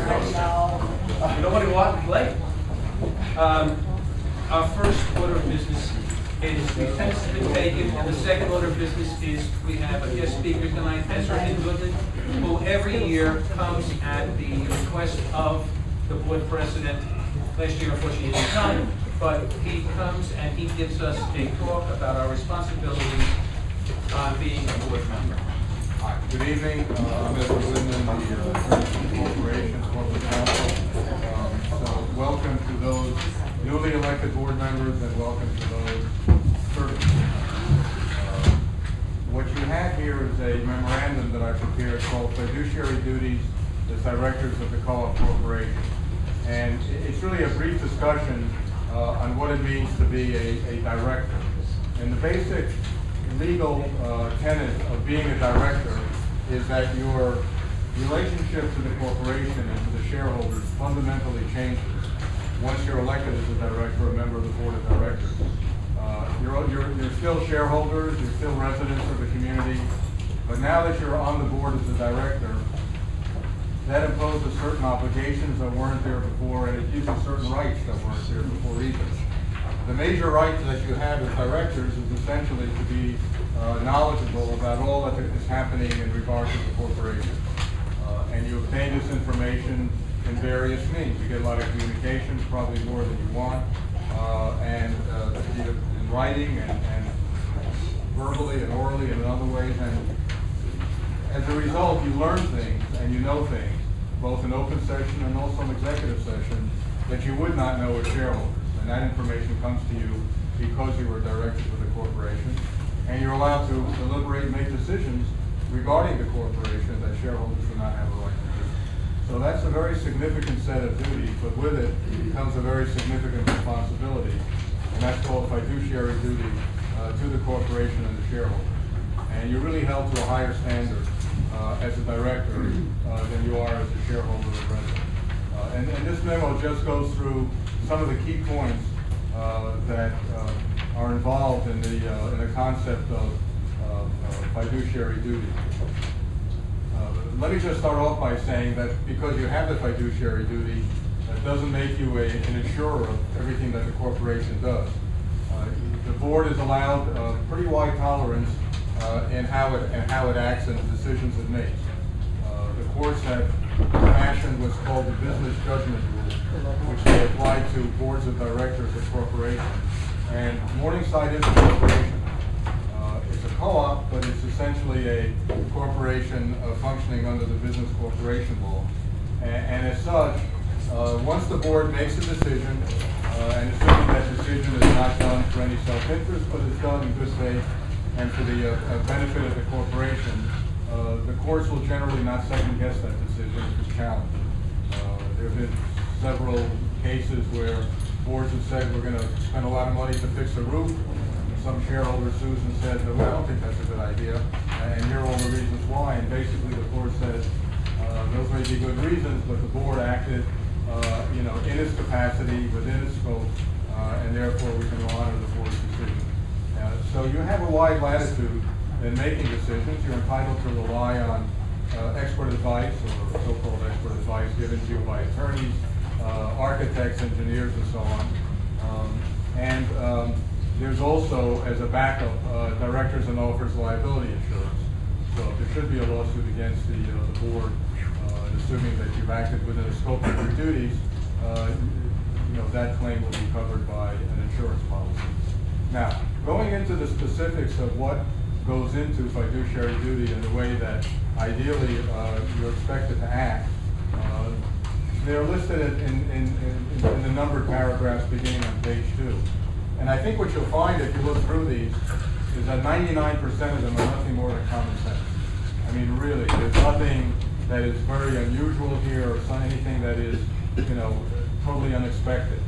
Nobody wanted to play? Our first order of business is the attendance has been taken, and the second order of business is we have a guest speaker tonight, Ezra Goodland, who every year comes at the request of the board president. Last year, unfortunately, he didn't come, but he comes and he gives us a talk about our responsibilities on being a board member. Hi, good evening. I'm Ezra Goodland, the Attorney Corporation Corporate Counsel. So welcome to those newly elected board members and welcome to those serving. What you have here is a memorandum that I prepared called Fiduciary Duties as Directors of the Co-op Corporation. And it's really a brief discussion on what it means to be a director. And the basic legal tenet of being a director is that your relationship to the corporation and to the shareholders fundamentally changes once you're elected as a director or a member of the board of directors. You're still shareholders, you're still residents of the community, but now that you're on the board as a director, that imposes certain obligations that weren't there before, and it gives you certain rights that weren't there before either. The major rights that you have as directors is essentially to be knowledgeable about all that is happening in regard to the corporation. And you obtain this information in various means. You get a lot of communications, probably more than you want, and either in writing and verbally and orally and in other ways. And as a result, you learn things and you know things, both in open session and also in executive session, that you would not know as shareholders. And that information comes to you because you were directed with the corporation. And you're allowed to deliberate and make decisions regarding the corporation that shareholders do not have a right to do. So that's a very significant set of duties, but with it comes a very significant responsibility. And that's called fiduciary duty to the corporation and the shareholders. And you're really held to a higher standard as a director than you are as a shareholder or resident. And this memo just goes through some of the key points that are involved in the concept of fiduciary duty. Let me just start off by saying that because you have the fiduciary duty, that doesn't make you an insurer of everything that the corporation does. The board is allowed pretty wide tolerance in how it acts and the decisions it makes. The courts have fashioned what's called the business judgment rule, which they apply to boards of directors of corporations. And Morningside is a corporation. It's a co-op, but it's essentially a corporation functioning under the business corporation law. And as such, once the board makes a decision, and assuming that decision is not done for any self-interest, but is done in good faith and for the benefit of the corporation, the courts will generally not second-guess that decision if it's challenged. There have been several cases where boards have said we're going to spend a lot of money to fix a roof. Some shareholder sues and said, no, I don't think that's a good idea, and here are all the reasons why. And basically the court says those may be good reasons, but the board acted in its capacity, within its scope, and therefore we can honor the board's decision. So you have a wide latitude in making decisions. You're entitled to rely on expert advice, or so-called expert advice, given to you by attorneys, architects, engineers, and so on. There's also, as a backup, directors and officers liability insurance. So if there should be a lawsuit against the board, assuming that you've acted within the scope of your duties, that claim will be covered by an insurance policy. Now, going into the specifics of what goes into fiduciary duty and the way that ideally you're expected to act, they're listed in the numbered paragraphs beginning on page 2. And I think what you'll find if you look through these is that 99% of them are nothing more than common sense. I mean, really, there's nothing that is very unusual here or anything that is, totally unexpected.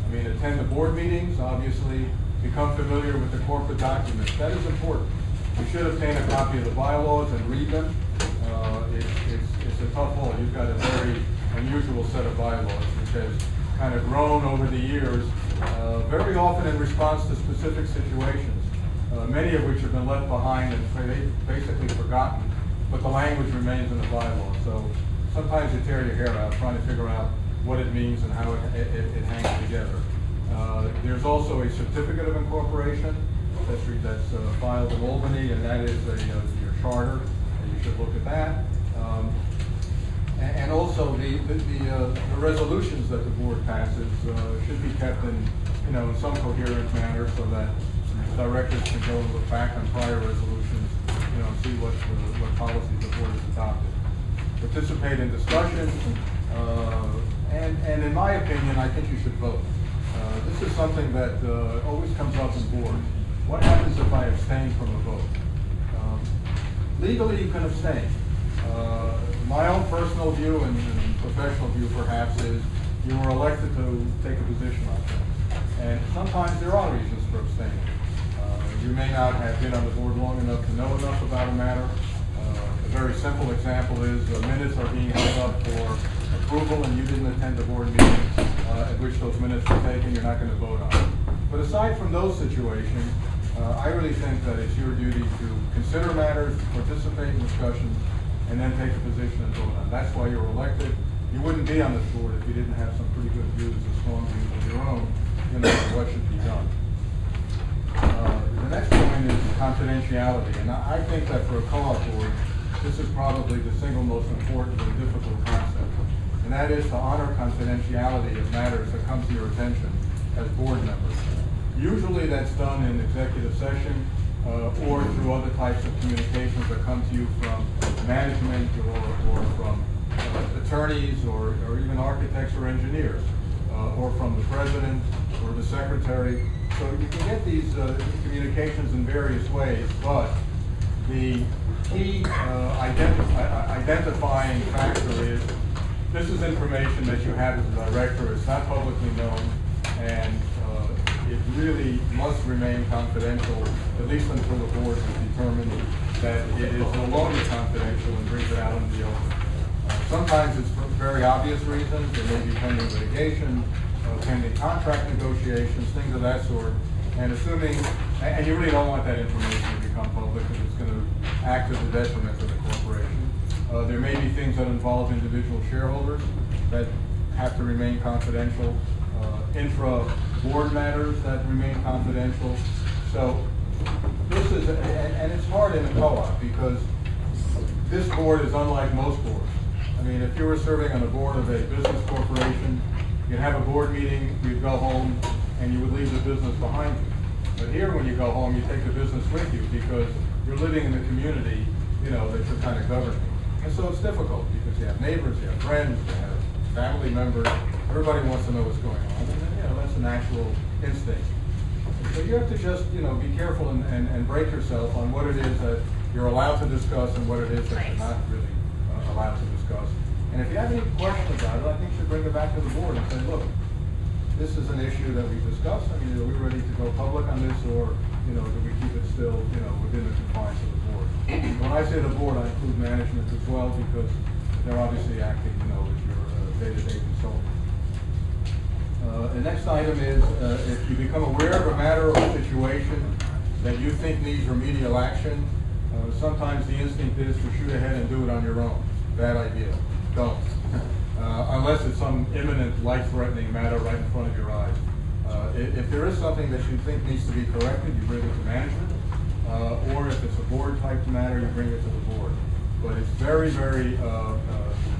I mean, attend the board meetings, obviously, become familiar with the corporate documents. That is important. You should obtain a copy of the bylaws and read them. It's a tough haul. You've got a very unusual set of bylaws, which has kind of grown over the years, very often in response to specific situations, many of which have been left behind and basically forgotten, but the language remains in the bylaws. So sometimes you tear your hair out trying to figure out what it means and how it hangs together. There's also a certificate of incorporation that's filed in Albany, and that is your charter, and you should look at that. And also the resolutions that the board passes should be kept in some coherent manner so that directors can go and look back on prior resolutions, and see what policies the board has adopted. Participate in discussions, and in my opinion, I think you should vote. This is something that always comes up in boards. What happens if I abstain from a vote? Legally, you can abstain. My own personal view and professional view, perhaps, is you were elected to take a position on things. And sometimes there are reasons for abstaining. You may not have been on the board long enough to know enough about a matter. A very simple example is minutes are being held up for approval and you didn't attend the board meeting at which those minutes were taken, you're not going to vote on it. But aside from those situations, I really think that it's your duty to consider matters, participate in discussions, and then take a position and vote on it. That's why you're elected. You wouldn't be on this board if you didn't have some pretty good views and strong views of your own, what should be done. The next point is confidentiality, and I think that for a co-op board, this is probably the single most important and difficult concept, and that is to honor confidentiality of matters that come to your attention as board members. Usually that's done in executive session or through other types of communications that come to you from management or from attorneys or even architects or engineers or from the president or the secretary. So you can get these communications in various ways, but the key identifying factor is this is information that you have as a director. It's not publicly known, and it really must remain confidential, at least until the board has determined that it is no longer confidential and brings it out into the open. Sometimes it's for very obvious reasons. There may be pending litigation, pending contract negotiations, things of that sort. And and you really don't want that information to become public because it's going to act as a detriment to the corporation. There may be things that involve individual shareholders that have to remain confidential. Intra-board matters that remain confidential. So this is, and it's hard in a co-op because this board is unlike most boards. I mean, if you were serving on the board of a business corporation, you'd have a board meeting, you'd go home, and you would leave the business behind you. But here, when you go home, you take the business with you because you're living in the community, that you're kind of governing. And so it's difficult because you have neighbors, you have friends, you have family members. Everybody wants to know what's going on. And that's a natural instinct. So you have to just, be careful and break yourself on what it is that you're allowed to discuss and what it is that you're not really allowed to discuss. And if you have any questions about it, I think you should bring it back to the board and say, look, this is an issue that we discussed. I mean, are we ready to go public on this, or do we keep it still, within the confines of the board? When I say the board, I include management as well because they're obviously acting, as your day-to-day consultant. The next item is if you become aware of a matter or a situation that you think needs remedial action, sometimes the instinct is to shoot ahead and do it on your own. Bad idea. Don't. Unless it's some imminent, life-threatening matter right in front of your eyes. If there is something that you think needs to be corrected, you bring it to management. Or if it's a board-type matter, you bring it to the board. But it's very, very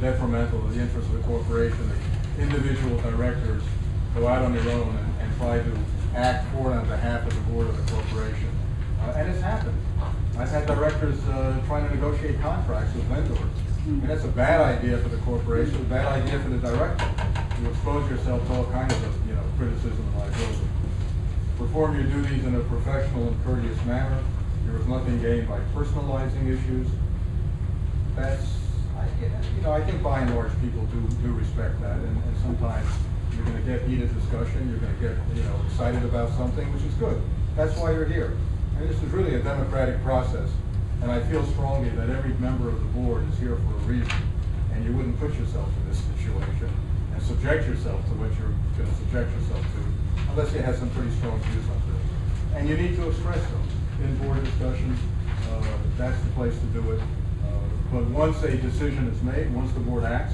detrimental to the interest of the corporation that individual directors go out on their own and try to act for and on behalf of the board of the corporation. And it's happened. I've had directors trying to negotiate contracts with vendors. And that's a bad idea for the corporation, a bad idea for the director. You expose yourself to all kinds of, criticism and liability. Perform your duties in a professional and courteous manner. There is nothing gained by personalizing issues. I think by and large people do respect that, and sometimes you're going to get heated discussion, you're going to get excited about something, which is good. That's why you're here. And this is really a democratic process, and I feel strongly that every member of the board is here for a reason, and you wouldn't put yourself in this situation and subject yourself to what you're going to subject yourself to, unless you have some pretty strong views on this. And you need to express them in board discussions. That's the place to do it. But once a decision is made, once the board acts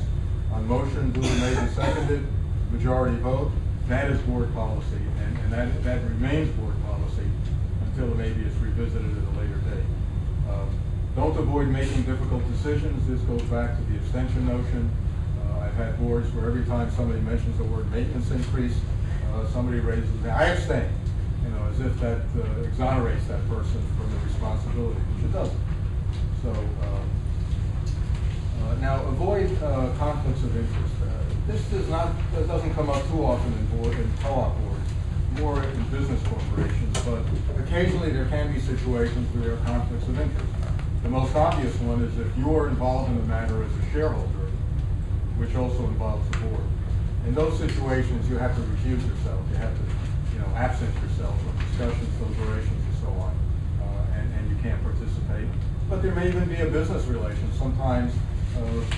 on motion duly made and seconded, majority vote, that is board policy, and that remains board policy until maybe it's revisited at a later date. Don't avoid making difficult decisions. This goes back to the abstention notion. I've had boards where every time somebody mentions the word maintenance increase, somebody raises their hand. I abstain, as if that exonerates that person from the responsibility, which it doesn't. So now avoid conflicts of interest. This doesn't come up too often in co-op boards, more in business corporations, but occasionally there can be situations where there are conflicts of interest. The most obvious one is if you're involved in the matter as a shareholder, which also involves the board. In those situations, you have to recuse yourself. You have to, absent yourself from discussions, deliberations, and so on, and you can't participate. But there may even be a business relation. Sometimes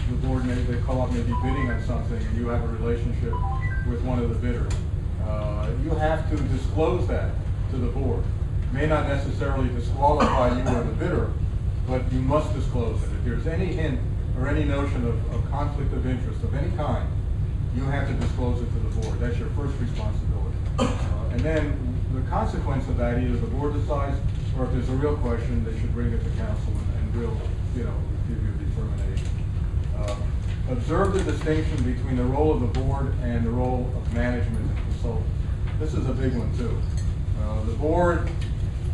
the board the co-op may be bidding on something, and you have a relationship with one of the bidders. You have to disclose that to the board. It may not necessarily disqualify you or the bidder, but you must disclose it. If there's any hint or any notion of conflict of interest of any kind, you have to disclose it to the board. That's your first responsibility. And then the consequence of that, either the board decides, or if there's a real question, they should bring it to council and we'll, give you a determination. Observe the distinction between the role of the board and the role of management and consultant. This is a big one too. The board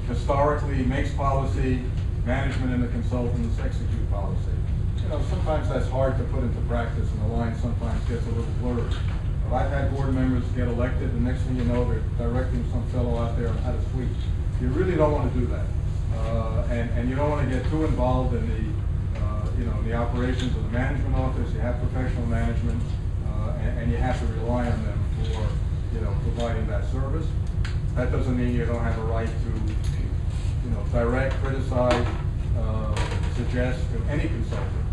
historically makes policy, management and the consultants execute policy. Sometimes that's hard to put into practice, and the line sometimes gets a little blurred. But I've had board members get elected, and next thing you know, they're directing some fellow out there on how to sweep. You really don't want to do that, and you don't want to get too involved in the operations of the management office. You have professional management, and you have to rely on them for providing that service. That doesn't mean you don't have a right to direct, criticize, suggest to any consultant,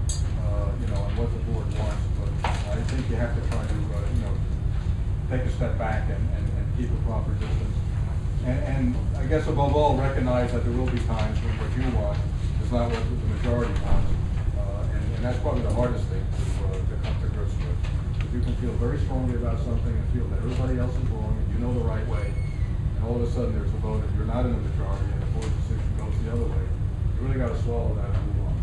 on what the board wants. But I think you have to try to, take a step back and keep a proper distance. And I guess above all, recognize that there will be times when what you want is not what the majority wants. And that's probably the hardest thing to come to grips with. Because you can feel very strongly about something and feel that everybody else is wrong and you know the right way. And all of a sudden there's a vote and you're not in the majority and the board decision goes the other way. You really got to swallow that and move on.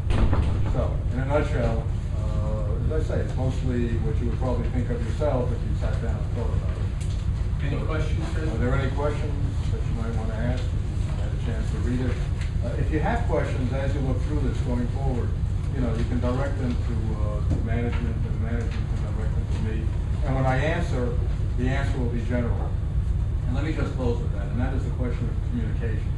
So, in a nutshell, as I say, it's mostly what you would probably think of yourself if you sat down and thought about it. Any questions, Chris? Are there any questions that you might want to ask if you had a chance to read it? If you have questions as you look through this going forward, you can direct them to management, and management can direct them to me. And when I answer, the answer will be general. And let me just close with that, and that is the question of communications.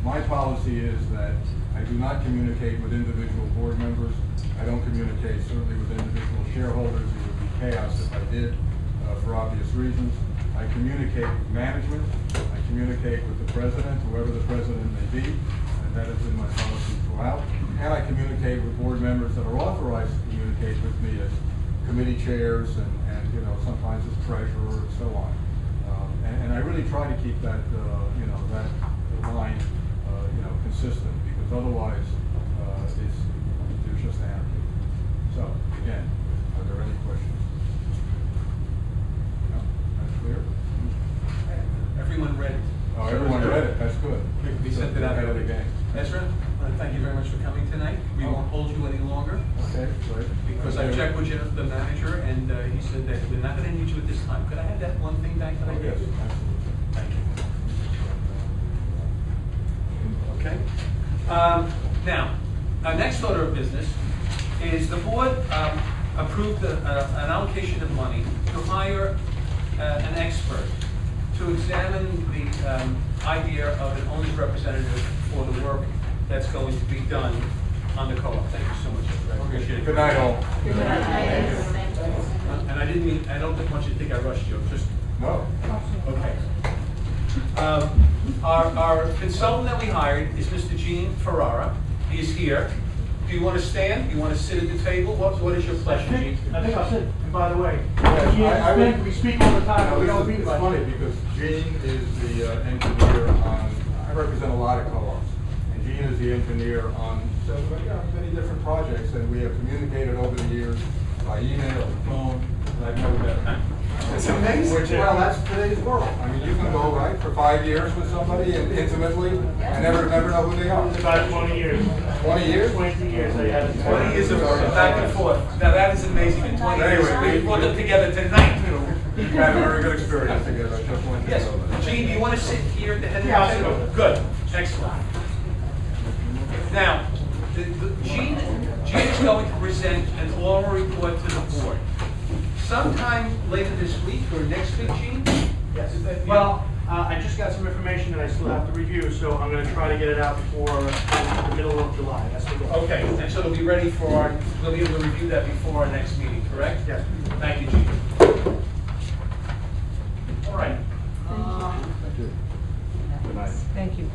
My policy is that I do not communicate with individual board members. I don't communicate certainly with individual shareholders. It would be chaos if I did, for obvious reasons. I communicate with management. I communicate with the president, whoever the president may be, and that has been my policy throughout. And I communicate with board members that are authorized to communicate with me as committee chairs and sometimes as treasurer and so on. And I really try to keep that, that line, consistent, because otherwise, there's just anarchy. So, again, are there any questions? No? That's clear? Everyone read it. Oh, everyone read it. That's good. We sent it out. Ahead of the game. Ezra, I want to thank you very much for coming tonight. We won't hold you any longer. Okay, great. Because I checked with the manager, and he said that we're not going to need you at this time. Could I have that one thing back that I Yes, gave you? absolutely. Thank you. Okay. Now, our next order of business is the board approved an allocation of money to hire an expert to examine the idea of an owner's representative for the work that's going to be done on the co-op. Thank you so much. I appreciate it. Good night, all. Good night. And I don't want you to think I rushed you. Just No. okay. Our consultant that we hired is Mr. Gene Ferrara. He is here. Do you want to stand? Do you want to sit at the table? What is your pleasure, Gene? I think I'll sit. And by the way, Yes, we speak all the time. We don't It's beat like funny because Gene is the engineer on, I represent a lot of co-ops, and Gene is the engineer on So, many different projects that we have communicated over the years by email, phone, and I've never met them. It's amazing. Well, that's today's world. I mean, you can go, right, for 5 years with somebody and intimately, and never know who they are. It's about 20 years. 20 years? 20 years they had it. 20 years of back and forth. Now that is amazing. In 20 years, Anyway, we brought them together tonight. We've had a very good experience together. I just wanted to Yes, know that. Gene, do you want to sit here at the head of the Yeah, I'll table? sit over. Good, excellent. Now, Gene is going to present an oral report to the board. Sometime later this week or next week, Gene? Yes. Well, I just got some information that I still have to review, so I'm going to try to get it out before the middle of July. That's the goal. Okay, and so it'll be ready for we'll be able to review that before our next meeting, correct? Yes. Thank you, Gene. All right. Good night. Thank you.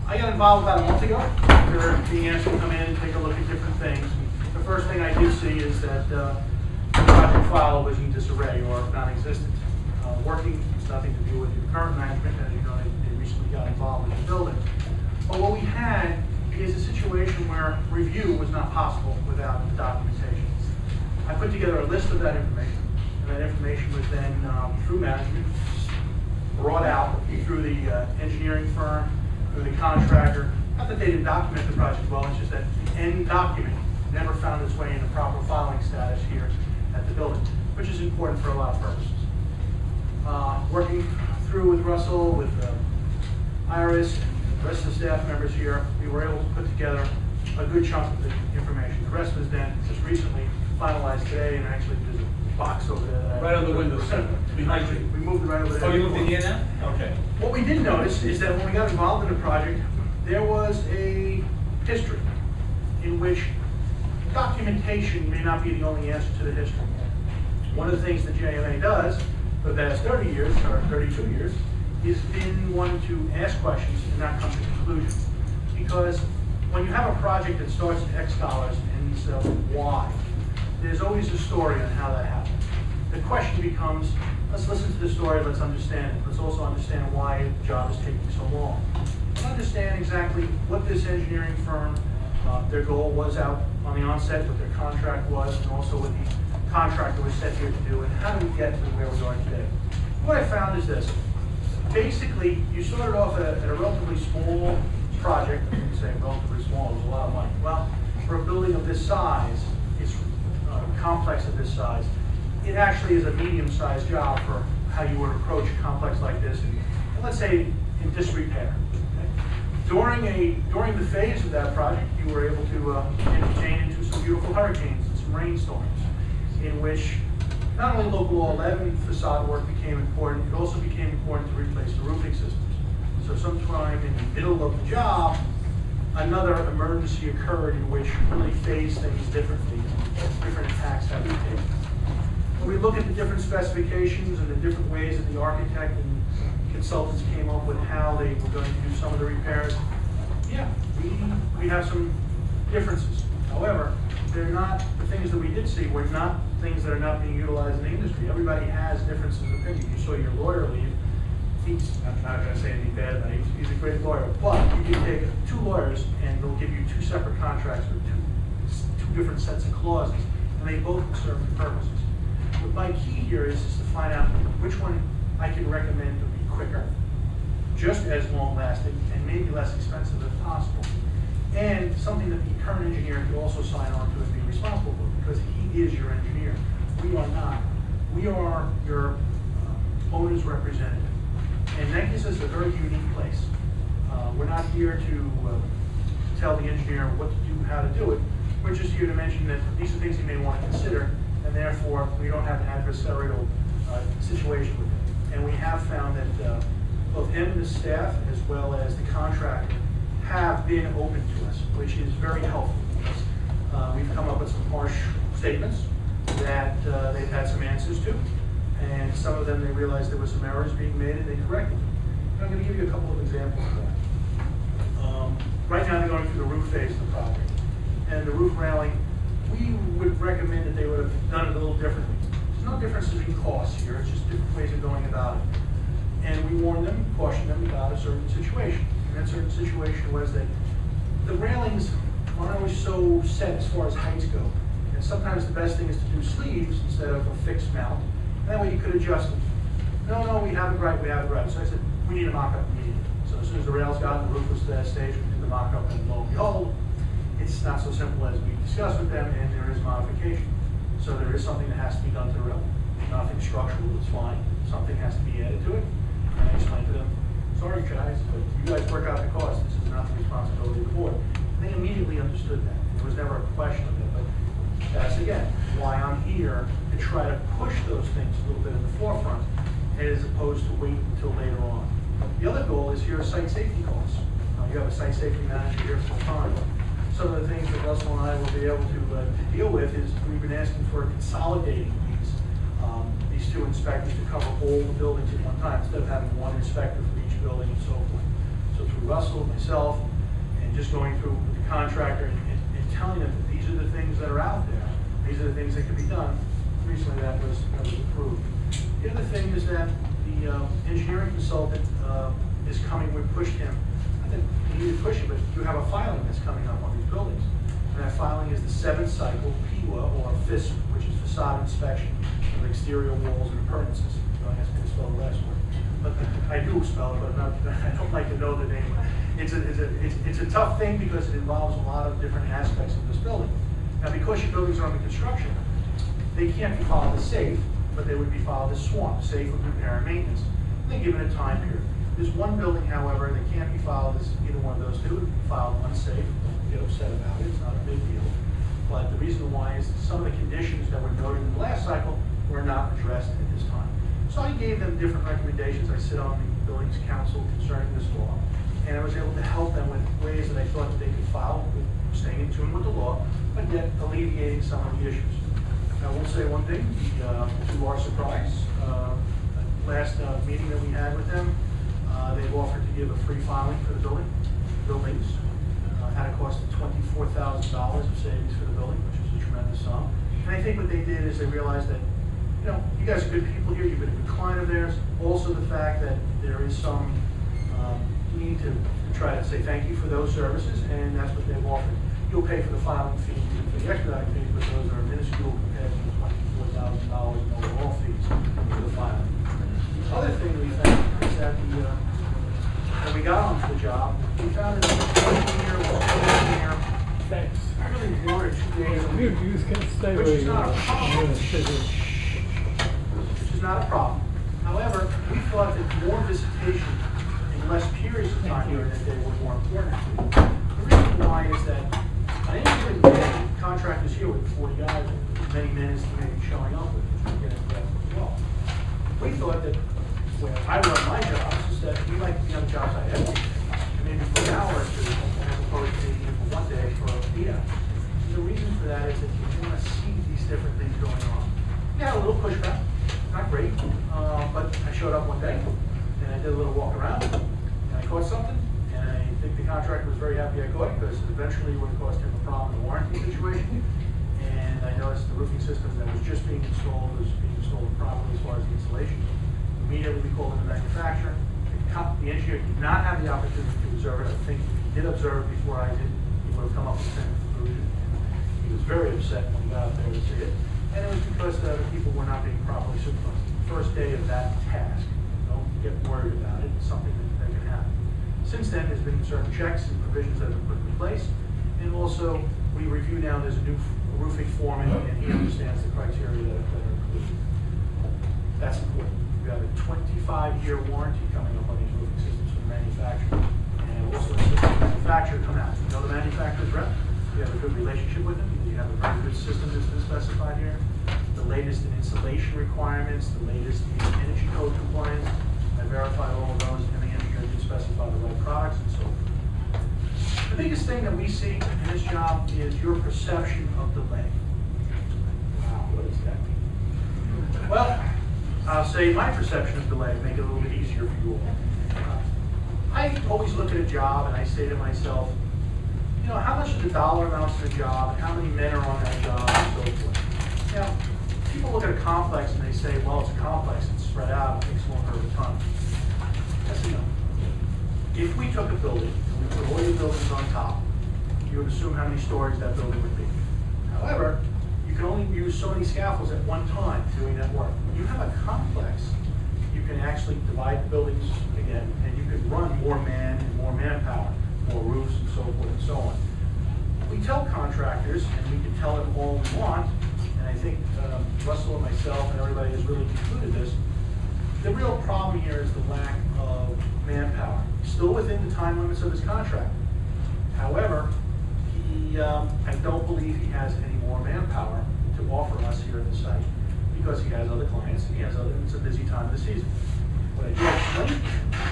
I got involved about a month ago. After being asked to come in and take a look at different things. The first thing I did see is that the project file was in disarray or non-existent. Working has nothing to do with the current management. As you know, they recently got involved in the building. But what we had is a situation where review was not possible without the documentation. I put together a list of that information, and that information was then, through management, brought out through the engineering firm, through the contractor. Not that they didn't document the project well, it's just that the end document never found its way into proper filing status here at the building, which is important for a lot of purposes. Working through with Russell, with Iris, and the rest of the staff members here, we were able to put together a good chunk of the information. The rest was then just recently finalized today, and actually there's a box over there. That Right on the window, behind you. We moved it right over there. Oh, you moved it here now? Okay. What we did notice is that when we got involved in the project, there was a history in which documentation may not be the only answer to the history. One of the things that JMA does for the past 30 years, or 32 years, is been one to ask questions and not come to conclusions. Because when you have a project that starts at X dollars and ends up Y, there's always a story on how that happened. The question becomes, let's listen to the story, let's understand it. Let's also understand why the job is taking so long. Let's understand exactly what this engineering firm, their goal was out on the onset, what their contract was, and also what the contractor was set here to do, and how do we get to where we are today. What I found is this. Basically, you started off at a relatively small project. I can say relatively small, it was a lot of money. Well, for a building of this size, it's complex of this size, it actually is a medium-sized job for how you would approach a complex like this, and let's say in disrepair. Okay? During the phase of that project, you were able to entertain into some beautiful hurricanes and some rainstorms, in which not only local law 11 facade work became important, it also became important to replace the roofing systems. So sometime in the middle of the job, another emergency occurred in which really phased things differently, different attacks had to be taken. When we look at the different specifications and the different ways that the architect and consultants came up with how they were going to do some of the repairs, yeah, we have some differences. However, they're not, the things that we did see were not things that are not being utilized in the industry. Everybody has differences of opinion. You saw your lawyer leave. I'm not going to say anything bad about him. He's a great lawyer. But you can take 2 lawyers and they'll give you 2 separate contracts with two different sets of clauses, and they both serve different purposes. But my key here is to find out which one I can recommend to be quicker, just as long-lasting, and maybe less expensive if possible. And something that the current engineer can also sign on to and be responsible for, because he is your engineer. We are not. We are your owner's representative. And that gives us a very unique place. We're not here to tell the engineer what to do, how to do it. We're just here to mention that these are things you may want to consider, and therefore we don't have an adversarial situation with him. And we have found that both him and the staff, as well as the contractor, have been open to us, which is very helpful. We've come up with some harsh statements that they've had some answers to, and some of them they realized there were some errors being made and they corrected them. And I'm going to give you a couple of examples of that. Right now they're going through the roof phase of the project, and the roof railing, we would recommend that they would have done it a little differently. There's no difference in costs here, it's just different ways of going about it. And we warned them, cautioned them about a certain situation. And that certain situation was that the railings aren't always so set as far as heights go. And sometimes the best thing is to do sleeves instead of a fixed mount. And that way you could adjust them. No, we have it right, we have it right. So I said, we need a mock-up immediately. So as soon as the rails got and the roof was to that stage, we did the mock-up, and lo and behold, it's not so simple as we discussed with them, and there is modification. So there is something that has to be done to the rail. Nothing structural, it's fine. Something has to be added to it. And I explained to them, sorry guys, but you guys work out the cost. This is not the responsibility of the board. And they immediately understood that. There was never a question of it. But that's, again, why I'm here, to try to push those things a little bit in the forefront, as opposed to wait until later on. The other goal is here are site safety goals. You have a site safety manager here full time. Some of the things that Russell and I will be able to deal with is we've been asking for consolidating these two inspectors to cover all the buildings at one time, instead of having one inspector for each building and so forth. So through Russell, myself, and just going through with the contractor and telling them that these are the things that are out there, these are the things that can be done. Recently that was approved. The other thing is that the engineering consultant is coming, we pushed him. I think he needed to push him, but you have a filing that's coming up on these buildings. And that filing is the 7th cycle PIWA, or FISP, which is facade inspection of exterior walls and appurtenances. You don't ask me to spell the last word. But I do spell it, but I don't like to know the name. It's a tough thing because it involves a lot of different aspects of this building. Now, because your buildings are under construction, they can't be filed as safe, but they would be filed as SWAM, safe with repair and maintenance. And they're given a time period. There's one building, however, that can't be filed as either one of those two. It would be filed unsafe. Don't get upset about it. It's not a big deal. But the reason why is some of the conditions that were noted in the last cycle were not addressed at this time. So I gave them different recommendations. I sit on the Buildings Council concerning this law, and I was able to help them with ways that I thought that they could file, with staying in tune with the law, but yet alleviating some of the issues. Now, I will say one thing, to our surprise, last meeting that we had with them, they've offered to give a free filing for the buildings. At a cost of $24,000 of savings for the building, which is a tremendous sum. And I think what they did is they realized that, you guys are good people here, you've been a good client of theirs. Also the fact that there is some need to try to say thank you for those services, and that's what they've offered. You'll pay for the filing fees and for the expediting fees, but those are minuscule compared to the $24,000 in overall fees for the filing. The other thing we found is that when we got onto the job, we found that the engineer was engineer. Thanks. Really 1 or 2 days a week, You can stay which where is you not are. a problem. I'm gonna sit here. Which is not a problem. However, we thought that more visitation in less periods of time during the day were more important. The reason why is that on any given day, contractors here with 40 guys, as many men as they may be showing up with, get into that as well. We thought that when I run my jobs is that we like to be on the job site every day, and maybe for an hour or two, as opposed to being here for one day for a meetup. The reason for that is that you want to see these different things going on. We had a little pushback, not great, but I showed up one day, and I did a little walk around, and I caught something, and I think the contractor was very happy I caught it, because eventually it would have cost him a problem in the warranty situation. And I noticed the roofing system that was just being installed was being installed properly as far as the installation. Immediately we called in the manufacturer. The engineer did not have the opportunity to observe it. I think if he did observe it before I did, he would have come up with the same conclusion. He was very upset when he got out there to see it. And it was because the people were not being properly supervised. First day of that task. Don't get worried about it. It's something that can happen. Since then, there's been certain checks and provisions that have been put in place. And also, we review now, there's a new roofing foreman, and he understands the criteria that are included. That's important. We have a 25-year warranty coming up on these roofing systems from the manufacturer. And also the manufacturer come out. You know the manufacturer's rep. You have a good relationship with them. You have a very good system that's been specified here. The latest in insulation requirements, the latest in energy code compliance. I verified all of those, and the engineer did specify the right products and so forth. The biggest thing that we see in this job is your perception of delay. Wow, what does that mean? Well, I'll say my perception of delay, make it a little bit easier for you all. I always look at a job and I say to myself, how much is the dollar amounts to the job, and how many men are on that job, and so forth. People look at a complex and they say, well, it's a complex, it's spread out, it takes longer of a time. Yes and no. If we took a building and we put all your buildings on top, you would assume how many stories that building would be. However, you can only use so many scaffolds at one time doing that work. When you have a complex, you can actually divide the buildings again, and you can run more manpower, more roofs and so forth and so on. We tell contractors, and we can tell them all we want, and I think Russell and myself and everybody has really concluded this, the real problem here is the lack of manpower, still within the time limits of his contract. However, I don't believe he has any more manpower to offer us here at the site because he has other clients, it's a busy time of the season. What I do explain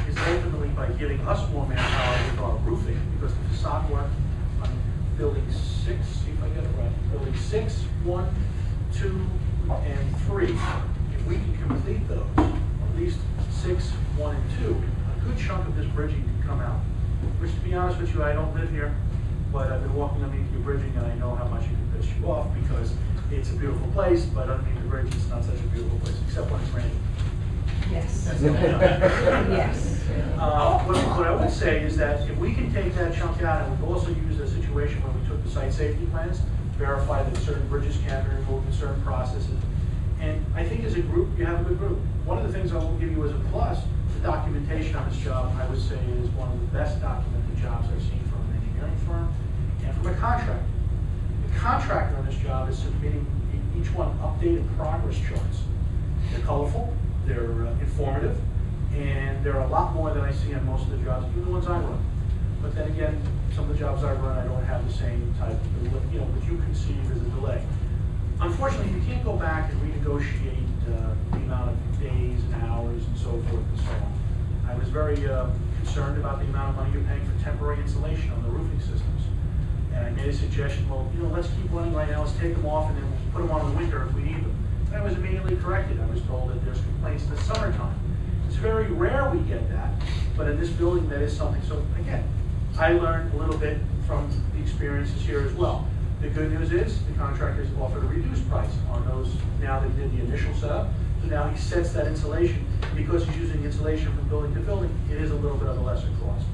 is ultimately by giving us more manpower with our roofing, because the facade work on building 6, see if I get it right, building 6, 1, 2, and 3, if we can complete those, at least 6, 1, and 2, a good chunk of this bridging can come out. Which, to be honest with you, I don't live here, but I've been walking underneath your bridging, and I know how much it can piss you off because it's a beautiful place, but underneath the bridge, it's not such a beautiful place, except when it's raining. Yes. Yes. Yes. What I would say is that if we can take that chunk out, and we've also used a situation where we took the site safety plans, verify that certain bridges can be removed in certain processes, and I think as a group, you have a good group. One of the things I will give you as a plus, the documentation on this job, I would say is one of the best documented jobs I've seen from an engineering firm and from a contractor. The contractor on this job is submitting each one updated progress charts. They're colorful, they're informative, and they're a lot more than I see on most of the jobs, even the ones I run. But then again, some of the jobs I run, I don't have the same type of, what you conceive as a delay. Unfortunately, you can't go back and renegotiate the amount of days and hours and so forth and so on. I was very concerned about the amount of money you're paying for temporary insulation on the roofing systems. And I made a suggestion, well, let's keep running right now, let's take them off, and then we'll put them on in the winter if we need them. And I was immediately corrected. I was told that there's complaints in the summertime. It's very rare we get that, but in this building, that is something. So again, I learned a little bit from the experiences here as well. The good news is the contractors offered a reduced price on those. Now they did the initial setup, so now he sets that insulation. Because he's using insulation from building to building, it is a little bit of a lesser cost.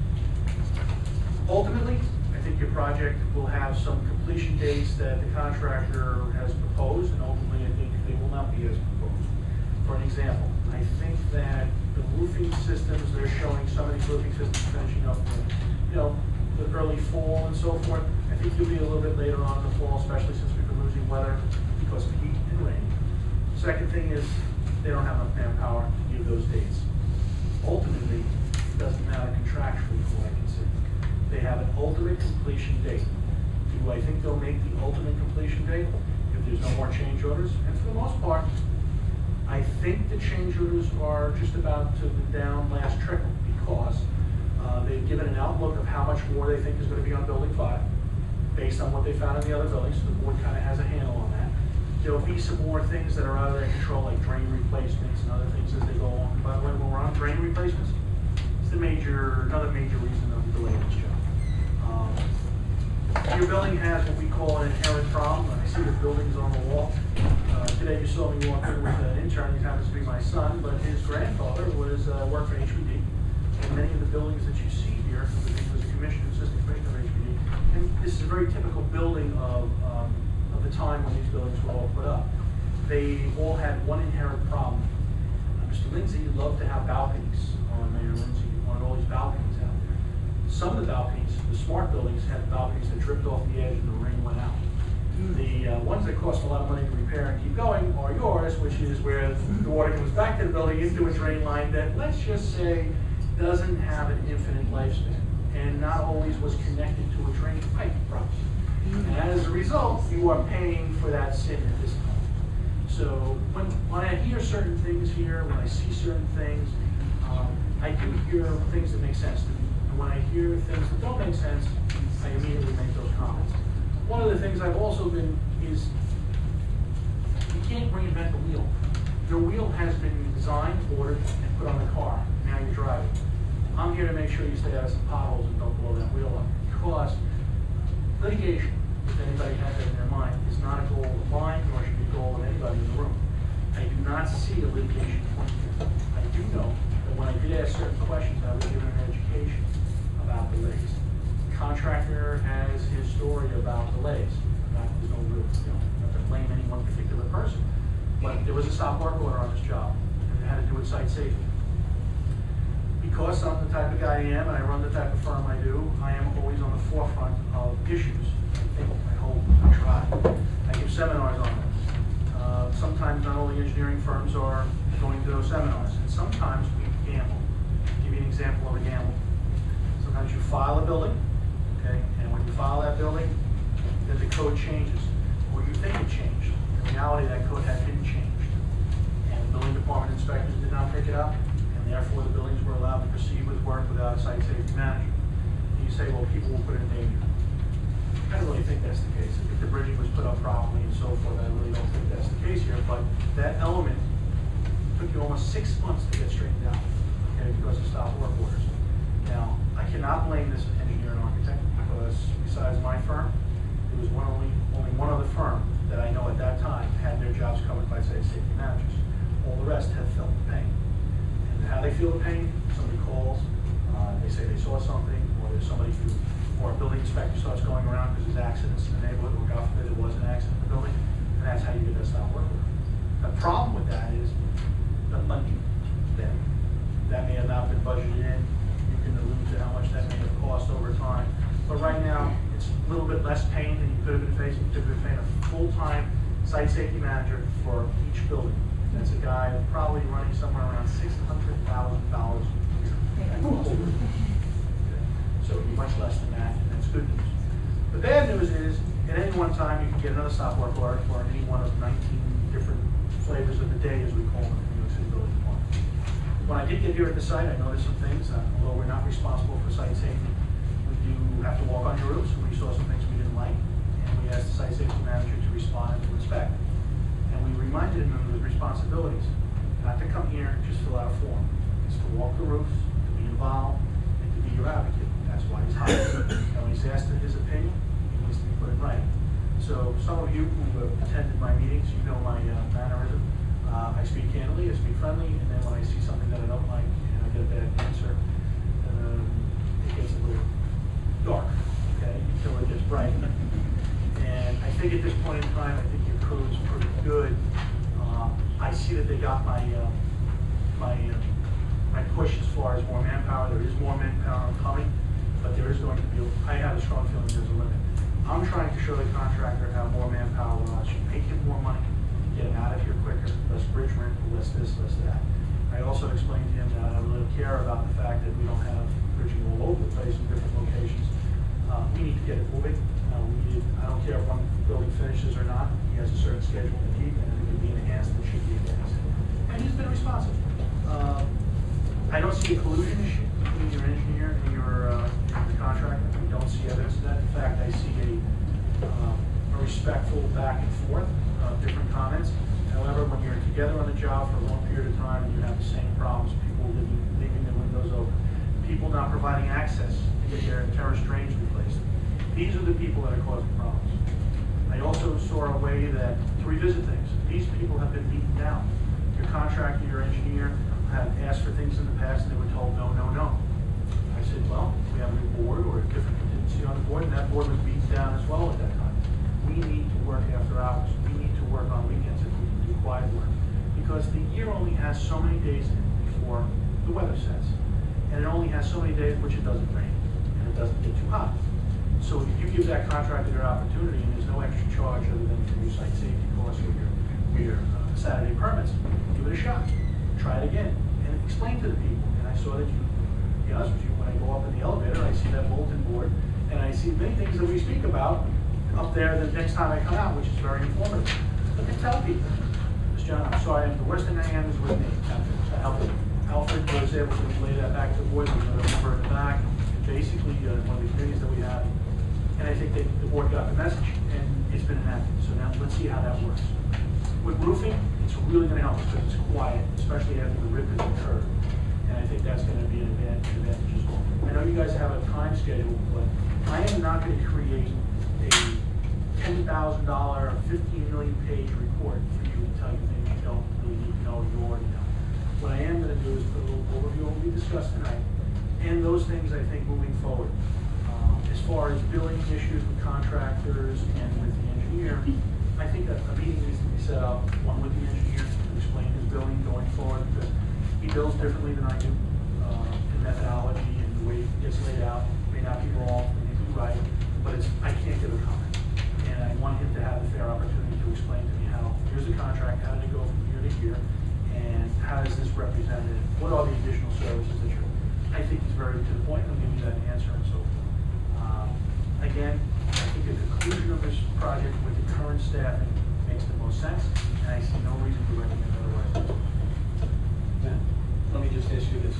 Ultimately, I think your project will have some completion dates that the contractor has proposed, and ultimately I think they will not be as proposed. For an example, I think that the roofing systems, they're showing some of these roofing systems finishing up in, the early fall and so forth. I think you'll be a little bit later on in the fall, especially since we've been losing weather because of heat and rain. Second thing is they don't have enough manpower to give those dates. Ultimately, it doesn't matter contractually from what I can see. They have an ultimate completion date. Do I think they'll make the ultimate completion date if there's no more change orders? And for the most part, I think the change orders are just about to the down last trickle because they've given an outlook of how much more they think is going to be on Building 5 based on what they found in the other buildings. So the board kind of has a handle on that. There'll be some more things that are out of their control, like drain replacements and other things as they go along. By the way, when we're on drain replacements, it's another major reason of the delay in this job. Your building has what we call an inherent problem. I see the buildings on the wall. Today you saw me walk in with an intern. He happens to be my son, but his grandfather was worked for HPD. And many of the buildings that you see here, he was a commissioner, assistant commissioner of HPD. And this is a very typical building of the time when these buildings were all put up. They all had one inherent problem. Mr. Lindsay loved to have balconies, or Mayor Lindsay wanted all these balconies out there. Some of the balconies, the smart buildings, had balconies that dripped off the edge and the rain went out. The ones that cost a lot of money to repair and keep going are yours, which is where the water comes back to the building into a drain line that, let's just say, doesn't have an infinite lifespan and not always was connected to a drain pipe properly. And as a result, you are paying for that sin at this time. So when I hear certain things here, when I see certain things, I do hear things that make sense to me. And when I hear things that don't make sense, I immediately make those comments. One of the things I've also been is you can't reinvent the wheel. Your wheel has been designed, ordered, and put on the car. Now you drive it. I'm here to make sure you stay out of some potholes and don't blow that wheel up. Because litigation, if anybody has that in their mind, is not a goal of mine, nor should be a goal of anybody in the room. I do not see a litigation point here. I do know that when I did ask certain questions, I was given an education about delays. The contractor has his story. was a stop work order on this job, and it had to do with site safety. Because I'm the type of guy I am, and I run the type of firm I do, I am always on the forefront of issues. I hope, I try. I give seminars on this. Sometimes not only engineering firms are going to those seminars, and sometimes we gamble. I'll give you an example of a gamble. Sometimes you file a building, okay, and when you file that building, then the code changes, or you think it changed. In reality, that code had been changed, and the building department inspectors did not pick it up, and therefore the buildings were allowed to proceed with work without a site safety manager. And you say, well, people will put in danger. I don't really think that's the case. I think the bridging was put up properly and so forth. I really don't think that's the case here, but that element took you almost 6 months to get straightened out, okay, because of stop work orders. Now, I cannot blame this engineer and architect, because besides my firm, there was only one other firm that I know at that time had their jobs covered by safety managers. All the rest have felt the pain. And how they feel the pain, somebody calls, they say they saw something, or there's somebody who, or a building inspector starts going around because there's accidents in the neighborhood, or God forbid there was an accident in the building, and that's how you get that stop work order. The problem with that is the money then. That may have not been budgeted in. You can allude to how much that may have cost over time. But right now, it's a little bit less pain than you could have been facing. You could have been paying a full-time site safety manager for each building. That's a guy probably running somewhere around $600,000 a year. So it'd be much less than that, and that's good news. The bad news is, at any one time, you can get another stop work order for any one of 19 different flavors of the day, as we call them in the New York City Building Department. When I did get here at the site, I noticed some things. Although we're not responsible for site safety, we do have to walk on your roofs, and we saw some things we didn't like, and we asked the site safety manager to respond and to inspect. And we reminded him of his responsibilities, not to come here and just fill out a form. It's to walk the roofs, to be involved, and to be your advocate. That's why he's hired. And when he's asked his opinion, he needs to be put in writing. So some of you who have attended my meetings, you know my mannerism. I speak candidly, I speak friendly, and then when I see something that I don't like and I get a bad answer, it gets a little dark, okay, until it gets bright. And I think at this point in time, I think your code is pretty good. I see that they got my push as far as more manpower. There is more manpower coming, but there is going to be, I have a strong feeling there's a limit. I'm trying to show the contractor how more manpower should make him more money, get him out of here quicker, less bridge rent, less this, less that. I also explained to him that I really care about the fact that we don't have bridging all over the place in different locations. We need to get it moving. I don't care if one building finishes or not. He has a certain schedule to keep, and if it can be enhanced, it should be enhanced. And he's been responsive. I don't see a collusion issue between your engineer and your contractor. I don't see evidence of that. In fact, I see a respectful back and forth of different comments. However, when you're together on the job for a long period of time and you have the same problems, people leaving their windows open, people not providing access to get their terrace drains replaced, these are the people that are causing problems. I also saw a way that to revisit things. These people have been beaten down. Your contractor, your engineer have asked for things in the past and they were told no, no, no. I said, well, we have a new board or a different contingency on the board, and that board was beaten down as well at that time. We need to work after hours. We need to work on weekends if we can do quiet work. Because the year only has so many days in it before the weather sets. And it only has so many days which it doesn't rain and it doesn't get too hot. So if you give that contractor their opportunity and there's no extra charge other than for your site safety costs or your Saturday permits, give it a shot. Try it again and explain to the people. And I saw that you, to be honest with you, when I go up in the elevator, I see that bulletin board and I see many things that we speak about up there the next time I come out, which is very informative. But then tell people, Mr. John, I'm sorry, the worst thing I am is with me. Alfred was able to lay that back to the board. There's another member in the back. And basically, one of the committees that we have. And I think that the board got the message, and it's been enacted. So now let's see how that works. With roofing, it's really going to help because it's quiet, especially after the rip has occurred. And I think that's going to be an advantage as well. I know you guys have a time schedule, but I am not going to create a $10,000, 15 million page report for you to tell you things you don't really need to know, you already know. What I am going to do is put a little overview of what we discussed tonight, and those things I think moving forward. As far as billing issues with contractors and with the engineer, I think a meeting needs to be set up, one with the engineer to He builds differently than I do, in methodology and the way it gets laid out. May not be wrong, may be right, but I can't give a comment. And I want him to have a fair opportunity to explain to me how, here's the contract, how did it go from year to year, and how does this represent it? What are the additional services that you're, I think he's very to the point, and I'll give you that answer and so forth. Again, I think the conclusion of this project with the current staffing makes the most sense, and I see no reason to recommend otherwise. Then, let me just ask you this.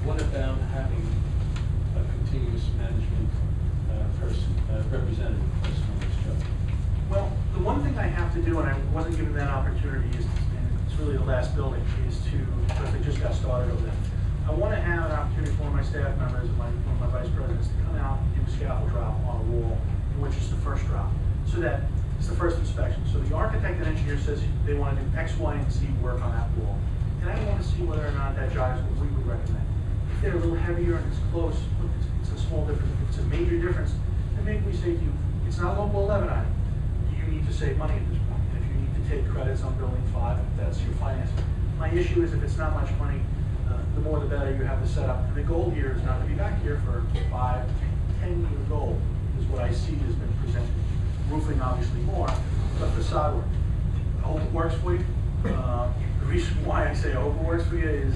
What about having a continuous management representative person on this job? Well, the one thing I have to do, and I wasn't given that opportunity, is, and it's really the last building, is to, because they just got started over there. I want to have an opportunity for one of my staff members and one of my vice presidents to come out and do a scaffold drop on a wall, which is the first drop, so that it's the first inspection. So the architect and engineer says they want to do X, Y, and Z work on that wall. And I want to see whether or not that jives what we would recommend. If they're a little heavier and it's close, it's a small difference. If it's a major difference, then maybe we say to you, it's not a local 11 item. You need to save money at this point. And if you need to take credits on building 5, that's your financing. My issue is if it's not much money, the more the better. You have the setup. And the goal here is not to be back here for 5, 10-year goal is what I see has been presented. Roofing obviously more, but facade work. I hope it works for you. The reason why I say I hope it works for you is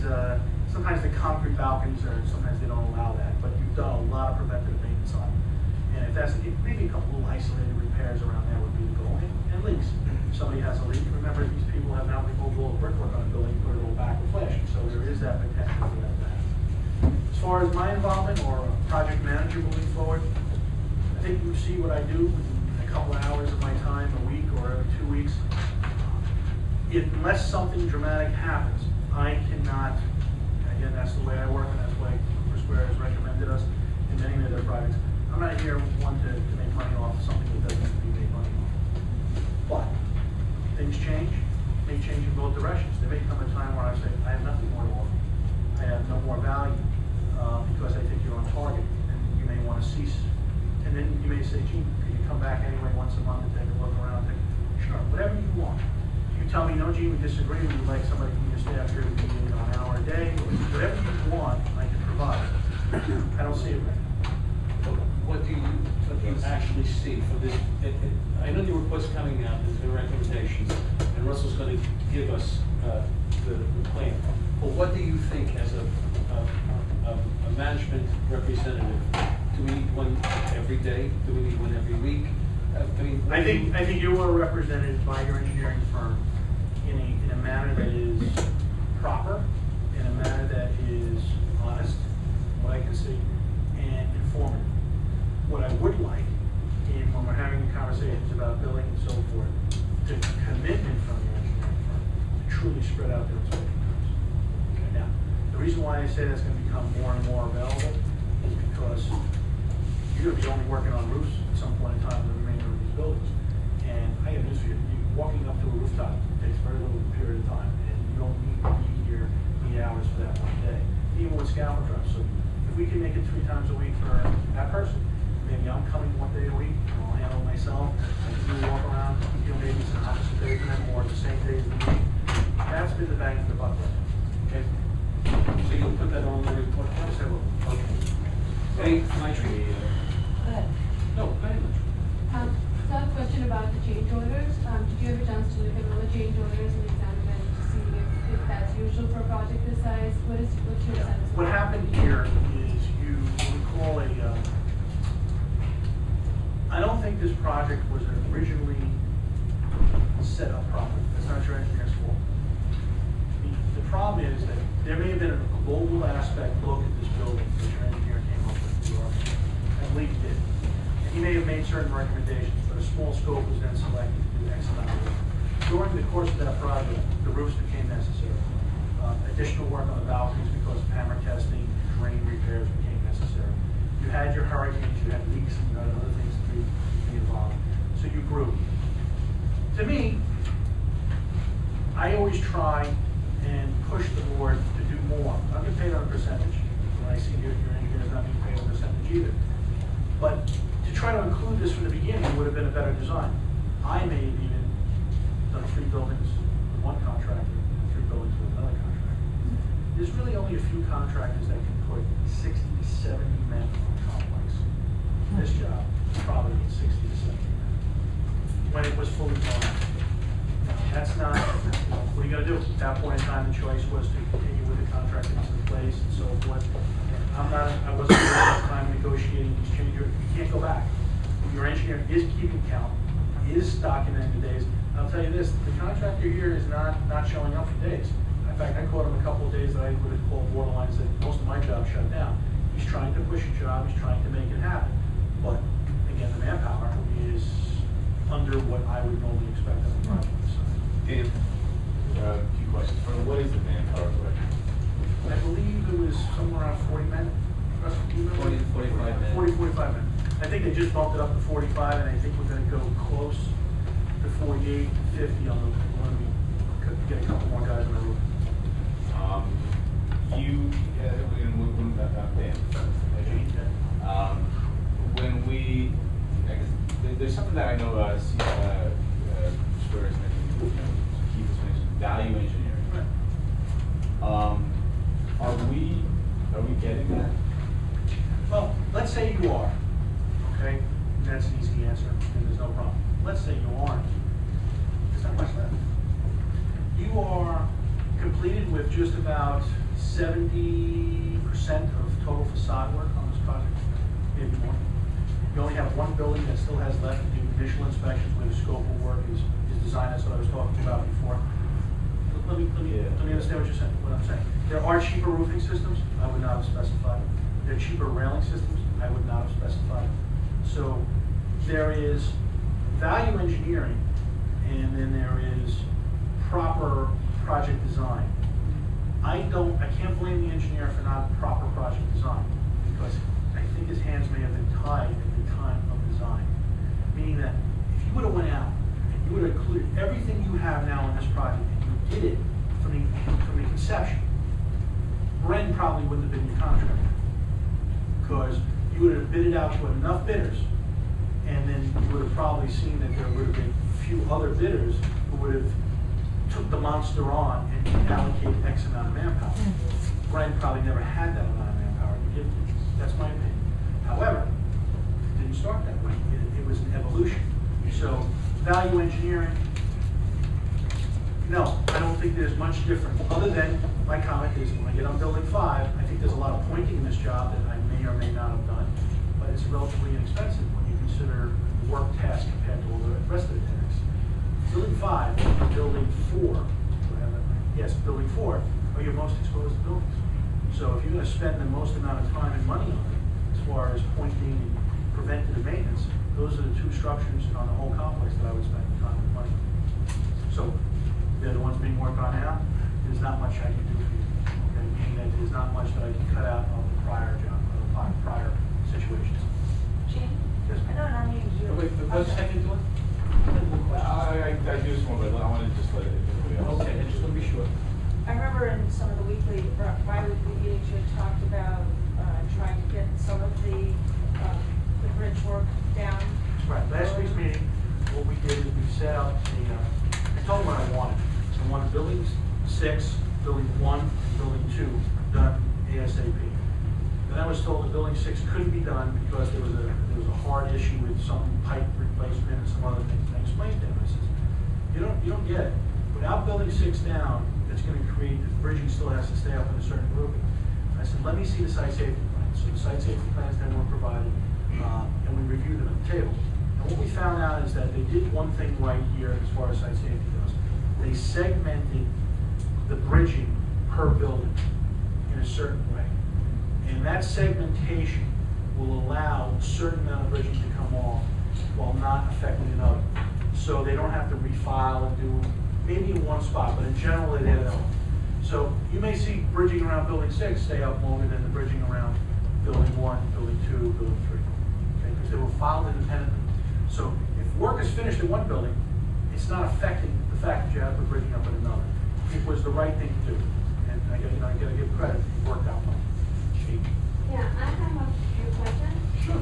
sometimes the concrete balconies sometimes they don't allow that, but you've done a lot of preventative maintenance on it. And if that's maybe a couple of isolated repairs around there would be the goal. And leaks. If somebody has a leak, remember these people have now removed all the brickwork on a building, put it all back with flashing. So there is that potential for that to happen. As far as my involvement or a project manager moving forward, I think you see what I do in a couple of hours of my time a week or every 2 weeks. Unless something dramatic happens, I cannot, and again, that's the way I work, and that's the way Cooper Square has recommended us in many of their projects. I'm not here, one, to make money off of something that doesn't need to be made money off. But things change, may change in both directions. There may come a time where I say, I have nothing more to offer. I have no more value because I think you're on target, and you may want to cease. And then you may say, gee, could you come back anyway once a month and take a look around? Sure, whatever you want. You tell me, no, gee, we disagree, we'd like somebody from your staff here to be an hour a day, whatever you want, I can provide. I don't see it right now. What do you actually see for this? I know there were reports coming out, the recommendations, and Russell's going to give us the plan. But what do you think as a management representative? Do we need one every day? Do we need one every week? I think you are represented by your engineering firm in a manner that is proper, in a manner that is honest, what I can see, and informative. What I would like, when we're having conversations about billing and so forth, the commitment from the engineering firm to truly spread out their inspection times. Okay. Now, the reason why I say that's going to become more and more available is because you're going to be only working on roofs at some point in time in the remainder of these buildings. And I got news for you. Walking up to a rooftop takes very little period of time, and you don't need to be here 8 hours for that one day, even with scaffold drops. So if we can make it 3 times a week for that person, maybe I'm coming 1 day a week, and I'll handle it myself, and you walk around, maybe some opposite days of them, or the same days of the week. That's been the bang for the buck. Okay. So you'll put that on the report? Yes, I will. Okay. Hey, Maitri. Go ahead. No, go ahead, Maitri. So I have a question about the change orders. Did you have a chance to look at all the change orders and examine them to see if that's usual for a project this size? What's your sense? What happened here is you call I don't think this project was originally set up properly. That's not your engineer's fault. The problem is that there may have been a global aspect look at this building that your engineer came up with, and Lee did. And he may have made certain recommendations, but a small scope was then selected to do X amount of work. During the course of that project, the roofs became necessary. Additional work on the balconies because of hammer testing, drain repairs became necessary. You had your hurricanes, you had leaks, and you had other things to be involved. So you grew. To me, I always try and push the board to do more. I'm getting paid on a percentage. When I see your engineer's not being paid on a percentage either. But to try to include this from the beginning would have been a better design. I may have even done 3 buildings with one contractor, and 3 buildings with another contractor. There's really a few contractors that can put 60 to 70 men on a complex. This job probably needs 60 to 70 men. When it was fully blown out. That's not, what are you gonna do? At that point in time, the choice was to continue with the contract that's in place and so forth. I wasn't there at that time negotiating these changes. You can't go back. Your engineer is keeping count, is documenting the days. I'll tell you this, the contractor here is not showing up for days. In fact, I caught him a couple of days that I would have called borderline, said most of my job shut down. He's trying to push a job, he's trying to make it happen. But again, the manpower is under what I would normally expect of a project this size. Dan, a few questions. What is the manpower director? I believe it was somewhere around 40 men. Russ, do you remember? 40 to 45 men. 40, 45 men. I think they just bumped it up to 45, and I think we're gonna go close to 48, 50 on the, when we could get a couple more guys on the roof. When we, I guess, there's something that I know, Square has mentioned, Keith has mentioned, value engineering. Are we getting that? Well, let's say you are, okay? And that's an easy answer, and there's no problem. Let's say you aren't. There's not much left. You are completed with just about 70% of total facade work on this project, maybe more. You only have one building that still has left to do initial inspections where the scope of work is designed. That's what I was talking about before. Let me understand what you're saying, what I'm saying. There are cheaper roofing systems, I would not have specified. There are cheaper railing systems, I would not have specified. So there is value engineering, and then there is proper project design. I can't blame the engineer for not proper project design, because I think his hands may have been tied at the time of design. Meaning that if you would have went out and you would have included everything you have now in this project, and you did it from the conception, Bren probably wouldn't have been your contractor. Because you would have bid it out to enough bidders, and then you would have probably seen that there would have been a few other bidders who would have took the monster on and allocated X amount of manpower. Bren probably never had that amount of manpower to give to. That's my opinion. However, it didn't start that way. It was an evolution. So, value engineering, no, I don't think there's much different. Other than my comment is when I get on building 5, I think there's a lot of pointing in this job that I may or may not have done, but it's relatively inexpensive when you consider the work task compared to all the rest of the tasks. Building 5 and building 4, building 4 are your most exposed buildings. So if you're going to spend the most amount of time and money on it, as far as pointing and preventative maintenance, those are the two structures on the whole complex that I would spend time and money on. So they're the ones being worked on now. There's not much I can do for you. Okay, meaning that there's not much that I can cut out of the prior job, of the prior situations. Gene? Yes, I know not you. Wait, what's the second one? I do this one, but I want to just let everybody else. Okay, and just let me be sure. I remember in some of the bi-weekly meetings, you had talked about trying to get some of the bridge work down. Right, last week's meeting, what we did is we set up I told them what I wanted. I wanted building 6, building 1, and building 2 done ASAP. Then I was told that building 6 couldn't be done because there was a hard issue with some pipe replacement and some other things. And I explained to them, I said, you don't get it. Without building 6 down, it's going to create, the bridging still has to stay up in a certain grouping. I said, let me see the site safety plans. So the site safety plans then were provided, and we reviewed them at the table. And what we found out is that they did one thing right here as far as site safety goes. They segmented the bridging per building in a certain way. And that segmentation will allow a certain amount of bridging to come off while not affecting another. So they don't have to refile and do maybe in one spot, but in general they did it all. So you may see bridging around building 6 stay up longer than the bridging around building 1, building 2, building 3. Okay, because they were filed independently. So if work is finished in one building, it's not affecting the fact that you have the bridging up in another. It was the right thing to do. And I gotta give credit, it worked out well. Yeah, I have a few questions. Sure.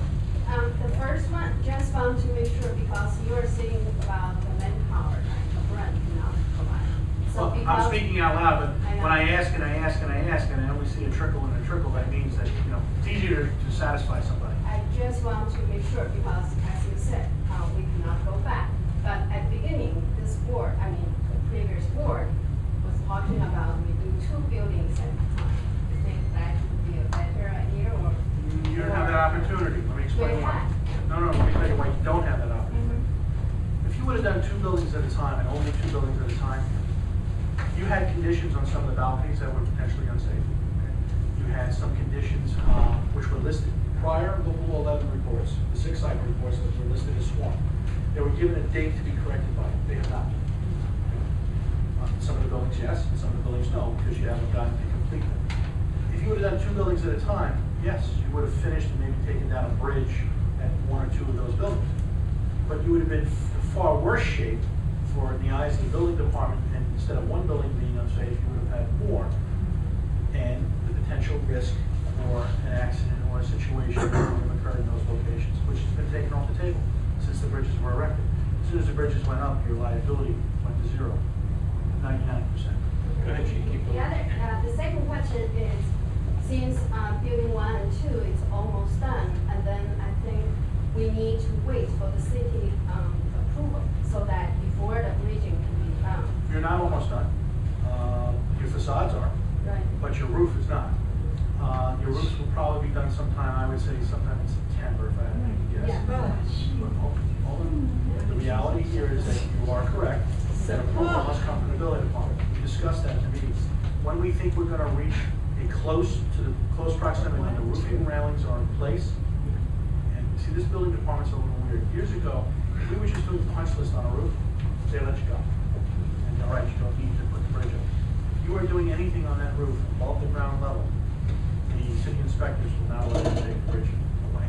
The first one, just want to make sure, because you are saying about the manpower, like the brand, not provide. Well, I'm because- speaking out loud, but I know. when I ask and I ask and I ask and I only see a trickle and a trickle, that means that, it's easier to satisfy somebody. I just want to make sure, because as you said, we cannot go back. But at the beginning, this board, I mean, the previous board was talking about we do 2 buildings at a time. You think that would be a better idea, or? You don't have that opportunity. Let me explain We why. had. No, let me tell you why you don't have that opportunity. Mhm. If you would have done 2 buildings at a time and only 2 buildings at a time, you had conditions on some of the balconies that were potentially unsafe. Okay? You had some conditions which were listed. Prior local law 11 reports, the 6 site reports that were listed as sworn, they were given a date to be corrected by. They have not. Some of the buildings, yes, and some of the buildings, no, because you haven't gotten to complete them. If you would have done 2 buildings at a time, yes, you would have finished and maybe taken down a bridge at 1 or 2 of those buildings. But you would have been in far worse shape in the eyes of the building department, and instead of 1 building being unsafe, you would have had more. And the potential risk for an accident or a situation would have occurred in those locations, which has been taken off the table since the bridges were erected. As soon as the bridges went up, your liability went to 0, 99%. Go ahead, Chief, keep going. The second question is, since building 1 and 2 is almost done, and then I think we need to wait for the city approval, so that before the bridging can be done. You're not almost done. Your facades are, Right. but your roof is not. Your roofs will probably be done sometime, I would say sometime in September, if I had to make a guess. Yeah. But hold on. The reality here is that you are correct, that approval must come from the building department. We discussed that in the meetings. When we think we're gonna reach close proximity, when the roofing railings are in place, and see, this building department's a little weird. Years ago, if we were just doing a punch list on a roof, they let you go. And all right, you don't need to put the bridge up. If you are doing anything on that roof above the ground level, the city inspectors will not let you take the bridge away.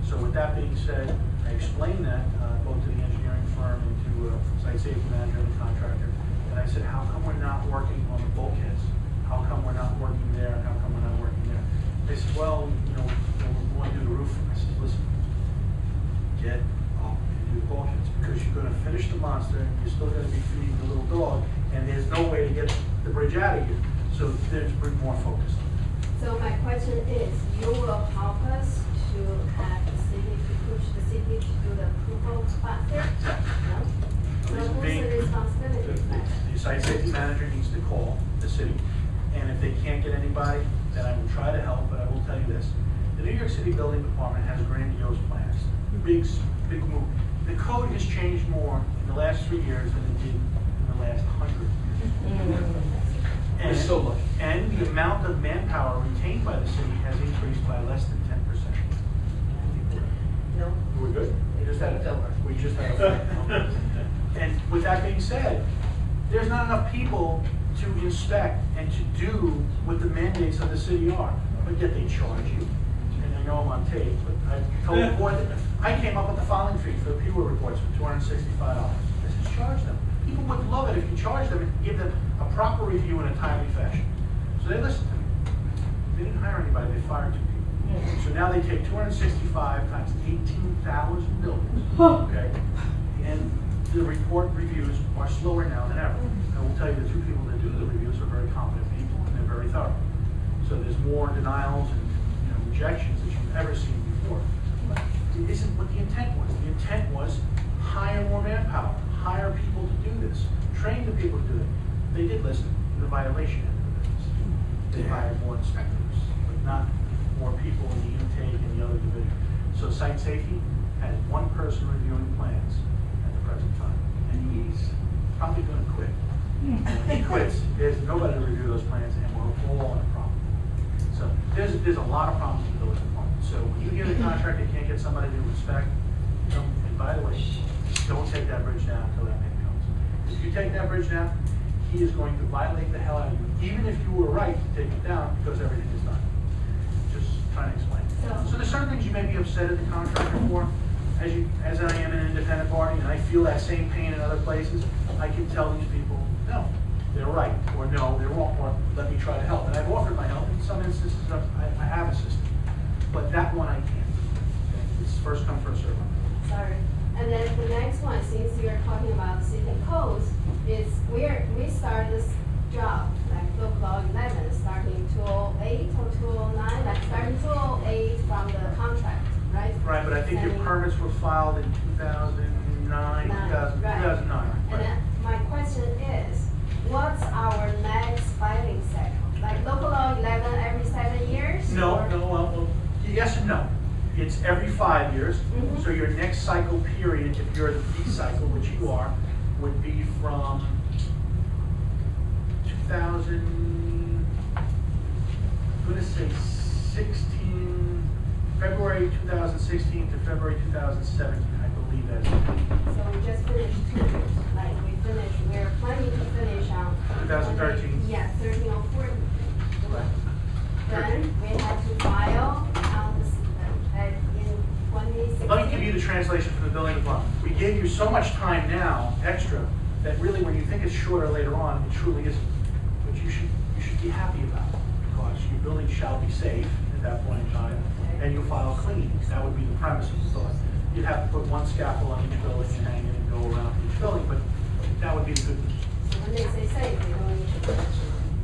So with that being said, I explained that both to the engineering firm and to site safety manager and the contractor. And I said, how come we're not working on the bulkheads? How come we're not working there? And how come we're not working there? They said, well, we're going to do the roof. I said, listen, get up and do the bulkheads, because you're going to finish the monster and you're still going to be feeding the little dog, and there's no way to get the bridge out of here. So there's more focus. So my question is, you will help us to have the city, to push the city to do the approval faster? No? So Reason who's being, the responsibility for that? the site safety manager needs to call the city, and if they can't get anybody, then I will try to help, but I will tell you this. The New York City Building Department has grandiose plans, big move. The code has changed more in the last 3 years than it did in the last 100 years. We're so lucky. And the amount of manpower retained by the city has increased by less than 10%. No. We're good? We just had a And with that being said, there's not enough people to inspect and to do what the mandates of the city are. But yet they charge you. And I know I'm on tape, but I told the board that I came up with the filing fee for the Pewa reports for $265. I said, charge them. People would love it if you charge them and give them a proper review in a timely fashion. So they listened to me. They didn't hire anybody, they fired 2 people. So now they take 265 times 18,000 buildings, okay? And the report reviews are slower now than ever. I will tell you the 2 people that do the reviews are very competent people and they're very thorough. So there's more denials and rejections that you've ever seen before. But it isn't what the intent was. The intent was hire more manpower, hire people to do this, train the people to do it. They did listen to the violation end of the business. They hired more inspectors, but not more people in the intake and the other division. So site safety has 1 person reviewing plans at the present time, and he's probably going to quit. When he quits, there's nobody to review those plans, and we're all in a problem. So there's a lot of problems with the building department. So when you get a contract that can't get somebody to inspect, and by the way, don't take that bridge down until that man comes. If you take that bridge down, he is going to violate the hell out of you, even if you were right to take it down, because everything is done. Just trying to explain. So there's certain things you may be upset at the contractor for. As I am an independent party, and I feel that same pain in other places, I can tell these people, no, they're right, or no, they're wrong, or let me try to help. And I've offered my help. In some instances, I have assisted. But that one I can't. Okay? It's first come, first served. Sorry. And then the next one, since you're talking about city codes, is we start this job, like local law 11, starting 208 or 209, like starting 208 from the contract, right? Right, but I think your And- permits were filed in 2009, 2009. And then my question is, what's our next filing cycle? Like local law 11 every 7 years? No, or- well, yes and no. It's every 5 years, Mhm. so your next cycle period, if you're the B cycle, which you are, would be from 2000, I'm gonna say 16, February 2016 to February 2017, I believe that's it. So we just finished 2 years, like we're planning to finish on. 2013. Yeah, 13 or 14. Right. Then we had to file on this, in 2016. Let me give you the translation from the building department. We gave you so much time now, extra, that really when you think it's shorter later on, it truly isn't. But you should be happy about it, because your building shall be safe at that point in time, and you file clean. That would be the premise of the thought. You'd have to put one scaffold on each building and hang it and go around each building, but that would be the good news. So when they say safe, we don't need to.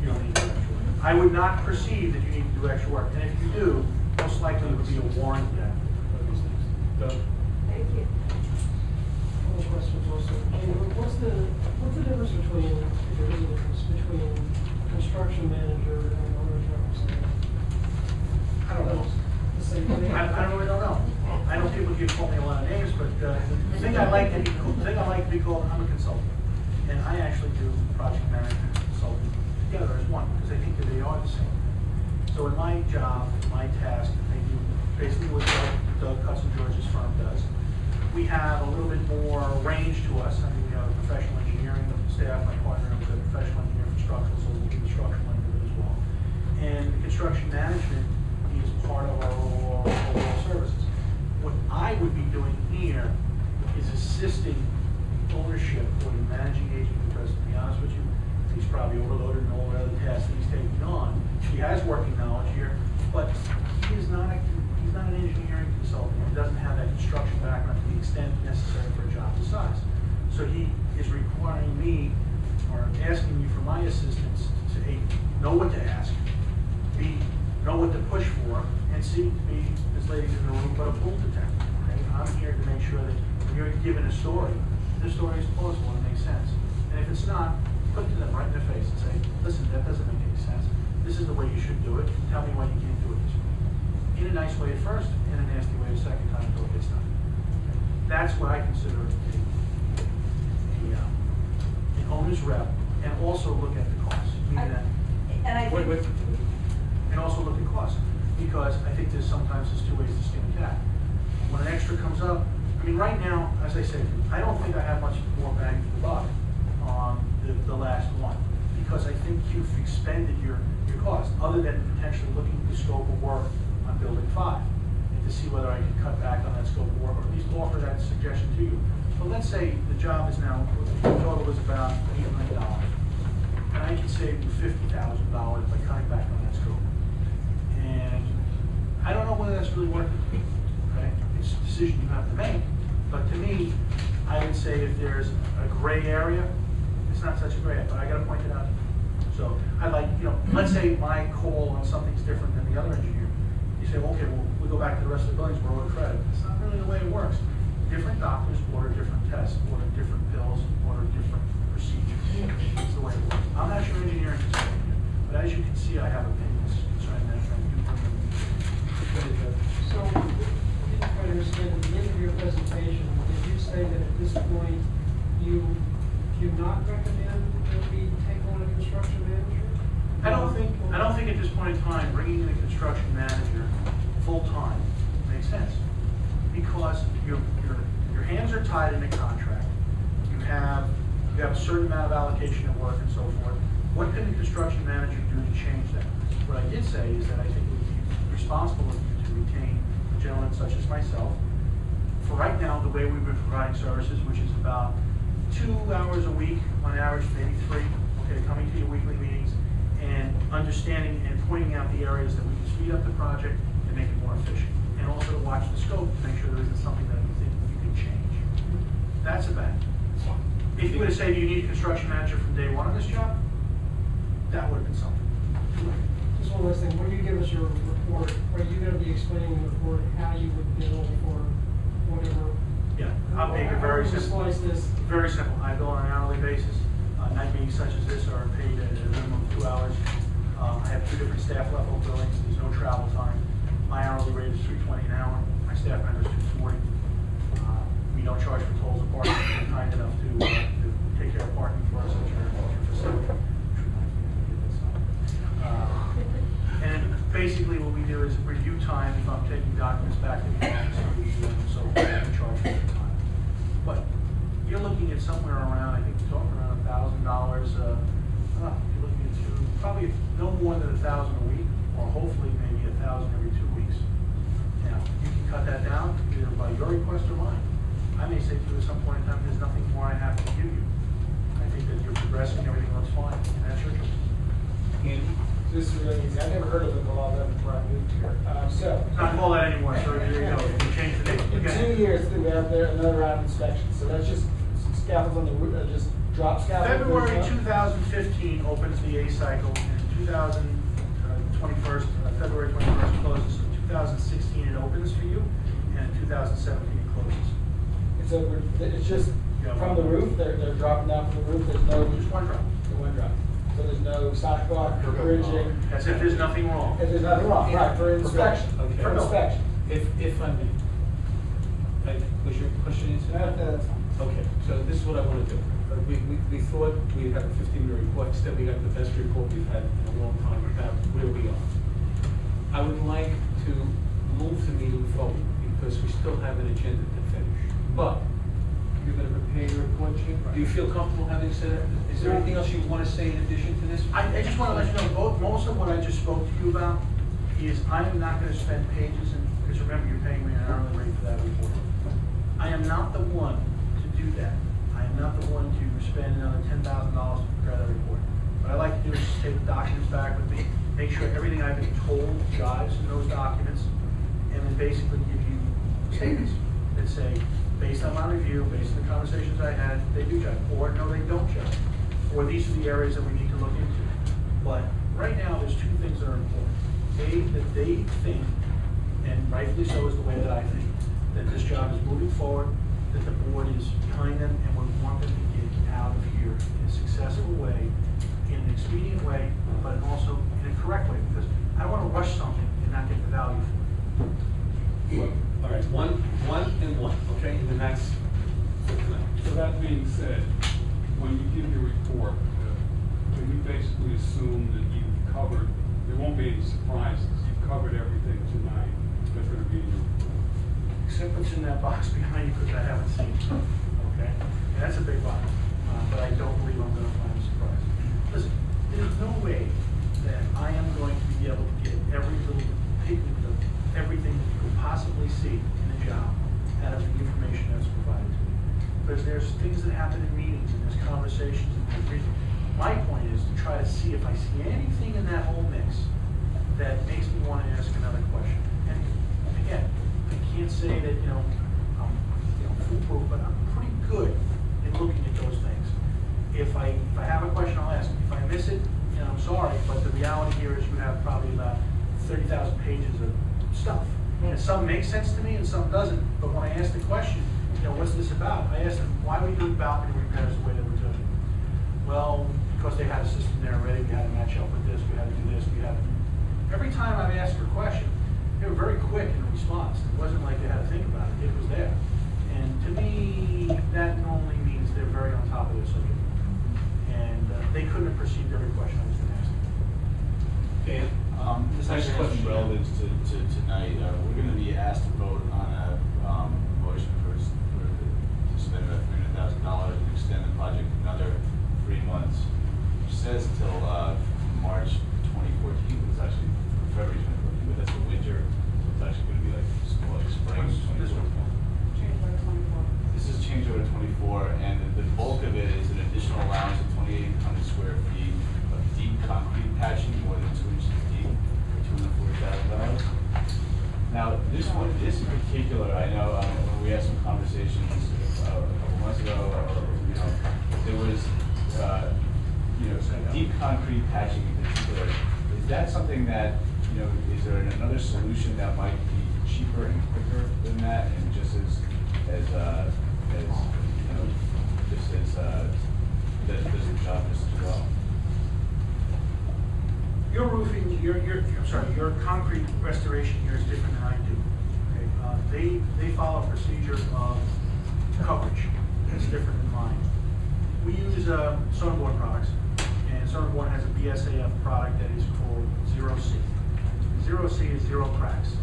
You don't need to do extra work. I would not perceive that you need to do extra work, and if you do, most likely it would be a warrant that for these things. Doug? Thank you. One question also. What's the difference between, if there is a difference, between construction manager and owner's representative? I don't know. The same thing? I really don't know. I know people keep calling me a lot of names, but the thing I like to be called, I'm a consultant. And I actually do project management and consulting together as one, because I think that they are the same. So in my job, my task, I do basically what Doug Custom George's firm does. We have a little bit more range to us. I mean, we have a professional engineering staff, my partner is a professional engineer for structural, so we'll do the structural end of it as well. And the construction management is part of our overall services. What I would be doing here is assisting ownership or the managing agent, because to be honest with you, he's probably overloaded in all the other tasks that he's taking on. He has working knowledge here, but he's not an engineering consultant. He doesn't have that construction background to the extent necessary for a job this size. So he is requiring me, or asking me for my assistance to A, know what to ask, B, know what to push for, and C, be, this lady's in the room, but a bull detector. Okay? I'm here to make sure that when you're given a story, the story is plausible and makes sense. And if it's not, put it to them right in the face and say, listen, that doesn't make any sense. This is the way you should do it. Tell me why you can't do it this way. In a nice way at first, in a nasty way the second time until it gets done. Okay? That's what I consider an owner's rep, and also look at the costs. Meaning that, And I think. and also look at costs, because I think sometimes there's two ways to skin a cat. When an extra comes up, I mean, right now, as I said, I don't think I have much more bang for the buck on the last one, because I think you've expended your cost, other than potentially looking at the scope of work on building 5, and to see whether I can cut back on that scope of work, or at least offer that suggestion to you. But let's say the job is now, the total is about $8 million, and I can save you $50,000 by cutting back on that scope. And I don't know whether that's really worth it. Okay? It's a decision you have to make. But to me, I would say if there's a gray area, it's not such a gray area, but I gotta point it out. So I'd like, let's say my call on something's different than the other engineer. You say, well, okay, well, we go back to the rest of the buildings, we're order credit. It's not really the way it works. Different doctors order different tests, order different pills, order different procedures. It's the way it works. I'm not your engineering consultant here, but as you can see, I have opinions concerning that, and I do bring them. So, I didn't quite understand, at the end of your presentation, did you say that at this point, you do not recommend that we take on a construction manager? I don't think at this point in time, bringing in a construction manager full-time makes sense. Because your hands are tied in a contract. You have a certain amount of allocation of work and so forth. What can the construction manager do to change that? What I did say is that I think it would be responsible of you to retain a gentleman such as myself. For right now, the way we've been providing services, which is about 2 hours a week on average, maybe 3, okay, coming to your weekly meetings and understanding and pointing out the areas that we can speed up the project and make it more efficient. And also to watch the scope to make sure there isn't something that you think you can change. That's a bad. If you would have said you need a construction manager from day one on this job, that would have been something. Just one last thing, when you give us your report, are you gonna be explaining in the report how you would bill for whatever? Yeah, I'll make it very How would you simple. slice this? Very simple. I bill on an hourly basis. Night meetings such as this are paid at a minimum of 2 hours. I have 2 different staff level billings. There's no travel time. My hourly rate is $3.20 an hour. My staff member is $2.40. We don't charge for tolls of parking. They're kind enough to take care of parking for us at your facility. And basically what we do is review time. If I'm taking documents back to the office, we review them, so we charge for the time. But you're looking at somewhere around, I think we're talking around $1,000. You're looking at probably no more than 1,000 a week, or hopefully maybe 1,000 every 2 weeks. Now, you can cut that down either by your request or mine. I may say to you at some point in time, there's nothing more I have to give you. I think that you're progressing, everything looks fine, and that's your choice. Andy? This is really easy. I never heard of it until before I moved here. So, It's not called that anymore, so there you go. You changed the name. in Okay. 2 years, we have there another round of inspections. So that's just some scaffolds on the roof, just drop scaffolds. February 2015 opens the A cycle, and 2021, February 21st closes. So 2016 it opens for you, and 2017 it closes. It's over. It's just from the roof. They're dropping down from the roof. There's no Just one drop. one drop. So there's no sidewalk or bridging. As if there's nothing wrong. If there's nothing wrong, right? For inspection. Okay. For inspection. If I may, was your question answered? That's fine. Okay, so this is what I want to do. We thought we'd have a 15-minute report, instead we got the best report we've had in a long time about where we are. I would like to move the meeting forward, because we still have an agenda to finish. But, you're going to prepare your report, Jim? Do you feel comfortable having said it? Is there anything else you want to say in addition to this? I just want to let you know, most of what I just spoke to you about is I am not going to spend pages, because remember, you're paying me an hourly rate for that report. I am not the one to do that. I am not the one to spend another $10,000 to prepare that report. What I like to do is just take the documents back with me, make sure everything I've been told jives in those documents, and then basically give you statements that say, based on my review, based on the conversations I had, they do jive, or no, they don't jive, or these are the areas that we need to look into. But right now, there's 2 things that are important. A, that they think, and rightfully so is the way that I think, that this job is moving forward, that the board is behind them, and we want them to get out of here in a successful way, in an expedient way, but also in a correct way, because I don't want to rush something and not get the value for it. All right, one and one, okay, and then that's for tonight. So that being said, when you give your report, can we basically assume that you've covered, there won't be any surprises, you've covered everything tonight that's going to be in your report? Except what's in that box behind you, because I haven't seen it, okay? And that's a big box, but I don't believe I'm gonna find a surprise. Listen, there's no way that I am going to be able to get every little pigment of everything that you could possibly see in a job out of the information that's provided to me. Because there's things that happen in meetings, and there's conversations, and there's reasons. My point is to try to see if I see anything in that whole mix that makes me want to ask another question. And again, I can't say that, I'm foolproof, but I'm pretty good in looking at those things. If I have a question, I'll ask. If I miss it, I'm sorry, but the reality here is you have probably about 30,000 pages of stuff. And some make sense to me and some doesn't, but when I ask the question, what's this about? I asked them, why are we doing balcony repairs the way that we're doing it? Well, because they had a system there already, we had to match up with this, we had to do this, we had to. Every time I've asked her a question, they were very quick in the response. It wasn't like they had to think about it, it was there. And to me, that normally means they're very on top of their subject. And they couldn't have perceived every question I was going to ask them. Okay. This actually has some relevance to tonight. We're going to be asked to vote on a motion to spend about $300,000 and extend the project another 3 months. Which says till March 2014. It's actually February 2014, but that's the winter. So it's actually going to be like spring 2014. This is change order 24, and the bulk of it is an additional allowance of 2,800 square feet of deep concrete patching, more than 2 inches deep, for $240,000. Now, this in particular, I know when we had some conversations a couple months ago, there was, deep concrete patching in particular. Is that something that, is there another solution that might be cheaper and quicker than that, and just as that does the job just as well? Your roofing, your concrete restoration here is different than I do. Okay, they follow a procedure of coverage. It's different than mine. We use Sonneborn products, and Sonneborn has a BSAF product that is called Zero C. Zero C is zero cracks,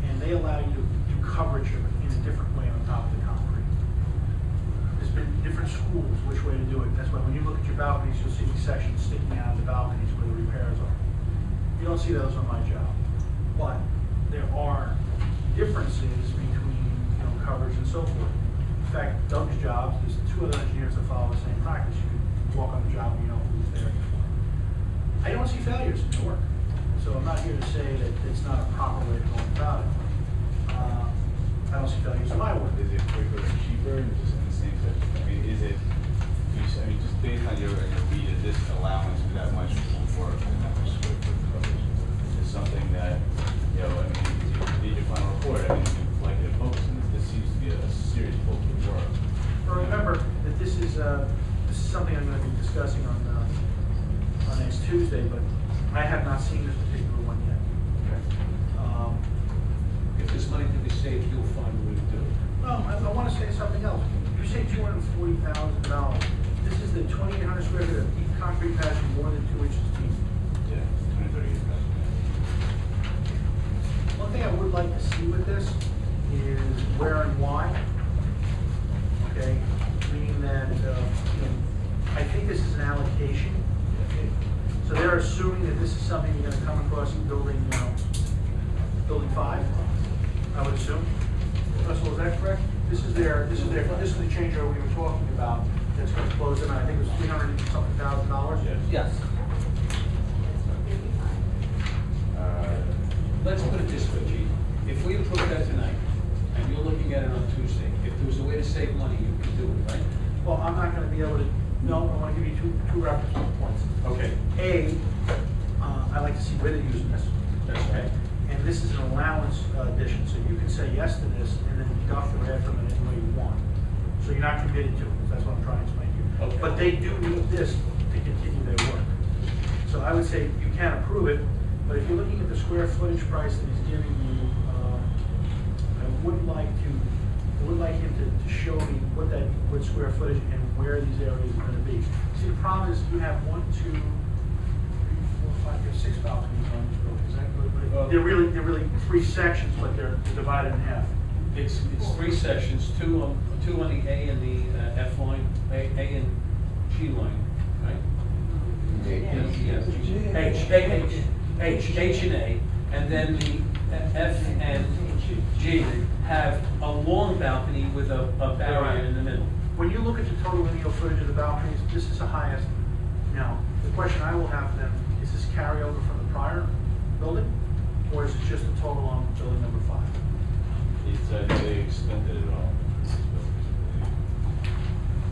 and they allow you to do coverage in a different way on top of the concrete. There's been different schools which way to do it. That's why when you look at your balconies, you'll see these sections sticking out of the balconies where the repairs are. You don't see those on my job, but there are differences between coverage and so forth. In fact, Doug's job, there's two other engineers that follow the same practice. You can walk on the job and you know who's there. I don't see failures in the work, so I'm not here to say that it's not a proper way of going about it. I don't see failures in my work. Is it quicker and cheaper, just in the same sense? I mean, is it? Just based on your read, is this allowance for that much work and that much square foot coverage? Is something that I mean, did your final report? I mean, you'd like it to focus on this. This seems to be a serious bulk of work. Well, remember that this is something I'm going to be discussing on next Tuesday, but I have not seen this particular one yet. If there's money to be saved, you'll find a way to do it. No, I want to say something else. You say $240,000. This is the 2,800 square feet of deep concrete patching more than 2 inches deep. Yeah, 20, 30 years ago. One thing I would like to see with this is where and why. Okay, meaning that I think this is an allocation. So they're assuming that this is something you're going to come across in building 5. I would assume. Russell, is that correct? This is the changeover we were talking about. That's going to close in. I think it was $300,000. Yes. Let's put it this way, Chief. If we approve that tonight, and you're looking at it on Tuesday, if there was a way to save money, you could do it, right? Well, I'm not going to be able to. No, I want to give you two reference points. Okay. I like to see where they're using this. That's right. And this is an allowance addition, so you can say yes to this and then deduct the rest from it any way you want. So you're not committed to it. That's what I'm trying to explain to you. Okay. But they do need this to continue their work. So I would say you can approve it, but if you're looking at the square footage price that he's giving you, I would like him to show me what square footage and where these areas are going to be. See, the problem is you have 1, 2, 3, 4, 5, you have 6 balconies on this building. Is that good? They're really 3 sections, but they're divided in half. It's 3 sections, two on the A and the F line, A and G line, right? H and A, and then the F and G have a long balcony with a barrier in the middle. When you look at the total linear footage of the balconies, this is the highest. Now, the question I will have for them, is this carryover from the prior building, or is it just the total on building number 5? It's they extended it all.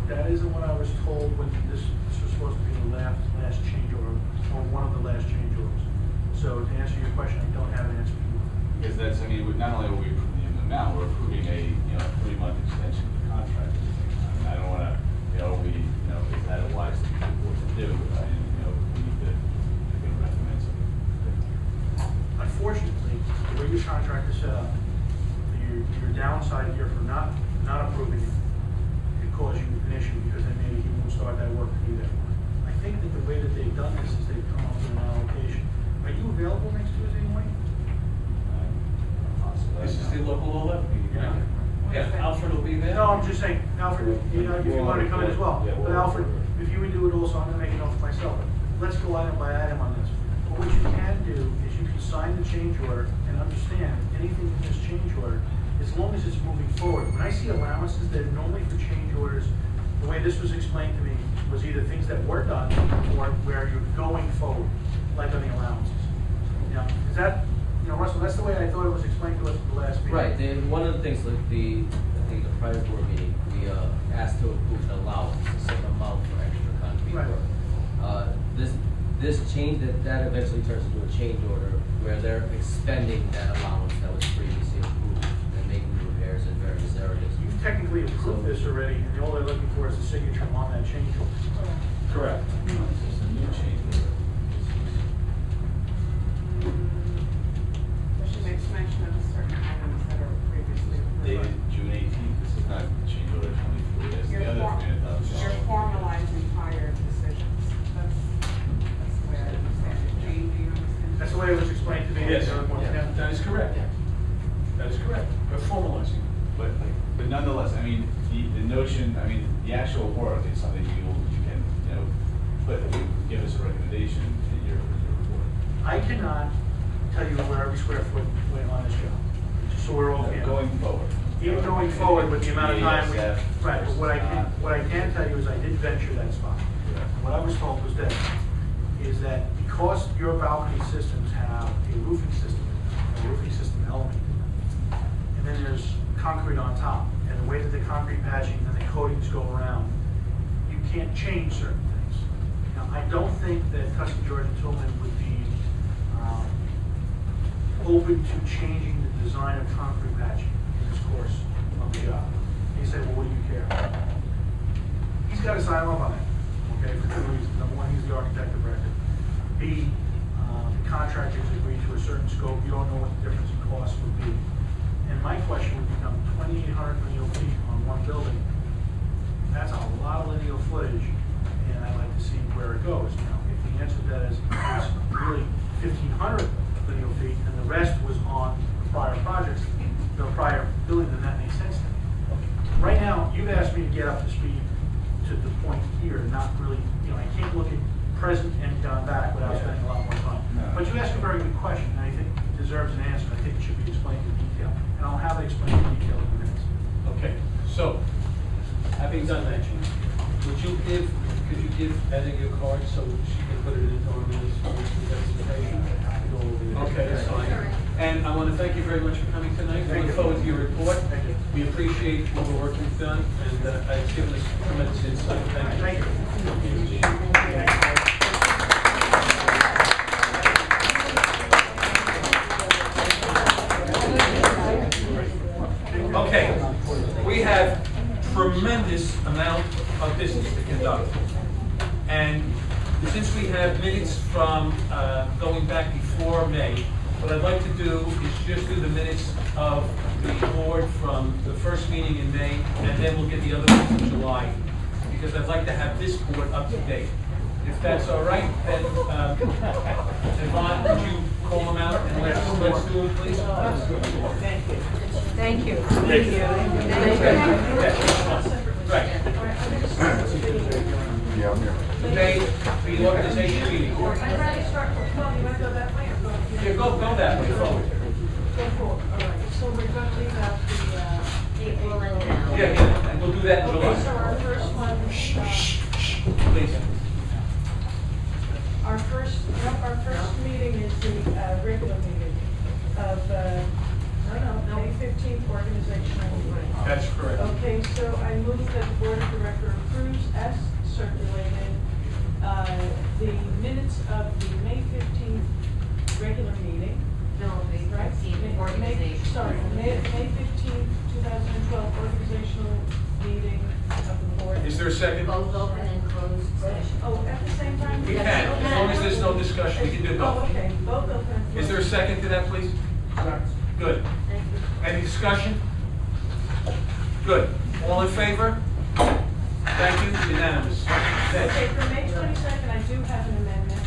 That isn't what I was told when this was supposed to be the last changeover, or one of the last changeovers. So to answer your question, I don't have an answer for you. Because that's, I mean, not only are we approving the amount, we're approving a 3-month extension of the contract at the same time. And I don't want to, is that a wise thing for the board to do? We need to recommend something different. Unfortunately, the way your contract is set up, your downside here for not approving it could cause you an issue because then maybe he won't start that work to do that work. I think that the way that they've done this is they've come up with an allocation. Are you available next Tuesday morning? This is the local law meeting, right? Yeah, Alfred will be there. No, I'm just saying, Alfred, if you want to come in as well. Yeah, But Alfred, if you would do it also, I'm going to make a note for myself. Let's go item by item on this. But what you can do is you can sign the change order and understand anything in this change order, as long as it's moving forward. When I see allowances, they're normally for change orders. The way this was explained to me was either things that were done or where you're going forward, like on the allowances. Is that, Russell, that's the way I thought it was explained to us at the last meeting. Right, and one of the things, like I think the prior board meeting, we has to approve an allowance, a certain amount for extra concrete Right. work. This change, that eventually turns into a change order where they're expending that allowance that was previously approved and making repairs in various areas. You've technically approved this already, and all they're looking for is a signature on that change order. Correct. It's just a new change order. We should make mention of certain items that are previously Dated approved. June 18th, this is not change order 24, that's You're the other $300,000. You're formalizing prior decisions. That's the way I understand it. Jane, do you understand? That's the way it was explained to me. Yes, Yeah. that is correct. That is correct. We're formalizing. But nonetheless, I mean, the notion, I mean, the actual work is something you can, you know, give us a recommendation in your report. I cannot tell you where every square foot went on this job, just so we're all clear. Going forward. Even going forward with the amount of time we, BASF, right, but what I can tell you is I did venture that spot. What I was told was that, because your balcony systems have a roofing system element, and then there's concrete on top, and the way that the concrete patching and the coatings go around, you can't change certain things. Now, I don't think that Custom George and Tillman would be open to changing the design of concrete patching in this course of the job. He said, well, what do you care? He's got to sign off on it, okay, for two reasons. Number one, he's the architect of record. B, the contractors agreed to a certain scope. You don't know what the difference in cost would be. And my question would become 2,800 lineal feet on one building. That's a lot of lineal footage, and I'd like to see where it goes. Now, if the answer to that is really 1,500 lineal feet, and the rest was on prior projects, the prior building, then that makes sense to me. Right now, you've asked me to get up to speed to the point here, not really, you know, I can't look at present and gone back without spending a lot more time. No. But you asked a very good question, and I think it deserves an answer. I think it should be explained in detail, and I'll have it explained in detail in minutes. Okay, so, Having done that, Gene, could you give Heather your card so she can put it into our minutes for this presentation? okay, that's fine. And I want to thank you very much for coming tonight. We look forward to your report. Thank you. We appreciate all the work you've done, and it's given us tremendous insight. Thank you. Okay, we have tremendous amount of business to conduct. And since we have minutes from going back before May, what I'd like to do is just do the minutes of the board from the first meeting in May, and then we'll get the other ones in July, because I'd like to have this board up to date. If that's all right, then, Yvonne, would you call them out and let's do it, please? Thank you. Right. Today, the organization meeting. I'd rather start with 12, you want to go that way or go? Yeah, go that way, forward. Go forward, all right. So we're going to leave out the, April and now. Yeah, and we'll do that in okay, so July. our first one, Please. our first meeting is the regular meeting of, May 15th organizational meeting. That's correct. Okay, so I move that the Board of Directors approves as circulated the minutes of the May 15th regular meeting. No, May Right? 15th organization. Sorry, May 15th, 2012 organizational meeting of the board. Is there a second? Both open and closed session. Oh, at the same time? We can, as long as there's no discussion, we can do Oh, both. okay, both open and closed. Is there a second to that, please? Good. Thank you. Any discussion? Good. All in favor? Thank you, unanimous. Okay, for May 22nd, I do have an amendment.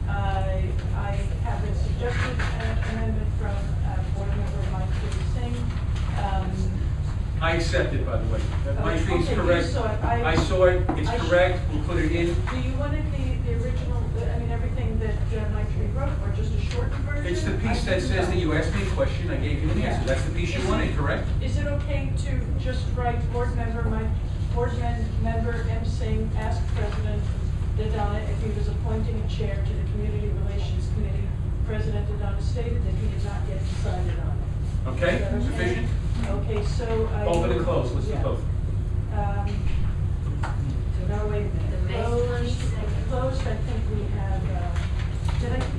I have a suggested amendment from Board Member Mike Singh. I accept it, by the way. My fee is Okay, you correct. saw it. I saw it, it's I- correct, we'll put it in. Do you want it the original, everything that Mike Tree wrote, or just a shortened version? It's the piece that says that you asked me a question, I gave you an answer. That's the piece you wanted, correct? Is it okay to just write Board Member M. Singh asked President Dadana if he was appointing a chair to the Community Relations Committee? President Dadana stated that he had not yet decided on it. Okay, Is that okay? sufficient? Okay, so I. Open and close, let's do Yeah. both. No, wait a minute. The May Closed, 22nd. closed, I think we have, did I give it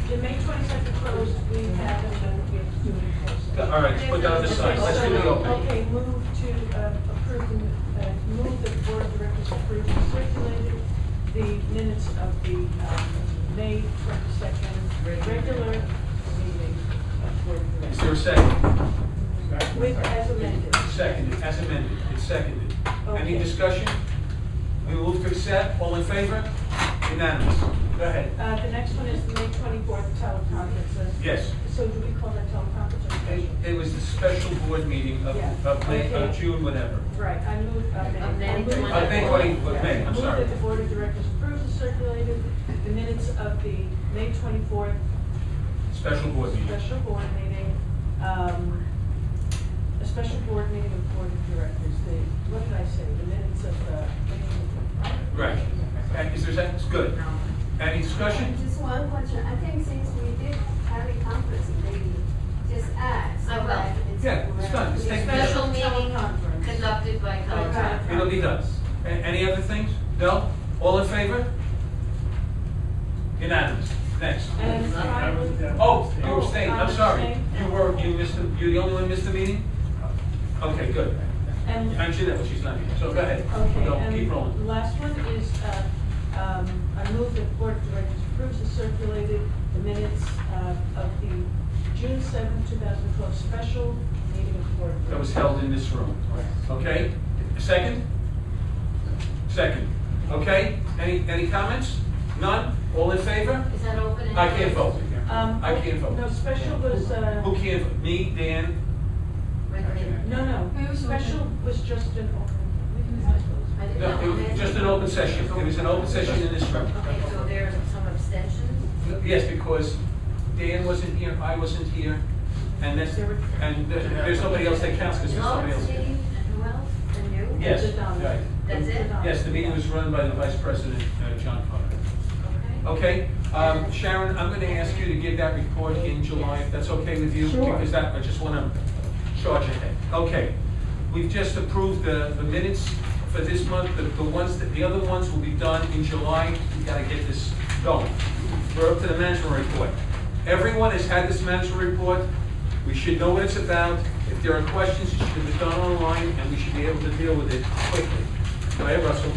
to the May 22nd closed, we have, and then we have to do it in closed. All right, put that on the side, let's do the open. Okay, move to approve, move that the board of directors approve and circulated the minutes of the May 22nd regular meeting of board of Is there a directors. second? With as amended. Seconded, as amended, it's seconded. Any Okay. discussion? We move to accept, all in favor? Unanimous. Go ahead. The next one is the May 24th teleconference. Yes. So do we call that teleconference or special? It was the special board meeting of, Yeah. May, Okay. of June, whatever. Right, I move, May. Of May I move- 20. May 20, Yeah. May, I'm sorry. Move that the board of directors approves and circulated the minutes of the May 24th Special board meeting. special board meeting, a special board meeting of board of directors, what did I say, the minutes of the. Right. And is there a second? It's good. Any discussion? Just one question, I think since we did teleconference, maybe just add, so I will. that it's. Yeah, it's done. It's taken care of. Special meeting Teleconference. conducted by teleconference. It'll be done. Any other things? No? All in favor? Unanimous. Next. And finally. Oh, you abstained, I'm sorry. abstained. You're the only one who missed the meeting? Okay, good. And And Jeanette, well, she's not here, so go ahead. Okay, Go, and keep rolling. the last one is, I move that the board of directors approves and circulated the minutes of the June 7th, 2012 special meeting of the board of That was directors. held in this room. Okay? Second? Second. Okay? Any comments? None? All in favor? Is that open? and I can't vote. I can't vote. No, special was, Who can't vote? Me, Dan? Recommend. no, special was just an open. I didn't No, know. it was just an open session. It was an open session in this room. Okay, so there's some abstentions? Yes, because Dan wasn't here, I wasn't here, and there's nobody else that counts because there's somebody Lawrence, else Steve, here. and who else? And you? Yes, Donna. right. That's it? Yes, the meeting was run by the Vice President, John Carter. Okay. Okay, Sharon, I'm gonna ask you to give that report in July, if that's okay with you? Sure. Because I just wanna charge ahead. Okay, we've just approved the minutes for this month, the other ones will be done in July, we gotta get this going. We're up to the management report. Everyone has had this management report, we should know what it's about. If there are questions, it should be done online, and we should be able to deal with it quickly. Go ahead, Russell,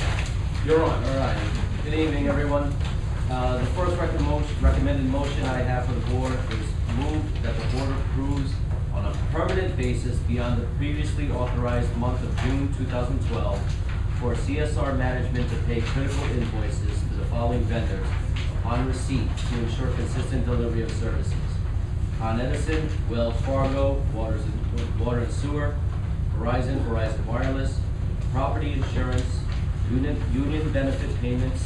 you're on. All right. Good evening, everyone. The first recommended motion I have for the board is move that the board approves on a permanent basis beyond the previously authorized month of June 2012 for CSR management to pay critical invoices to the following vendors upon receipt to ensure consistent delivery of services. Con Edison, Wells Fargo, Water and Sewer, Verizon Wireless, Property Insurance, Union Benefit Payments,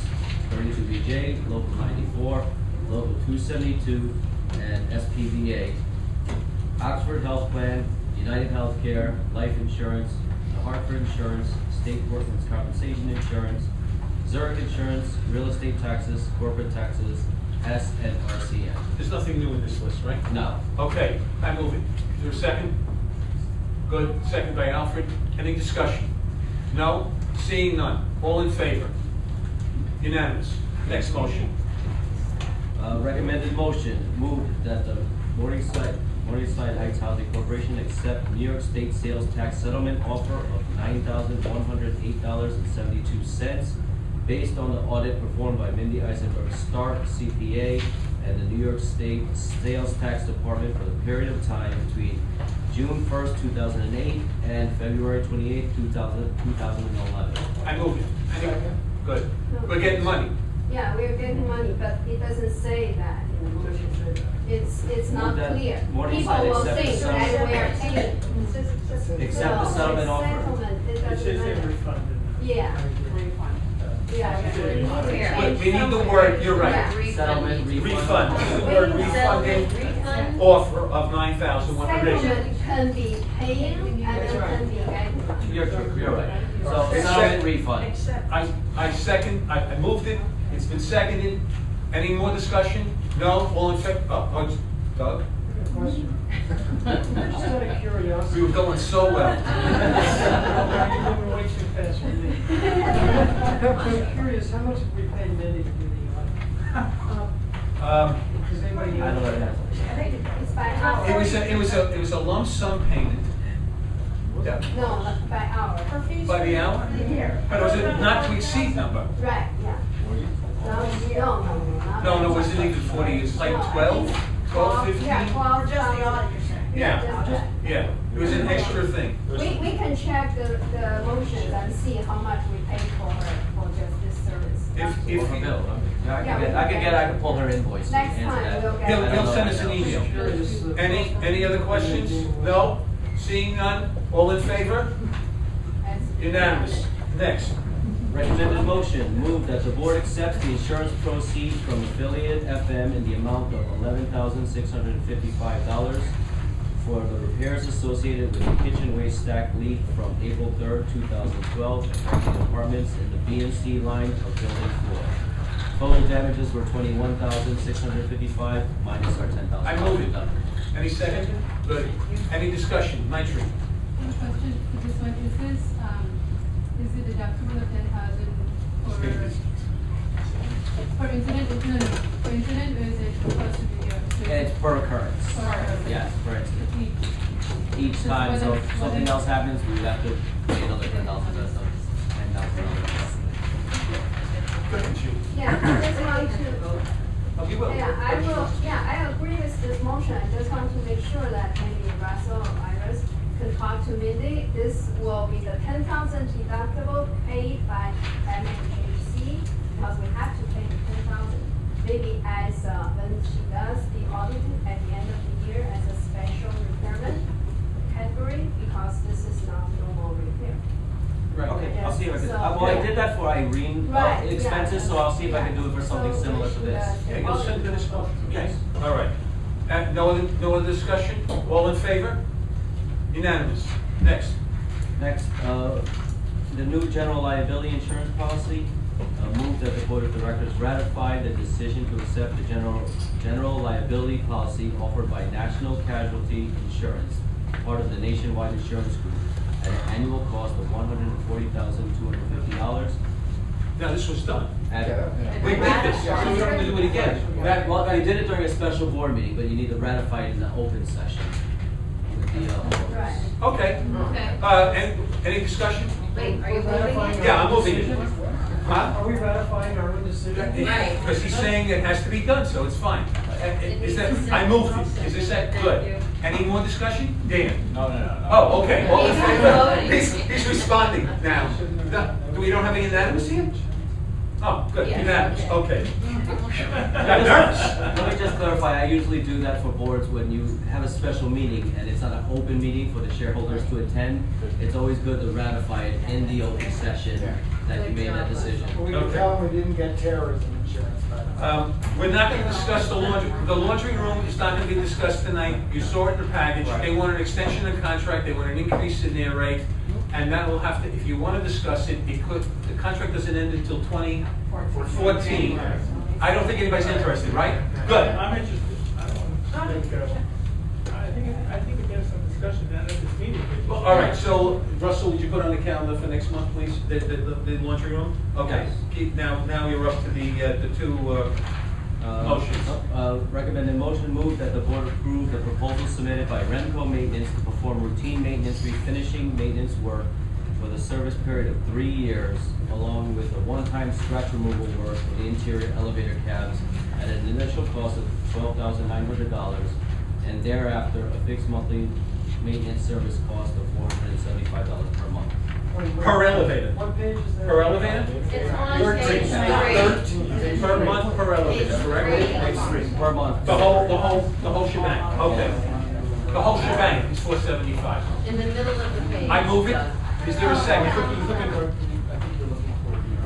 32BJ, Local 94, Local 272, and SPVA, Oxford Health Plan, United Healthcare, Life Insurance, the Hartford Insurance, State Workers' Compensation Insurance, Zurich Insurance, Real Estate Taxes, Corporate Taxes, S and RCN. There's nothing new in this list, right? No. Okay, I move it. Is there a second? Good, second by Alfred. Any discussion? No? Seeing none. All in favor? Unanimous. Next motion. Recommended motion, move that the Morningside Heights Housing Corporation accept New York State sales tax settlement offer of $9,108.72 based on the audit performed by Mindy Eisenberg Stark, CPA, and the New York State Sales Tax Department for the period of time between June 1st, 2008 and February 28th, 2011. I move it. Good. We're getting money. Yeah, we're getting money, but it doesn't say that in the motion. It's not Move that clear. People Morningside will accept the think that we are taking. Accept the settlement offer. Settlement, it It doesn't says they matter. refunded. Yeah, Refund. yeah. We need the word, you're right. Yeah. Settlement, Refund. The word refunded Refund. offer of $9,108. Settlement can be paid and it can be given. You're right. So Accept- settlement refund. Except. I second, I moved it, it's been seconded. Any more discussion? No? All in favor? Doug? a question. Just out of curiosity. We were going so well. You're moving way too fast for me. I'm curious, how much have we paid Mindy to do the audit? Does anybody know? I know what it is. I think it's by hour. It was a lump sum payment. Yeah. No, by hour. Her fees. By the hour? For the year. But it was a not to exceed number. Right, yeah. No, it wasn't even 40, it's like 12, 12, 15? Yeah, 12. For just the audit, you're saying. Yeah, yeah, it was an extra thing. We can check the motions and see how much we paid for her for just this service. If, For Bill, I can pull her invoice and Next answer time we'll that. get. He'll send us an email. Curious. Any other questions? No? Seeing none? All in favor? Unanimous. Next. Recommended motion, move that the board accepts the insurance proceeds from affiliate FM in the amount of $11,655 for the repairs associated with the kitchen waste stack leak from April 3rd, 2012, affecting apartments in the B and C line of building 4. Total damages were $21,655 minus our $10,000. I move it. Any second? Good. Any discussion? Maitri? One question for this one, is the deductible of 10,000 for incident, for incident, or is it supposed to be It's per occurrence. Per occurrence. Yes, per incident. Each time, so if something else happens, we would have to pay another $10,000. Yeah, I just want to. Oh, you will. Yeah, I will, I agree with this motion. I just want to make sure that maybe Russell or Iris can talk to Mindy. This will be the 10,000 deductible paid by MHHC because we have to pay the 10,000. Maybe as, when she does the auditing at the end of the year as a special repairment category because this is not normal repair. Right. Okay, I'll see if I can, So- well, I did that for Irene Right, expenses, yeah. so I'll see if I can do it for something So similar when to she this. does the Yeah, you'll send audit, this we'll- Yes. All right. No other discussion? All in favor? Unanimous. Next. Next, the new general liability insurance policy, move that the board of directors ratify the decision to accept the general liability policy offered by National Casualty Insurance, part of the Nationwide Insurance Group, at an annual cost of $140,250. Now, this was done. At- We did this, so we don't have to do it again. That, Well, I did it during a special board meeting, but you need to ratify it in the open session with the, Right. okay. Okay. Any discussion? Wait, are you moving it? Yeah, I'm moving it. Huh? Are we ratifying our own decision? Right. Because he's saying it has to be done, so it's fine. Is that, I moved it. Is this that? Good. Any more discussion? Dan? No. Oh, okay. All in He's favor? voting. He's responding now. Do we don't have any unanimous here? Oh, good, Yes. unanimous, okay. Got nervous. Let me just clarify, I usually do that for boards when you have a special meeting and it's not an open meeting for the shareholders to attend. It's always good to ratify it in the open session that you made that decision. We can Okay. tell them we didn't get terrorism insurance, but. We're not gonna discuss the laundry room is not gonna be discussed tonight. You saw it in the package. They want an extension of contract, they want an increase in their rate. And that will have to, if you wanna discuss it, the contract doesn't end until 2014. I don't think anybody's interested, right? Good. I'm interested. I think there's some discussion down at this meeting. Well, all right, so Russell, would you put on the calendar for next month, please, the laundry room? Okay, now you're up to the two motions. Recommended motion, move that the board approve the proposal submitted by Remco Maintenance to perform routine maintenance, refinishing maintenance work for the service period of 3 years, along with a one-time scratch removal work for the interior elevator cabs at an initial cost of $12,900, and thereafter a fixed monthly maintenance service cost of $475 per month. Per elevator. What page is that? Per elevator? It's on page 3. Per month, per elevator, correct? Page 3. Per month. The whole shebang, okay. The whole shebang is $475. In the middle of the page. I move it. Is there a second?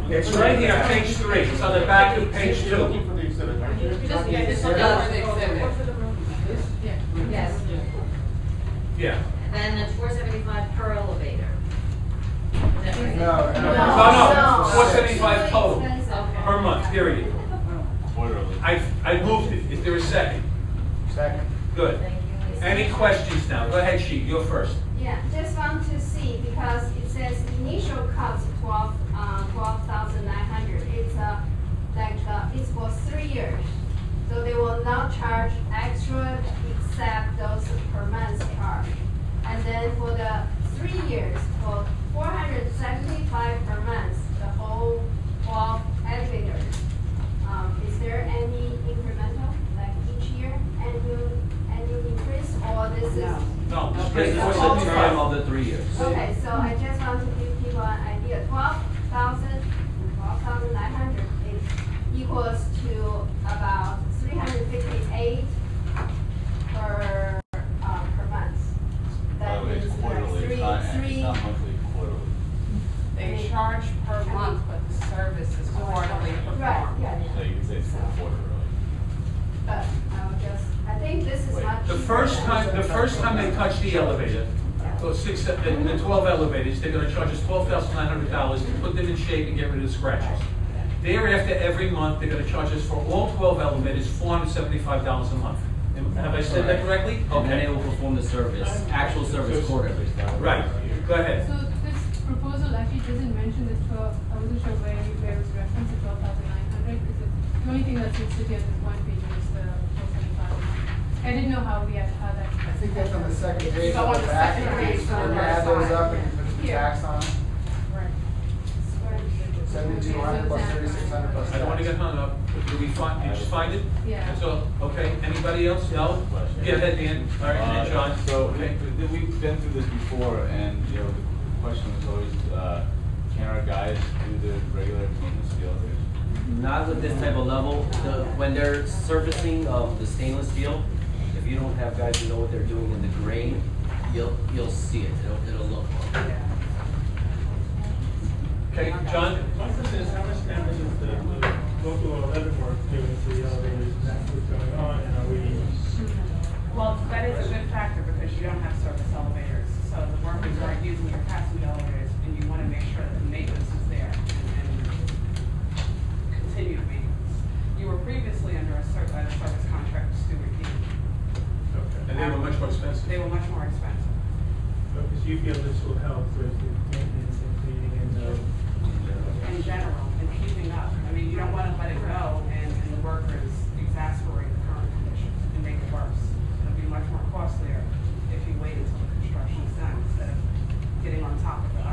It's right here, page 3. It's on the back of page 2. Just, yeah, this one goes for the exhibit. Yes. Yeah. Then it's 475 per elevator. Is that right? No, 475 total, Expensive. per month, period. Quarterly. I moved it. Is there a second? Second. Good. Thank you. Any questions now? Go ahead, Chief, you're first. Yeah, just want to see, because it says initial cost 12,900. It's it's for 3 years. So they will not charge extra except those per month charge. And then for the 3 years, for 475 per month, the whole 12 elevators. Is there any incremental, like each year, annual increase, or this is? No, This is this for the term of the 3 years. Okay, so I just want to give people an idea. 12,900 is equals to about 358 per month. That It's means quarterly, it's not monthly, quarterly. They charge per month, but the service is quarterly Right, performed. yeah, So you can say it's for a quarter, really. but I think this is not. The first time they touch the elevator, those the 12 elevators, they're gonna charge us $12,900 to put them in shape and get rid of the scratches. Thereafter, every month, they're gonna charge us for all 12 elevators, $475 a month. Have I said that correctly? And then they Okay. will perform the service, actual service quarterly. Right, go ahead. So this proposal actually doesn't mention this 12, I wasn't sure where it was referenced to 12,900, because the only thing that seems to be on this one page is the 475. I didn't know how we had, how that. I think that's on the second page. So on the back. second page, We're gonna add those up and put some tax on it. Right. 7,200 plus 3,600 plus I don't wanna tax. get hung up. Did you just find it? Yeah. That's all, okay, anybody else? No? Get ahead, Dan. All right, and then John. So, Okay. we've been through this before, and, you know, the question was always, can our guys do the regular maintenance of the elevators? Not with this type of level. When they're servicing the stainless steel, if you don't have guys who know what they're doing in the grain, you'll see it. It'll look wrong. Okay, John? My question is, how much damage is the local 11 work doing to the elevators? Is that what's going on, and are we? Well, that is a good factor because you don't have service elevators. So the workers are using your passenger elevators and you want to make sure that the maintenance is there and continued maintenance. You were previously under a service contract with Stewart King. Okay. And they were much more expensive. They were much more expensive. So, because you feel this will help with the maintenance and cleaning and In general, and keeping up. I mean, you don't want to let it go and the workers exasperate the current conditions and make it worse. It'll be much more costlier if you wait until the construction is done instead of getting on top of it.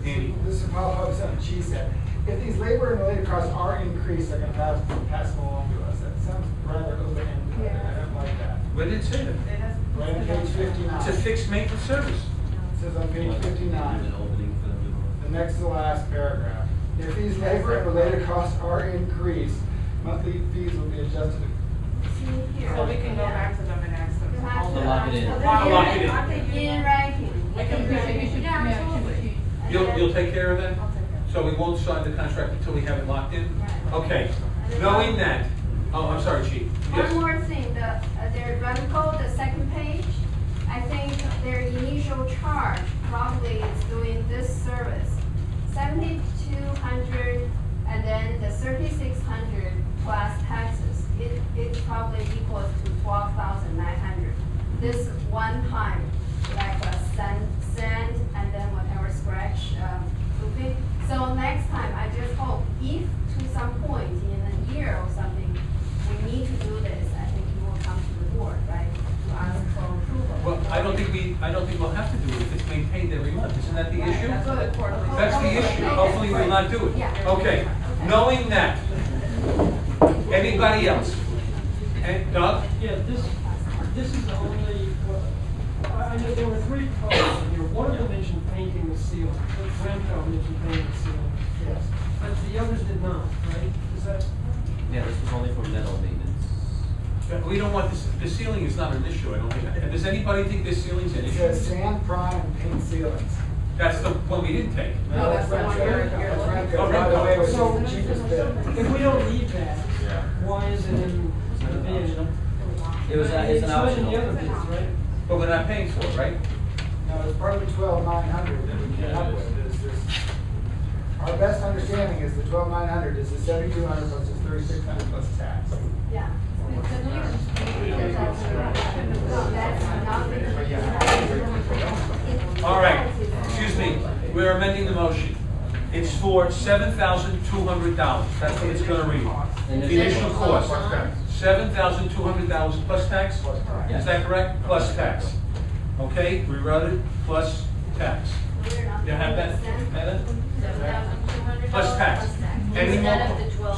Andy? This is probably something she said. If these labor and related costs are increased, they're gonna pass them along to us. That sounds rather open-ended. I don't like that. Where did it say that? It has. Right on page 59. It's a fixed maintenance service. It says on page 59. An opening for them to. The next to last paragraph. If these labor and related costs are increased, monthly fees will be adjusted. See here. So we can go back to them and ask them. You have To lock it in. Lock it in. In writing. I think we should, Yeah, yeah, absolutely. You'll take care of that? I'll take care of it. So we won't sign the contract until we have it locked in? Right. Okay. Knowing that, oh, I'm sorry, Chief. Yes. One more thing, their rental, the second page, I think their initial charge probably is doing this service. 7,200 and then the 3,600 plus taxes. It probably equals to 12,900. This one time, like a sand and then whatever scratch proofing. So next time, I just hope if to some point in a year or something, we need to do this, I think you will come to the board, right? To ask for approval. Well, I don't think we'll have to do it if it's maintained every month. Isn't that the Right, issue? that's what the quarterly- That's the issue. Hopefully we'll not do it. Yeah. Okay. Knowing that, anybody else? And Doug? Yeah, this is the only, I know there were 3 proposals in here. One of them mentioned painting the ceiling. Ramco mentioned painting the ceiling. Yes. But the others did not, right? Is that? Yeah, this was only for metal maintenance. We don't want this, the ceiling is not an issue, I don't think. Does anybody think this ceiling's an It issue? says sand, prime, and paint ceilings. That's the one we didn't take. No, that's the one you're- That's Ramco. Oh, By the way, which is So- the cheapest bid. If we don't need that, Yeah. why is it in the bid? It's an It's not in the optional. other bids, right? But we're not paying for it, right? No, it's part of the 12,900 that we came up with. Our best understanding is the 12,900 is the 7,200 plus the 3,600 plus tax. Yeah. It's a little- No, that's not. All right, excuse me, we're amending the motion. It's for $7,200, that's what it's gonna read. And The it's- initial cost, $7,200 plus tax? Is that correct? Plus tax. Okay, we wrote it, plus tax. You have that, Heather? Plus tax. Any more,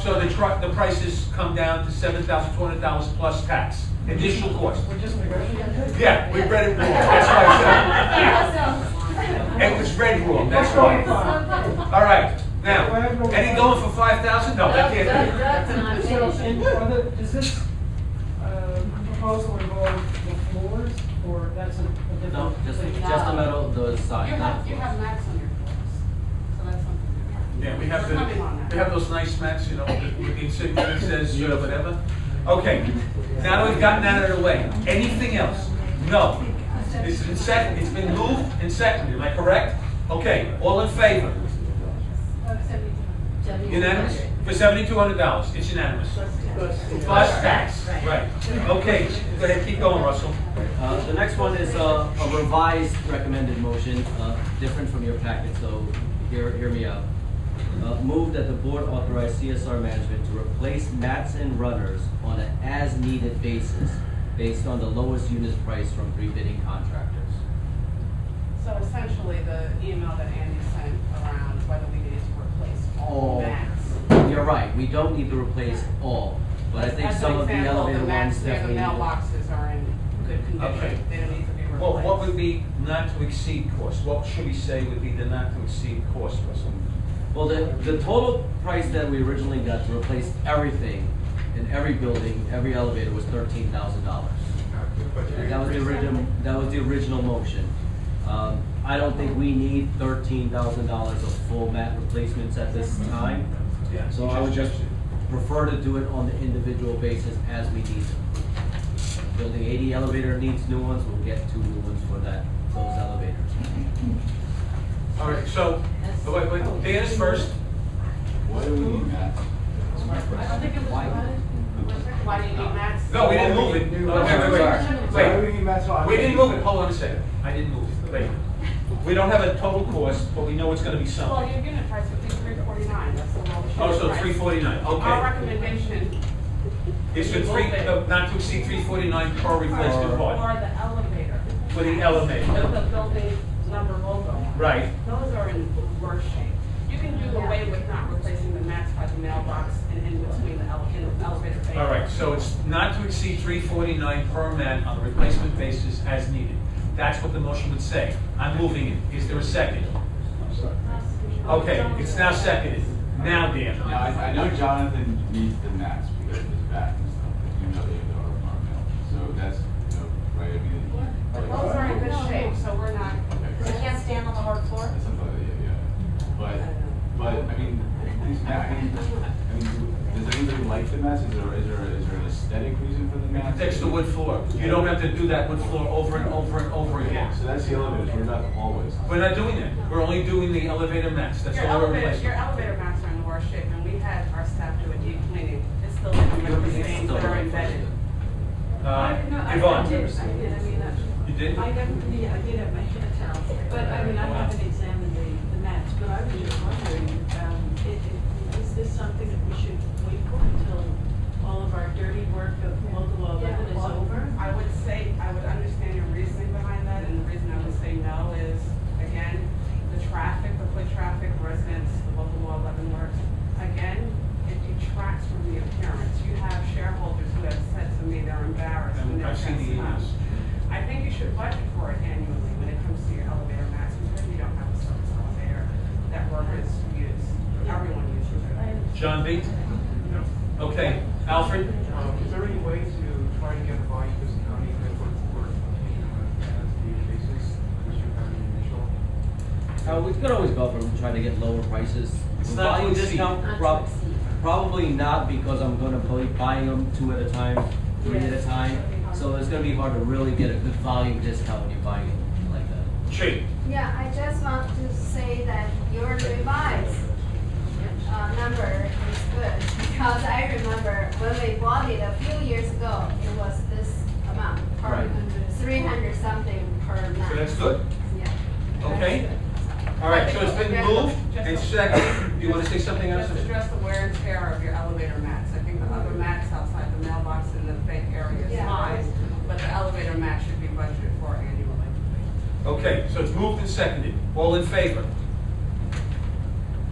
so the prices come down to $7,200 plus tax, additional cost. We're just negotiating. Yeah, we read it wrong, that's why I said. It was read wrong, that's why. All right, now, any going for 5,000? No, that can't be. So, does this proposal involve the floors, or that's a different? No, just the metal, the side. You not have floors. mats on your floors, so that's something different. Yeah, we We're coming on that. have those nice mats, you know, with the insignia that says, whatever. Okay, now that we've gotten that out of the way, anything else? No. It's been seconded, it's been moved and seconded, am I correct? Okay, all in favor? Unanimous? For $7,200, it's unanimous. Plus tax, right. Okay, go ahead, keep going, Russell. The next one is a revised recommended motion, different from your packet, so hear me out. Move that the board authorize CSR management to replace mats and runners on an as-needed basis based on the lowest unit price from pre-bidding contractors. So essentially, the email that Andy sent around whether we needed to replace all All. mats. You're right, we don't need to replace all, but I think As an some of the example, elevator mats ones near definitely the need. mailboxes are in good Okay. condition, they don't need to be replaced. Well, what would be not to exceed cost? What should we say would be the not to exceed cost, Russell? Well, the total price that we originally got to replace everything in every building, every elevator was $13,000. And that was the original motion. I don't think we need $13,000 of full mat replacements at this time. Yeah. So I would just prefer to do it on the individual basis as we need them. Building 80 elevator needs new ones, we'll get 2 new ones for those elevators. All right, so, wait, Dan is first. Why do we need mats? Why do you need mats? No, we didn't move it. Why do we need mats? We didn't move it, hold on a second. I didn't move it, wait. We don't have a total cost, but we know it's gonna be Well, something. your unit price would be $349, that's the lowest. Oh, unit so price. $349, Our okay. recommendation. It's for not to exceed $349 per replacement part. For the elevator. For the elevator. With the building number logo. Right. Those are in worse shape. You can do away with not replacing the mats by the mailbox and in between the elevator bay. All right, so it's not to exceed $349 per mat on a replacement basis as needed. That's what the motion would say. I'm moving it. Is there a second? Okay, it's now seconded. Now, Dan. Now, I know Jonathan needs the mats because of his back and stuff, but you know they are mail. So that's, right, I mean. Those are in good shape, so we're not. Okay. They can't stand on the hard floor? Something like that, yeah. But, I mean, these mats, does anybody like the mats? Is there an aesthetic reason for the mats? Protects the wood floor. You don't have to do that wood floor over and over and over again. So that's the elevators, what about the hallways? We're not doing that. We're only doing the elevator mats. That's Your all we're elevator replacing. mats are in the worst shape, and we had our staff do a deep cleaning. It's still in the stains that are embedded. Yvonne. I mean, You did? I definitely, I did have my hand towels, but I mean, I haven't examined the mats, but I was just wondering, is this something that we should wait for until all of our dirty work of local 11 is over? I would say, I would understand your reasoning behind that, and the reason I would say no is, again, the traffic, the foot traffic, residents, the local law 11 works. Again, it detracts from the appearance. You have shareholders who have said to me they're embarrassed when they're I've seen the passing up. emails. I think you should budget for it annually when it comes to your elevator mats, because you don't have a service elevator that workers use. Everyone uses it. John B? Okay, Alfred? Is there any way to try to get a buy-in because the county that we're continuing on an as-needed basis, which you have an initial? We could always go for trying to get lower prices. It's not to Volume exceed. discount, probably not, because I'm gonna be buying them 2 at a time, 3 at a time. So it's gonna be hard to really get a good volume discount when you're buying it like that. Chi? Yeah, I just want to say that your revised number is good, because I remember when we bought it a few years ago, it was this amount. Right. something per mat. So that's good. Yeah. Okay? All right, so it's been moved and second. Do you want to say something else? Just address the wear and tear of your elevator mats. I think the other mats outside the mailbox in the bank area is Yeah. fine, but the elevator mat should be budgeted for annually. Okay, so it's moved and seconded. All in favor?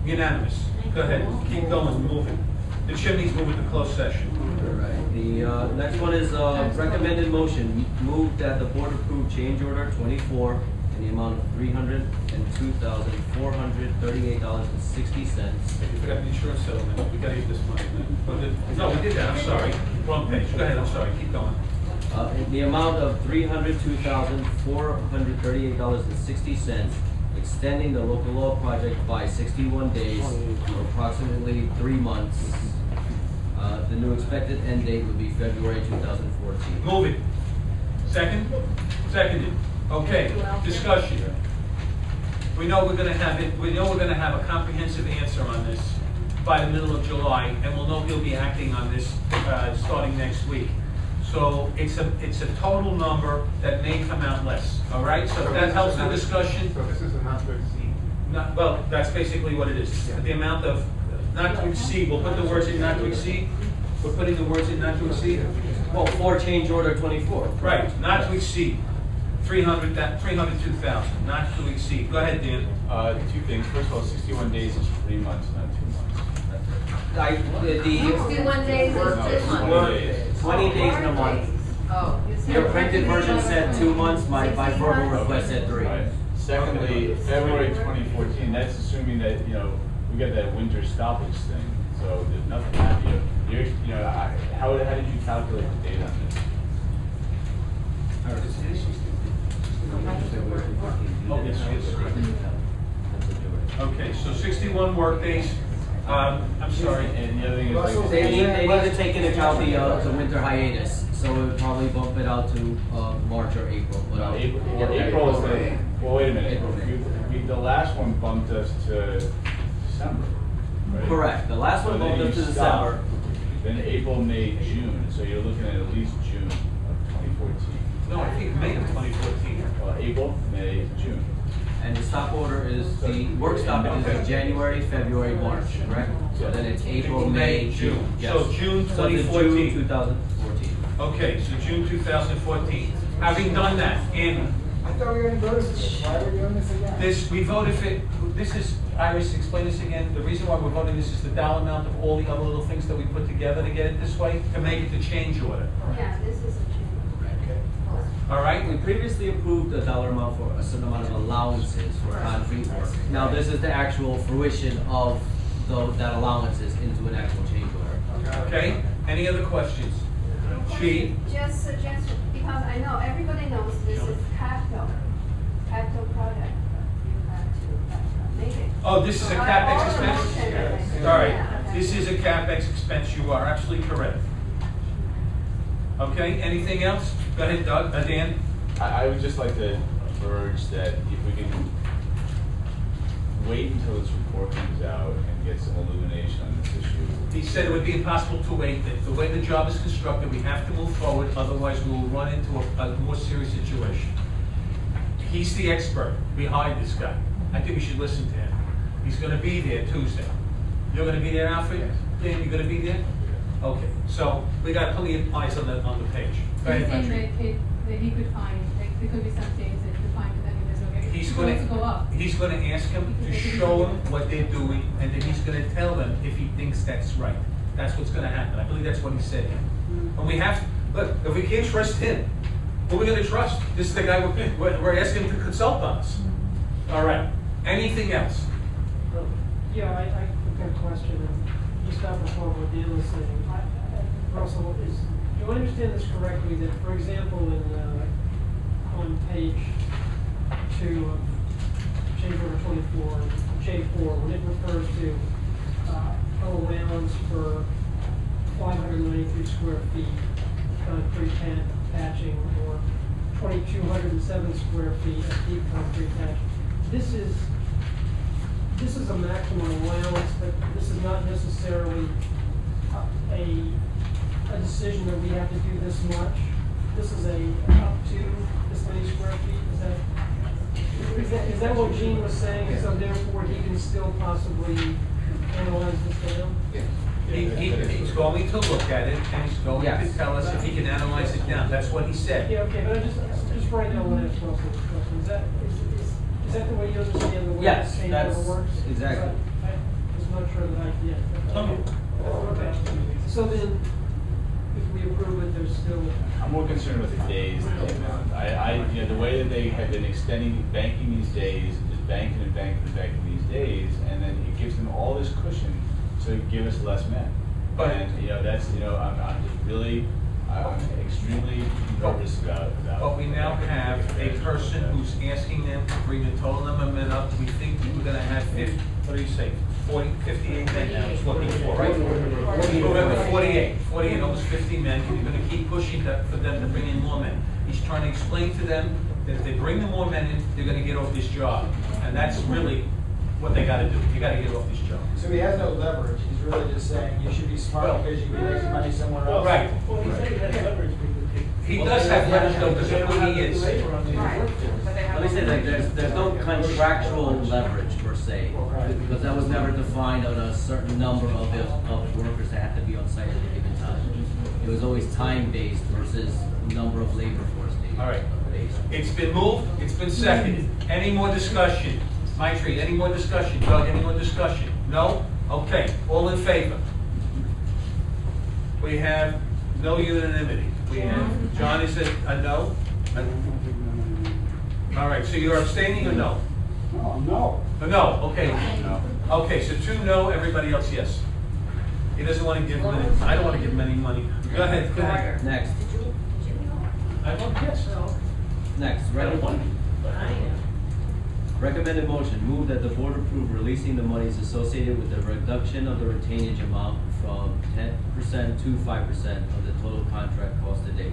Unanimous. Go ahead, keep going, moving. The chimney's moving to closed session. All right, the next one is recommended motion. Move that the board approve change order 24 in the amount of $302,438.60. You forgot the insurance settlement. We gotta get this money. No, we did that, I'm sorry. Wrong page. Go ahead, I'm sorry, keep going. In the amount of $302,438.60, extending the local law project by 61 days, or approximately 3 months. The new expected end date would be February 2014. Move it. Second? Seconded. Okay, discussion. We know we're gonna have it, we know we're gonna have a comprehensive answer on this by the middle of July, and we'll know he'll be acting on this, starting next week. So it's a total number that may come out less, all right? So if that helps the discussion. So this is a not to exceed. Well, that's basically what it is. The amount of, not to exceed, we'll put the words in not to exceed. We're putting the words in not to exceed. Well, for change order 24. Right, not to exceed. 302,000, not to exceed. Go ahead, Dan. Two things. First of all, 61 days is 3 months, not 2 months. 61 days is No, 2 it's months. 20 days. 20 days in a month. Oh, you said. Your printed version said 2 months, my verbal request said 3. Right. Secondly, February 2014, that's assuming that, we got that winter stoppage thing, so there's nothing happening. How did you calculate the date on this? Okay, so 61 work days. I'm sorry. And the other thing is, They need to take into account the winter hiatus, so it would probably bump it out to March or April. But April is the, well, wait a minute. The last one bumped us to December, right? Correct. The last one So bumped then us to you December. stop. Then April, May, June, so you're looking at least June of 2014. No, I think May of 2014. Well, April, May, June. And the stop order is, the work stoppage is January, February, March, correct? So then it's April, May, June. Yes. So June So it's 2014. June 2014. Okay, so June 2014. Having done that, Andy, I thought we were gonna go to this, why are we doing this again? we voted for, this is, Iris, explain this again. The reason why we're voting this is the dollar amount of all the other little things that we put together to get it this way, to make it the change order. Yeah, this is a change. All right? We previously approved a dollar amount for a certain amount of allowances for concrete work. Now, this is the actual fruition of that allowances into an actual change order. Okay? Any other questions? She? Just suggestion, because I know everybody knows this is capital project. You have to make it. Oh, this is a CapEx expense? Yes. All right, this is a CapEx expense, you are absolutely correct. Okay, anything else? Go ahead, Doug, Dan. I would just like to urge that if we can wait until this report comes out and get some illumination on this issue. He said it would be impossible to wait. The way the job is constructed, we have to move forward, otherwise we will run into a more serious situation. He's the expert. We hired this guy. I think we should listen to him. He's gonna be there Tuesday. You're gonna be there, Alfred? Dan, you're gonna be there? Okay, so we got plenty of eyes on the page. Go ahead, Anything Patrick. that he could find, like, there could be some things that he could find, but then there's no way. He's It's going to go up. gonna ask him to show him what they're doing, and then he's gonna tell them if he thinks that's right. That's what's gonna happen. I believe that's what he said. And we have, look, if we can't trust him, who are we gonna trust? This is the guy we're asking to consult on us. All right, anything else? Yeah, I've got a question, just off of what Dan was saying. Russell, do I understand this correctly, that, for example, on page 2 of change order 24, J4, when it refers to allowance for 593 square feet concrete pad patching, or 2,207 square feet of deep concrete patch, this is a maximum allowance, but this is not necessarily a decision that we have to do this much. this is a up to this many square feet, is that what Gene was saying, so therefore he can still possibly analyze this down? He's going to look at it, and he's going to tell us if he can analyze it down. That's what he said. Yeah, okay, but I just right now want to ask Russell a question. Is that the way you understand the way Yes, this change that's order works? exactly. I'm just not sure that I get. Okay. So then, if we approve it, there's still. I'm more concerned with the days than the amount. You know, the way that they have been banking these days, is banking and banking and banking these days, and then it gives them all this cushion to give us less men. And, you know, that's, you know, I'm just really, I'm extremely nervous about. But we now have a person who's asking them to bring the total number of men up. We think we're gonna have 50, what do you say, 58 men now is looking for, right? Remember, 48, almost 50 men, and you're gonna keep pushing for them to bring in more men. He's trying to explain to them that if they bring the more men in, they're gonna get off this job. And that's really what they gotta do. You gotta get off this job. So he has no leverage, he's really just saying you should be smart because you can make some money somewhere else. Right. Well, he's saying that's leverage because He does have leverage though, because of who he is. Right, but they have. Let me say that there's no contractual leverage per se, because that was never defined on a certain number of workers that have to be on site at a given time. It was always time-based versus number of labor force days. All right. Based. It's been moved, it's been seconded. Any more discussion? Maitri, any more discussion? Doug, any more discussion? No? Okay, all in favor? We have no unanimity. We have, John is a no? All right, so you're abstaining or no? No. A no, okay. Okay, so 2 no, everybody else yes. He doesn't want to give him any, I don't want to give him any money. Go ahead. Next, I vote yes. next, recommended motion, move that the board approve releasing the monies associated with the reduction of the retainage amount from 10% to 5% of the total contract cost to date.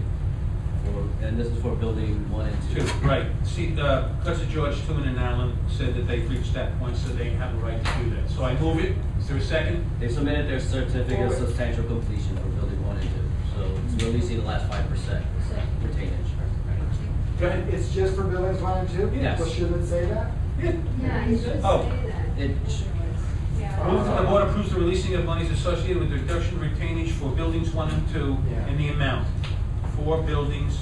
And this is for building 1 and 2. Right. See, Professor George Toon and Allen said that they've reached that point, so they have a right to do that. So I move it. Is there a second? They submitted their certificate of substantial completion for building 1 and 2. So it's releasing the last 5% retainage. Go ahead. It's just for buildings 1 and 2? Yes. Well, shouldn't it say that? Yeah, he should Oh. say that. It, Move that the board approves the releasing of monies associated with the reduction of retainage for buildings 1 and 2 in the amount. For buildings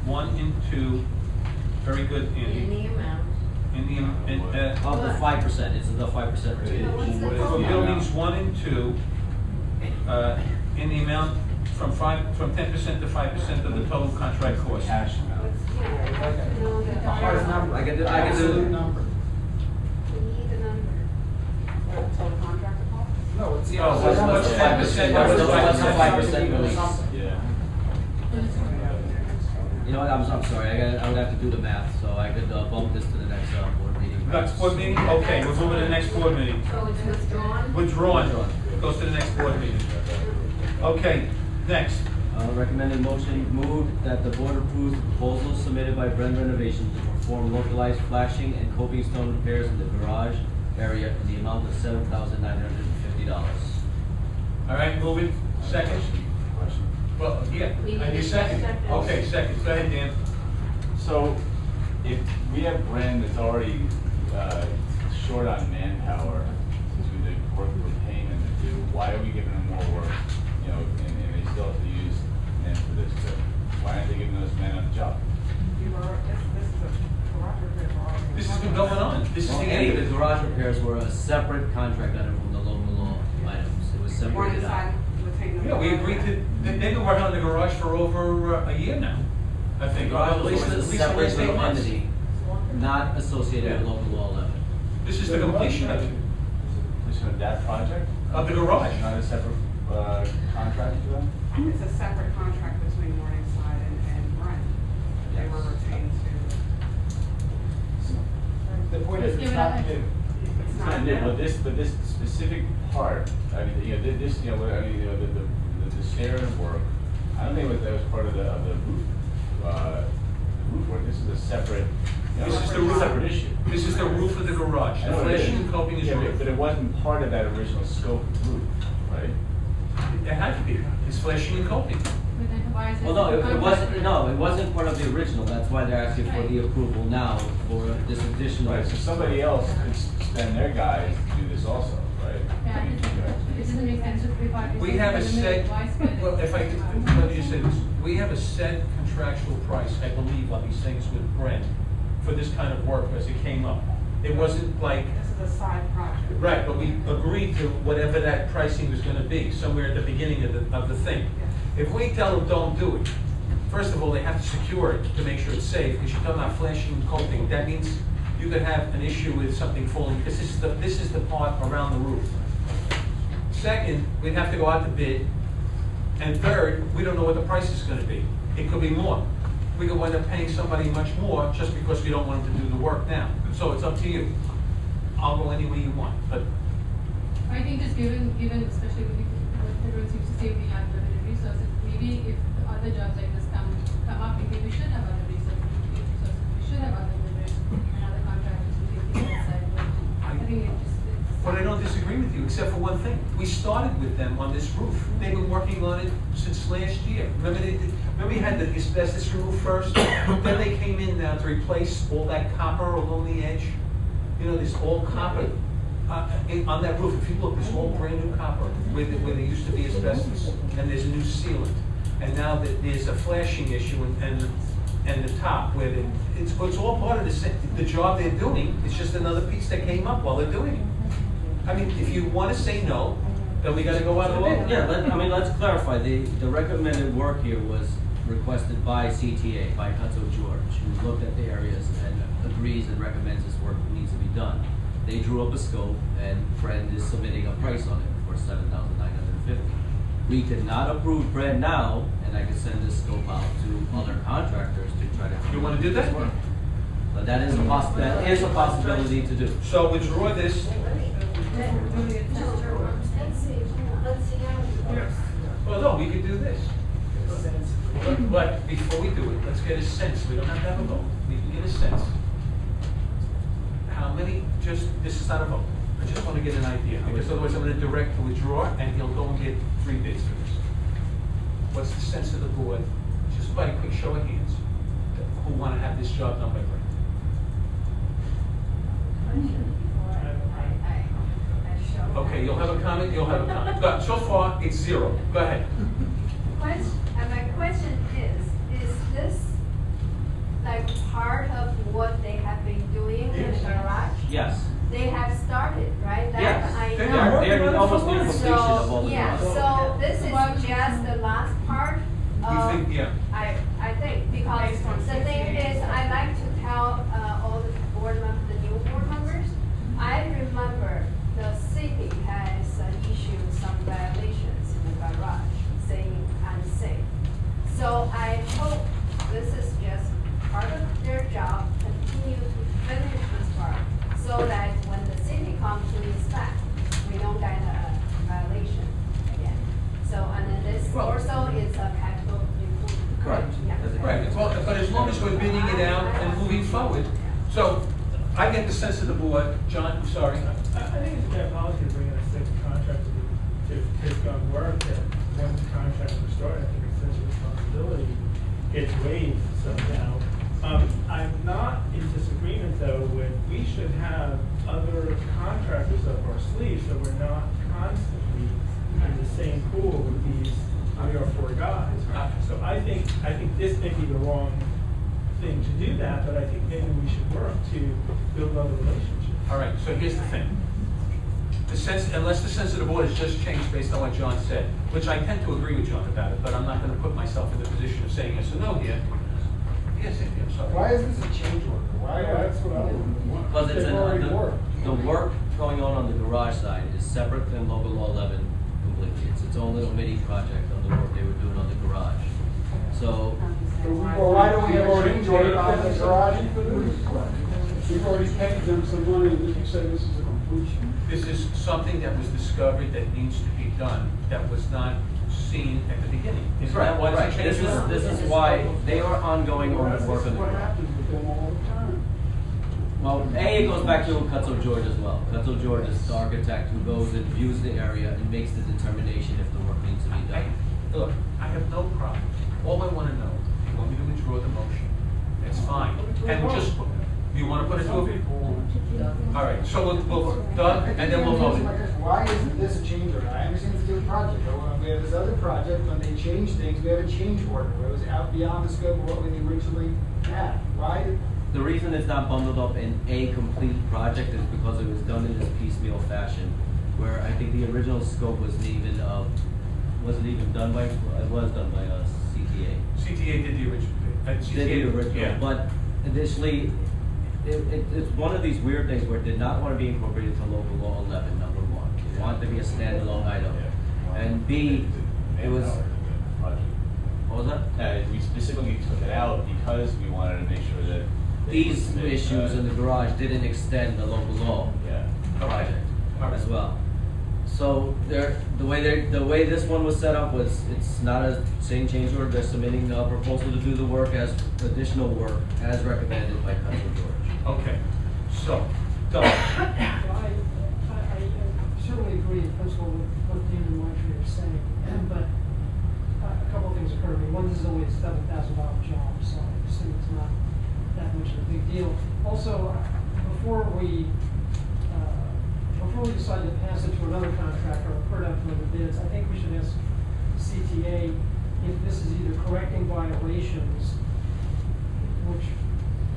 1 and 2, very good, Andy. In the amount. In the, of the 5%, it's the 5% retainage. for buildings 1 and 2, in the amount from 10% to 5% of the total contract cost. Cash amount. A hard number. I can do- Absolute number. We need the number. Total contract cost? No, it's. Oh, what's 5%? What's the 5% release? Yeah. You know what, I'm sorry, I would have to do the math, so I could bump this to the next board meeting. Next board meeting? Okay, we're moving to the next board meeting. So it's withdrawn? Withdrawn. Goes to the next board meeting. Okay, next. Recommended motion, moved that the board approves the proposal submitted by Brent Renovations to perform localized flashing and coping stone repairs in the garage area in the amount of $7,950. All right, move it. Second. Well, yeah, and you second. Okay, second. Go ahead, Dan. So, if we have Brand that's already short on manpower to do the work we're paying them to do, why are we giving them more work? You know, and they still have to use men for this too. Why aren't they giving those men on the job? This is a garage repair for all. This has been going on. This is the Any of end. the garage repairs were a separate contract item from the local law items. It was One separated out. side would take them. Yeah, we agreed to, they've been working on the garage for over a year now, I The think. garage At least- was at a least separate 8 legal months. entity, not associated with local law 11. This is the completion of it, Just on that project? of the garage. Not a separate contract to them? It's a separate contract between Morningside and Brent. They were retained to. The point is, it's not new. It's not And new. but this specific part, I mean, you know, this, you know, I mean, you know, the stair work, I don't think that was part of the roof work. This is a separate, you know, This is the roof. separate issue. This is the roof of the garage. I The know it flashing is. and coping is Yeah, roof. but it wasn't part of that original scope of roof, right? It had to be. It's flashing and coping. But then why is it? Well, no, it wasn't part of the original, that's why they're asking for the approval now for this additional. Right, so somebody else could spend their guys to do this also, right? Yeah, it doesn't make sense if I. We have a set, well, if I could, let me just say this, we have a set contractual price, I believe, on these things with Brent for this kind of work as it came up. It wasn't like, This is a side project. right, but we agreed to whatever that pricing was gonna be, somewhere at the beginning of the thing. If we tell them don't do it, first of all, they have to secure it to make sure it's safe, because you're talking about flashing and coating. That means you could have an issue with something falling, because this is the part around the roof. Second, we'd have to go out to bid. And third, we don't know what the price is gonna be. It could be more. We could wind up paying somebody much more just because we don't want them to do the work now. So it's up to you. I'll go any way you want, but I think just given especially with what everyone seems to say, we have limited resources, maybe if the other jobs like this come up, maybe we should have other resources, we should have other bidders and other contractors who can take that side. But I think it's. But I don't disagree with you, except for one thing. We started with them on this roof. They've been working on it since last year. Remember you had the asbestos removed first? Then they came in now to replace all that copper along the edge. You know, this all copper on that roof. If you look, this all brand new copper where there used to be asbestos, and there's a new sealant. And now there's a flashing issue and the top where it's all part of the job they're doing. It's just another piece that came up while they're doing it. I mean, if you want to say no, then we got to go out of bid. Yeah, let's clarify. The recommended work here was requested by CTA, by Cutso George, who looked at the areas and agrees and recommends this work needs to be done. They drew up a scope, and Brent is submitting a price on it for $7,950. We could not approve Brent now, and I could send this scope out to other contractors to try to. You want to do that? But that is a possibility to do. So withdraw this. Well, no, we could do this. But before we do it, let's get a sense. We don't have to have a vote. We can get a sense. How many, this is not a vote. I just want to get an idea, because otherwise I'm going to direct to withdraw, and he'll go and get 3 bids for this. What's the sense of the board, just by a quick show of hands, who want to have this job done by Brent? Okay, you'll have a comment, Go, so far, it's 0. Go ahead. My question is this like part of what they have been doing in the garage? Yes. They have started, right? That Yes. I They're know. They're almost near completion of all the Yeah, jobs. so this is just the last part of. You think, yeah. I think, because Based on the thing CCA. is, I like to tell all the board members, the new board members, I remember the city has issued some violations in the garage, saying unsafe. So I hope this is just part of their job, continue to finish this part, so that when the city comes to inspect, we don't get a violation again. So, and then this also is a capital improvement. Correct. Yeah. Right, well, but as long as we're bidding it out and moving forward, so I get the sense of the board. John, I'm sorry. I think it's bad policy to bring in a second contractor to take on work that once the contract was started, I think it's such a responsibility gets waived somehow. I'm not in disagreement though with, we should have other contractors up our sleeves so we're not constantly in the same pool with these 3 or 4 guys. So I think this may be the wrong thing to do that, but I think maybe we should work to build other relationships. All right, so here's the thing. Unless the sense of the board has just changed based on what John said, which I tend to agree with John about it, but I'm not going to put myself in the position of saying yes or no here. Yes, I'm sorry. Why is this a change order? Why, that's what I want. Because it's They've already worked. the work going on the garage side is separate than local law 11 completely. It's its own little mini project on the work they were doing on the garage. So, Well, why don't we have a change order on the garage? We've already paid them some money, and you say this is a completion. This is something that was discovered that needs to be done, that was not seen at the beginning. Is that why it's a change order? This is why they are ongoing on the work on the What garage. happens with them all the time? Well, it goes back to Cutso George as well. Cutso George is the architect who goes and views the area and makes the determination if the work needs to be done. Look, I have no problem All I wanna know, if you want me to withdraw the motion, it's fine. And we'll just, do you wanna put it to a vote? All right, so we'll, Doug, and then we'll vote. Why isn't this a change order? I understand it's a different project, but when we have this other project, when they change things, we have a change order, where it was out beyond the scope of what we originally had. Why? The reason it's not bundled up in a complete project is because it was done in this piecemeal fashion, where I think the original scope wasn't even done by, it was done by CTA. CTA did the original. Did the original, Yeah. but additionally, it's one of these weird things where it did not want to be incorporated to local law 11, number one. It wanted to be a standalone item. And B, it was, what was that? We specifically took it out because we wanted to make sure that. These issues in the garage didn't extend the local law project as well. So the way this one was set up was, it's not a same change order. They're submitting a proposal to do the work as additional work as recommended by Council George. Okay, so, Doug. I certainly agree in principle with what Dan and Marjorie are saying, but a couple of things occur to me. One, this is only a $7,000 job, so I assume it's not that much of a big deal. Also, before we decide to pass it to another contractor or put it out to other bids, I think we should ask CTA if this is either correcting violations, which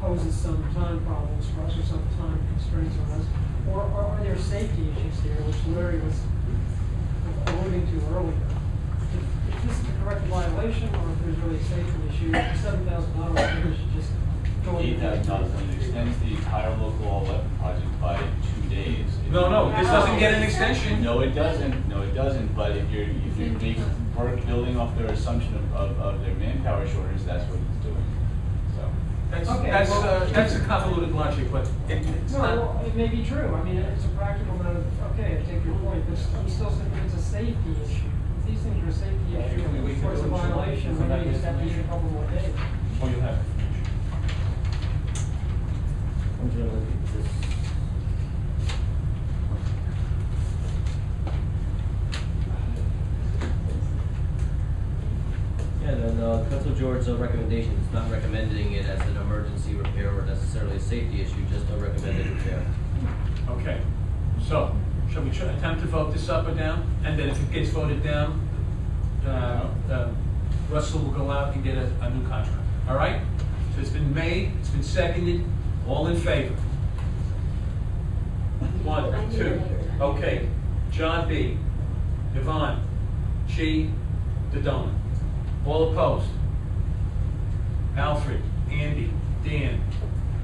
poses some time problems for us or some time constraints on us, or are there safety issues here, which Larry was alluding to earlier. If this is a correct violation, or if there's really a safety issue, $7,000, I think we should just go into $8,000, and it extends the entire local 11 project by 2 days. No, this doesn't get an extension. No, it doesn't, but if you're building off their assumption of their manpower shortage, that's what it's doing, so. That's a convoluted logic, but it's No, not. well, it may be true. I mean, it's a practical matter. Okay, I take your point, but I'm still saying it's a safety issue. If these things are a safety issue, Can we wait or it's a till- violation, we may just have to use a couple more days. Oh, you'll have. I'm gonna look at this. Yeah, then Council George's recommendation is not recommending it as an emergency repair or necessarily a safety issue, just a recommended repair. Okay, so, shall we attempt to vote this up or down? And then if it gets voted down, Russell will go out and get a new contract, all right? So it's been made, it's been seconded, all in favor? 1, 2, okay. John B., Yvonne, Chi, Dodona. All opposed? Alfred, Andy, Dan,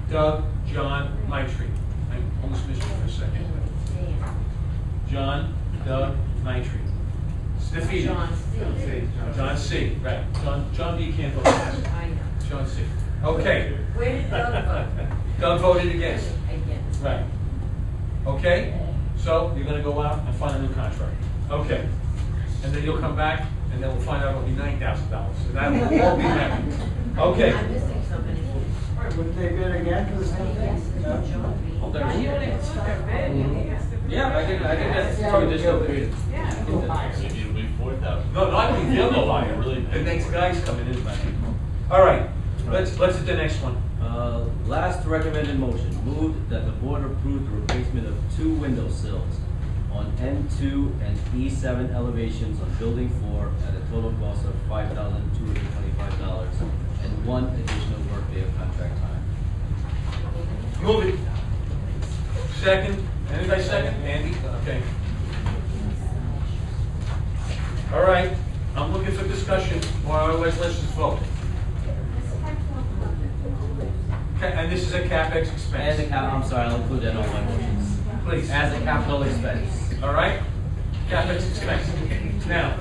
Doug, John, Maitri. I almost missed you for a second. John, Doug, Maitri. Stefani. John C, right. John B can't vote against. I know. John C. Okay. Where did Doug vote? Doug voted against. Against. Right. Okay? So you're gonna go out and find a new contract. Okay. And then you'll come back and then we'll find out it'll be $9,000. So that will all be happy. Okay. I'm missing somebody. Wouldn't they bid again for the same thing? Hold on. No, you don't even start a bid, he has to. Yeah, I think that's two additional periods. Yeah. So it'll be 4,000. No, not the other buyer. The next guy's coming in. All right. Let's do the next one. Last recommended motion, moved that the board approve the replacement of 2 window sills on N2 and E7 elevations on building 4 at a total cost of $5,225 and 1 additional workday of contract time. Move it. Second. Anybody second? Andy? Okay. All right. I'm looking for discussion, or otherwise let's just vote. Okay, and this is a CapEx expense. I'm sorry, I'll include that on my motions. Please. As a capital expense. All right? CapEx expense. Now,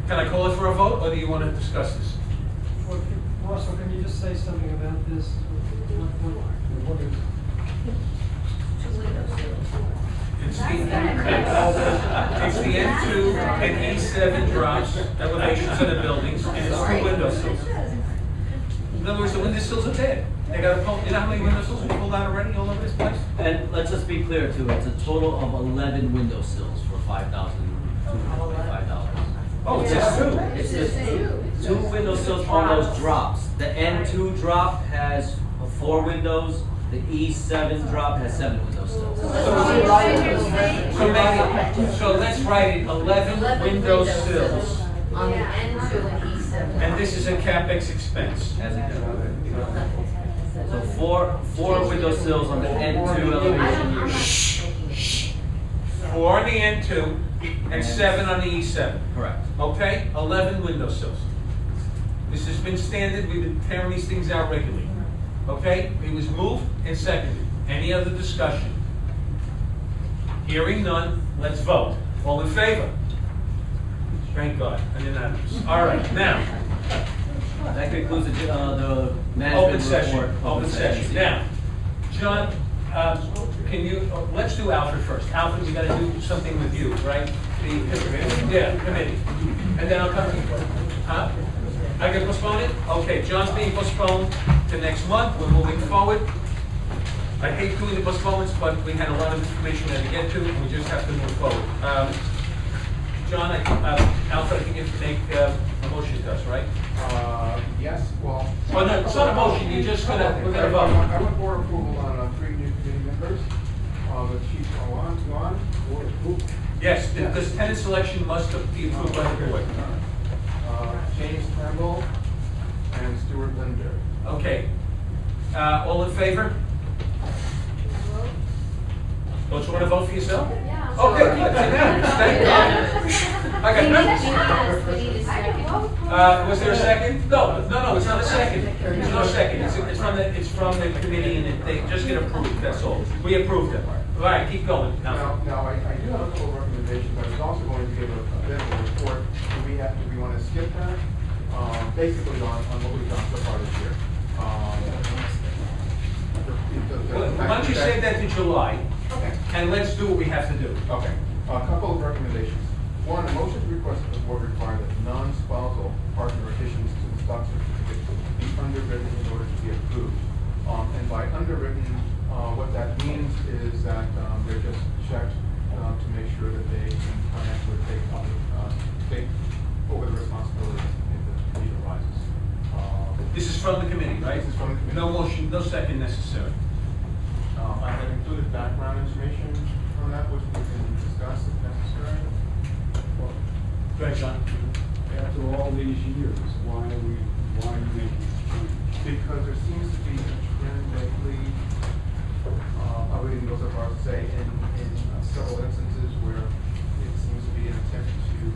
can I call it for a vote, or do you want to discuss this? Well, Russell, can you just say something about this? It's the N2 and E7 drops, elevations of the buildings, and it's 2 window sills. In other words, the window sills are dead. They got to pull, you know how many window sills we pulled out already all over this place? And let's just be clear too, it's a total of 11 window sills for $5,225. Oh, it's just 2. It's just 2. two window sills on those drops. The N2 drop has 4 windows, the E7 drop has 7 window sills. So let's write it, 11 window sills. On the N2 and E7. And this is a CapEx expense. As a So four window sills on the N2 elevation. 4 on the N2 and 7 on the E7. Correct. Okay, 11 window sills. This has been standard, we've been tearing these things out regularly. Okay, it was moved and seconded. Any other discussion? Hearing none, let's vote. All in favor? Thank God, unanimous. All right, now, That concludes the open management session, report. open session. Now, John, can you, let's do Alfred first. Alfred, we gotta do something with you, right? Yeah, committee. And then I'll come to you. Huh? I can postpone it? Okay, John's being postponed to next month. We're moving forward. I hate doing the postponements, but we had a lot of information that to get to, and we just have to move forward. John, Alfred, I think you have to make a motion to us, right? Yes, well. Well, no, it's not a motion, we're gonna vote. I want board approval on 3 new committee members. The chief, Juan, board approval. Yes, because tenant selection must be approved by the board. James Campbell and Stuart Linder. Okay. All in favor? Don't you want to vote for yourself? Yeah. Okay, good. Thank God. I got nothing. Was there a second? No, it's not a second. There's no second. It's from the committee and they just get approved, that's all. We approved it. All right, keep going. Now, I do have a couple of recommendations. I was also going to give a bit of a report. Do we want to skip that? Basically on what we've done so far this year. Why don't you save that to July? Okay. And let's do what we have to do. Okay. A couple of recommendations. One, a motion to request that the board require that non-spousal partner additions to the stock certificate be underwritten in order to be approved. And by underwritten, what that means is that they're just checked to make sure that they can financially take over the responsibilities if the need arises. This is from the committee, right? This is from the committee. No motion, no second necessary. I have included background information from that, which we can discuss if necessary. Go ahead, Sean. After all these years, why are you making this change? Because there seems to be a trend lately, I would even go so far as to say, in several instances where it seems to be an attempt to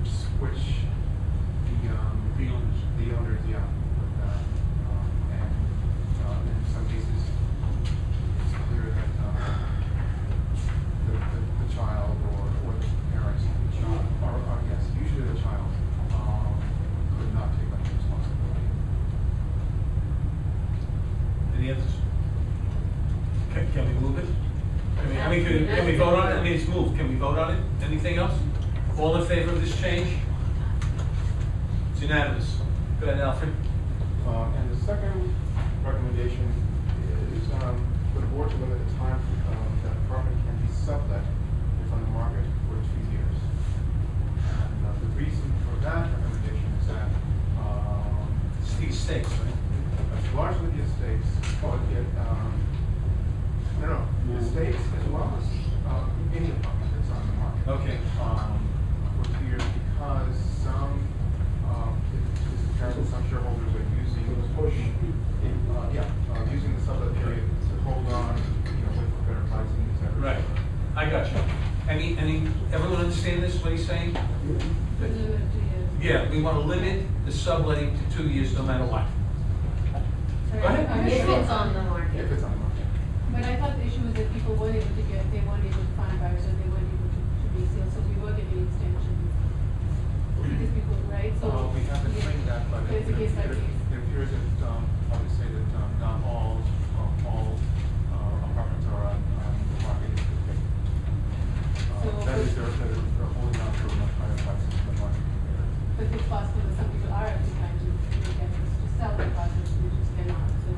switch the owners, yeah. And in some cases, it's clear that the child or the parents, yes, usually the child, could not take up the responsibility. Any others? Can we move it? Can we vote on it? I mean, it's moved. Can we vote on it? Anything else? All in favor of this change? It's unanimous. Go ahead, Alfred. And the second recommendation is for the board to limit the time that apartment can be sublet if on the market for 2 years. And the reason for that recommendation is that It's the estates, right? largely the estates, the estates as well as any apartment that's on the market. Okay. For 2 years because it's apparent that some shareholders are using using the sublet period to hold on, wait for better pricing, et cetera. Right. I got you. Everyone understand this, what he's saying? Yeah, we want to limit the subletting to 2 years no matter what. Go ahead. If it's on the market. If it's on the market. But I thought the issue was that people weren't able to they weren't able to find buyers, or they weren't able to be sealed, so we were giving extensions. These people, right? So We haven't claimed that, but it's a case by case. it appears that, I would say that not all apartments are on the market. That is, they're holding on for much higher prices than the market. But it's possible that some people are actually trying to make efforts to sell the projects, we just cannot. So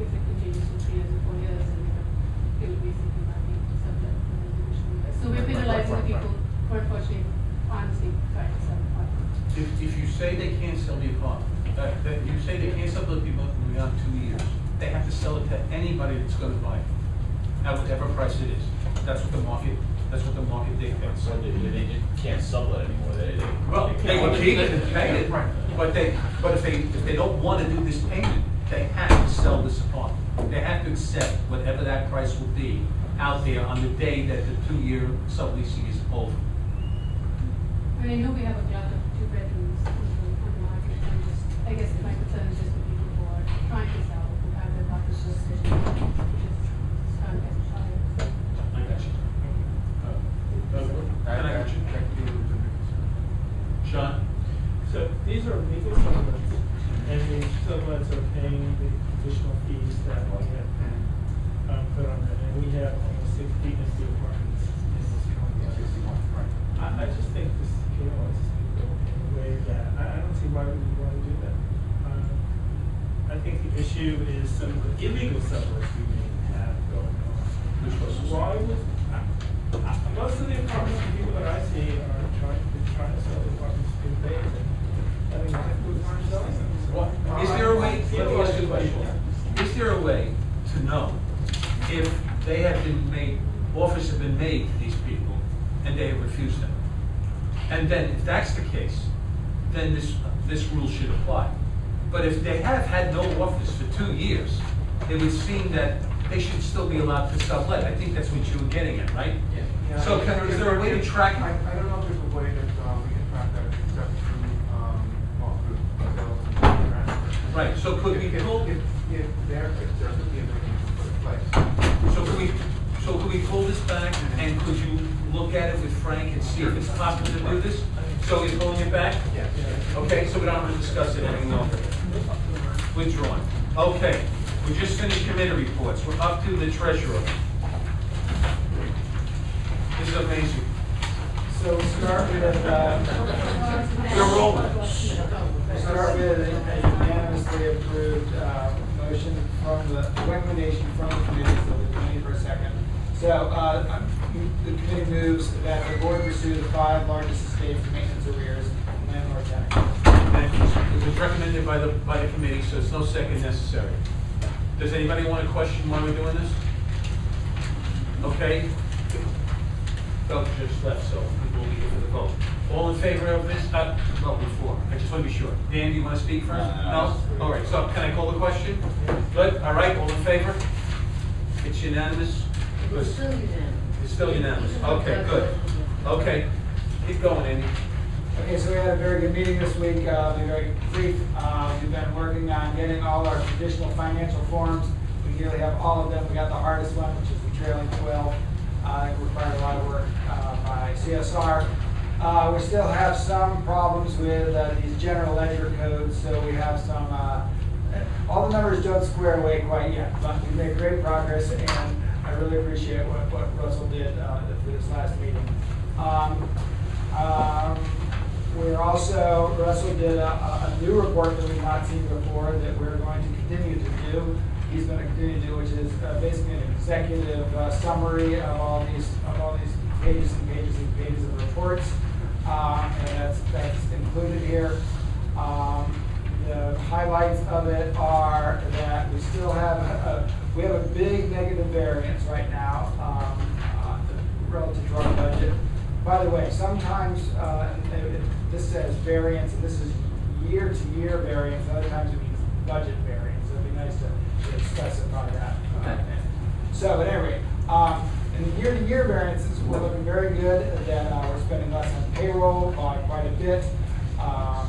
if it continues for 3 years or 4 years, then they would basically not be able to sell that. So we're penalizing the people who are unfortunately honestly trying to sell. say they can't sell the apartment, you say they can't sell the people beyond 2 years, they have to sell it to anybody that's gonna buy it, at whatever price it is. That's what the market dictates. So they can't sublet anymore, Well, they can keep it and pay it, but if they don't wanna do this payment, they have to sell this apartment. They have to accept whatever that price will be out there on the day that the 2-year subleasing is over. I mean, I know we have a lot of 2 bedrooms on the market, and just, I guess my concern is just the people who are trying to sell, who have their pockets just getting higher. I got you. Sean? So these are legal settlements, and the settlements are paying the additional fees that we have put on them. And we have almost 60 empty apartments in this county. I just think this scale is in a way that, I don't see why we would want to do that. I think the issue is some of the illegal settlements we may have going on. Why would, most of the apartments, the people that I see are trying to sell the apartments to pay them. I mean, who's selling them? Is there a way, let me ask you a question. Is there a way to know if they have been made, offers have been made to these people and they have refused them? And then, if that's the case, then this rule should apply. But if they have had no offers for 2 years, it would seem that they should still be allowed to sublet. I think that's what you were getting at, right? Yeah. So is there a way to track it? I don't know if there's a way that we can track that except through sales and transfer. Right, so could we pull, If there could be a mechanism put in place. so could we pull this back and could you look at it with Frank and see if it's possible to do this? So you're pulling it back? Yeah. Okay, so we don't have to discuss it any longer. Withdrawn. Okay, we just finished committee reports. We're up to the treasurer. This is amazing. So we'll start with, We're rolling. we'll start with a unanimously approved, motion from the recommendation from the committee, so the committee for a second. So, the committee moves that the board pursue the 5 largest estates maintenance arrears and landlord tenant. Thank you. It was recommended by the committee, so it's no second necessary. Does anybody want to question why we're doing this? Okay. Doug just left, so we will be here for the vote. All in favor of this? No, before. I just want to be sure. Dan, do you want to speak first? No? All right, so can I call the question? Good, all right, all in favor? It's unanimous? It's still unanimous. It's still unanimous. Okay, good. Okay, keep going, Andy. Okay, so we had a very good meeting this week, I'll be very brief. We've been working on getting all our traditional financial forms. We nearly have all of them. We got the hardest one, which is the trailing 12. It required a lot of work by CSR. We still have some problems with these general ledger codes, so we have some, all the numbers don't square away quite yet, but we made great progress, and I really appreciate what Russell did for this last meeting. Russell did a new report that we've not seen before that we're going to continue to do. He's going to continue to do, which is basically an executive summary of all these pages and pages and pages of reports, and that's included here. The highlights of it are that we still have a big negative variance right now relative to our budget. By the way, sometimes this says variance, and this is year-to-year variance. Other times it means budget variance. So it'd be nice to specify that. So at any rate, in the year-to-year variances, we're looking very good. That we're spending less on payroll by quite a bit. What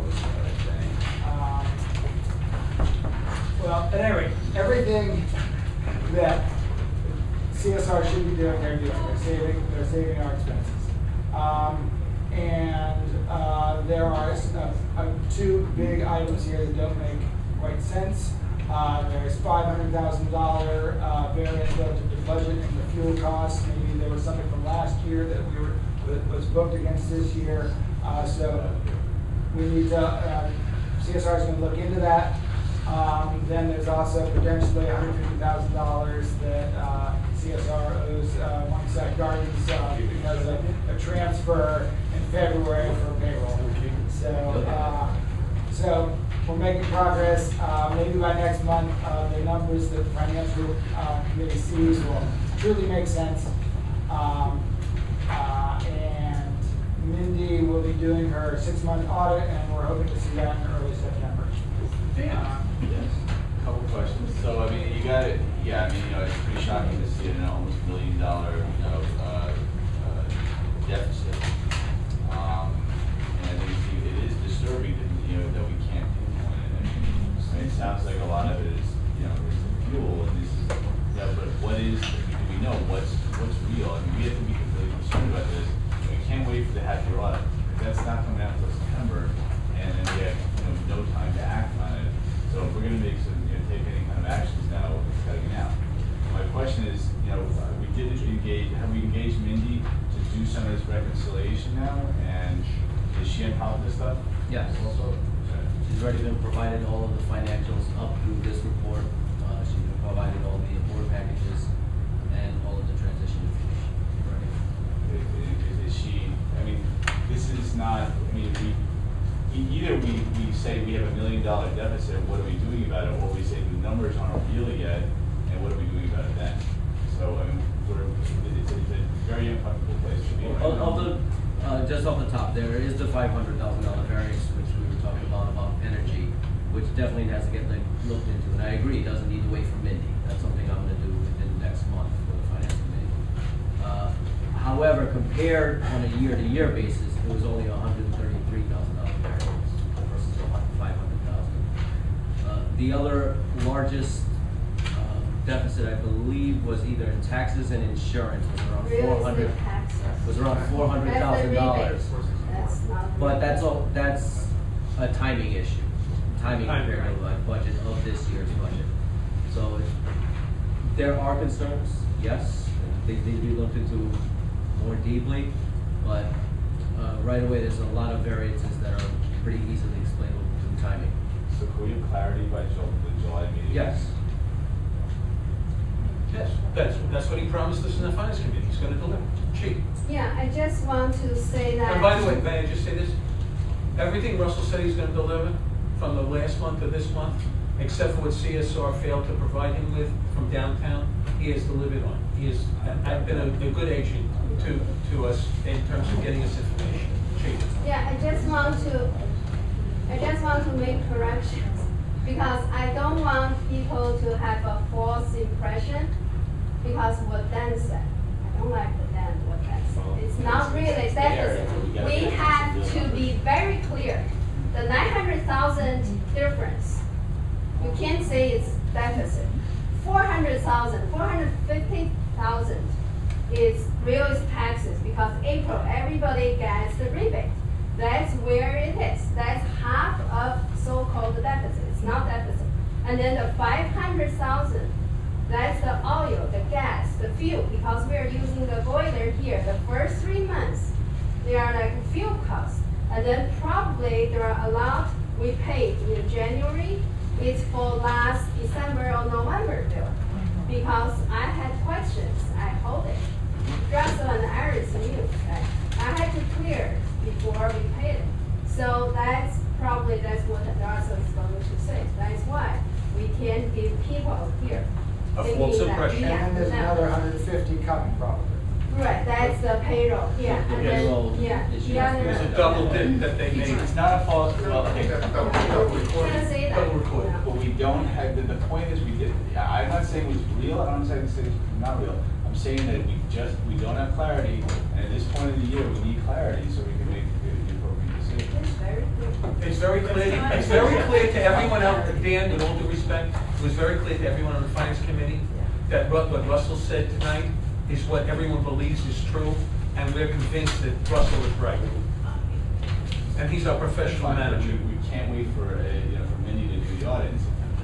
was the other thing? Well, at any rate, everything that CSR should be doing, they're doing. They're saving our expenses. There are 2 big items here that don't make quite sense. There's $500,000 variance relative to budget and the fuel costs. Maybe there was something from last year that was booked against this year. So we need to, CSR is going to look into that. Then there's also potentially $150,000 that CSR owes One Side Gardens because of a transfer transfer in February for payroll. So we're making progress. Maybe by next month, the numbers that the financial committee sees will truly make sense. And Mindy will be doing her 6-month audit, and we're hoping to see that in early September. Yes, couple questions. So, I mean, you got it, yeah, I mean, you know, it's pretty shocking to see an almost $1 million, deficit. And I think it is disturbing that, that we can't pinpoint it. I mean, it sounds like a lot of it is, is the fuel, and this is, but what is, do we know what's real? I mean, we have to be completely concerned about this. And we can't wait for the half-year audit. That's not coming out until September, and then we have, no time to act on it. So if we're going to make some, take any kind of actions now, it's got to get out. My question is, we did engage, have we engaged Mindy to do some of this reconciliation now? And is she on top of this stuff? Yes. Also? Okay. She's already been provided all of the financials up through this report. She's been provided all the board packages and all of the transition information. Right. Is she, I mean, this is not, I mean, either we say we have $1 million deficit, what are we doing about it, or we say the numbers aren't real yet, and what are we doing about it then? So, I mean, it's a very uncomfortable place to be. Just off the top, there is the $500,000 variance, which we were talking about energy, which definitely has to get looked into, and I agree, it doesn't need to wait for Mindy. That's something I'm gonna do within the next month for the finance committee. However, compared on a year-to-year basis, it was only $133,000 variance versus $500,000. The other largest deficit, I believe, was either in taxes and insurance, was around $400,000. But that's all. That's a timing issue, timing compared to the budget of this year's budget. So there are concerns, yes, they need to be looked into more deeply, but right away there's a lot of variances that are pretty easily explainable through timing. So can we have clarity by the July meeting? Yes. Yes, that's what he promised us in the finance committee, he's gonna deliver. Chief. Yeah, I just want to say that. And by the way, may I just say this? Everything Russell said he's gonna deliver from the last month to this month, except for what CSR failed to provide him with from downtown, he has delivered on. He has been a good agent to us in terms of getting us information. Chief. Yeah, I just want to make corrections, because I don't want people to have a false impression, because what Dan said, I don't like what Dan said. It's not really a deficit. We have to be very clear. The 900,000 difference, you can't say it's deficit. 400,000, 450,000 is real taxes, because April everybody gets the rebate. That's where it is. That's half of so-called deficit. It's not deficit. And then the 500,000, that's the oil, the gas, the fuel, because we are using the boiler here. The first 3 months, they are like fuel costs. And then probably there are a lot we paid in January. It's for last December or November bill. Because I had questions, I hold it. Russell and Iris knew that I had to clear before we paid it. So that's what Russell is going to say. That's why we can't give people here. A false impression. And there's another 150 coming probably. Right, that's the payroll, yeah. And Payroll then, yeah. issue. There's a double dip that they made. It's not a false, well, okay. Can't say that. Double recorded. But we don't have, the point is we did, I'm not saying it was real, I'm not saying it's not real. I'm saying that we don't have clarity, and at this point of the year, we need clarity so we can make the appropriate decision. It's very clear. It's very clear, it's very clear to everyone else, Dan, with all due respect, it was very clear to everyone on the finance committee that what Russell said tonight is what everyone believes is true, and we're convinced that Russell is right. And he's our professional manager. We can't wait for Mindy to do the audit in September.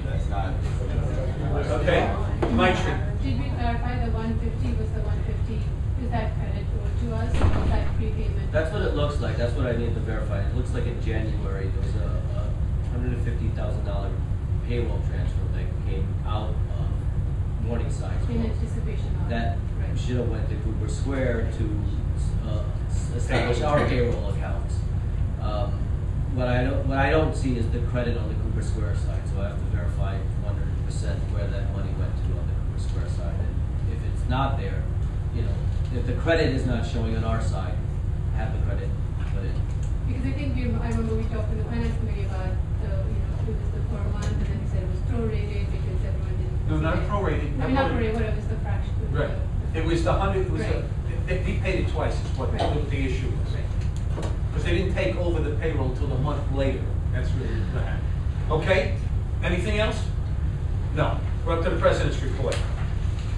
That's not. Okay, Mike. Did we clarify the 150 was the 150? Is that credit to us, or was that prepayment? That's what it looks like. That's what I need to verify. It looks like in January there was a $150,000 payroll transfer that came out of Morningside. In anticipation of That right. should have went to Cooper Square to establish our payroll accounts. What I don't see is the credit on the Cooper Square side, so I have to verify 100% where that money went to on the Cooper Square side. And if it's not there, you know, if the credit is not showing on our side, have the credit put in. Because I think I remember we talked in the finance committee about, it was the 4 months, and then we said it was prorated because everyone didn't. No, not prorated. I mean, not prorated, whatever, it's the fraction. Right. It was the 100, it was, Right. he paid it twice, is what the issue was. Because they didn't take over the payroll until a month later. That's really what happened. Okay, anything else? No. We're up to the president's report.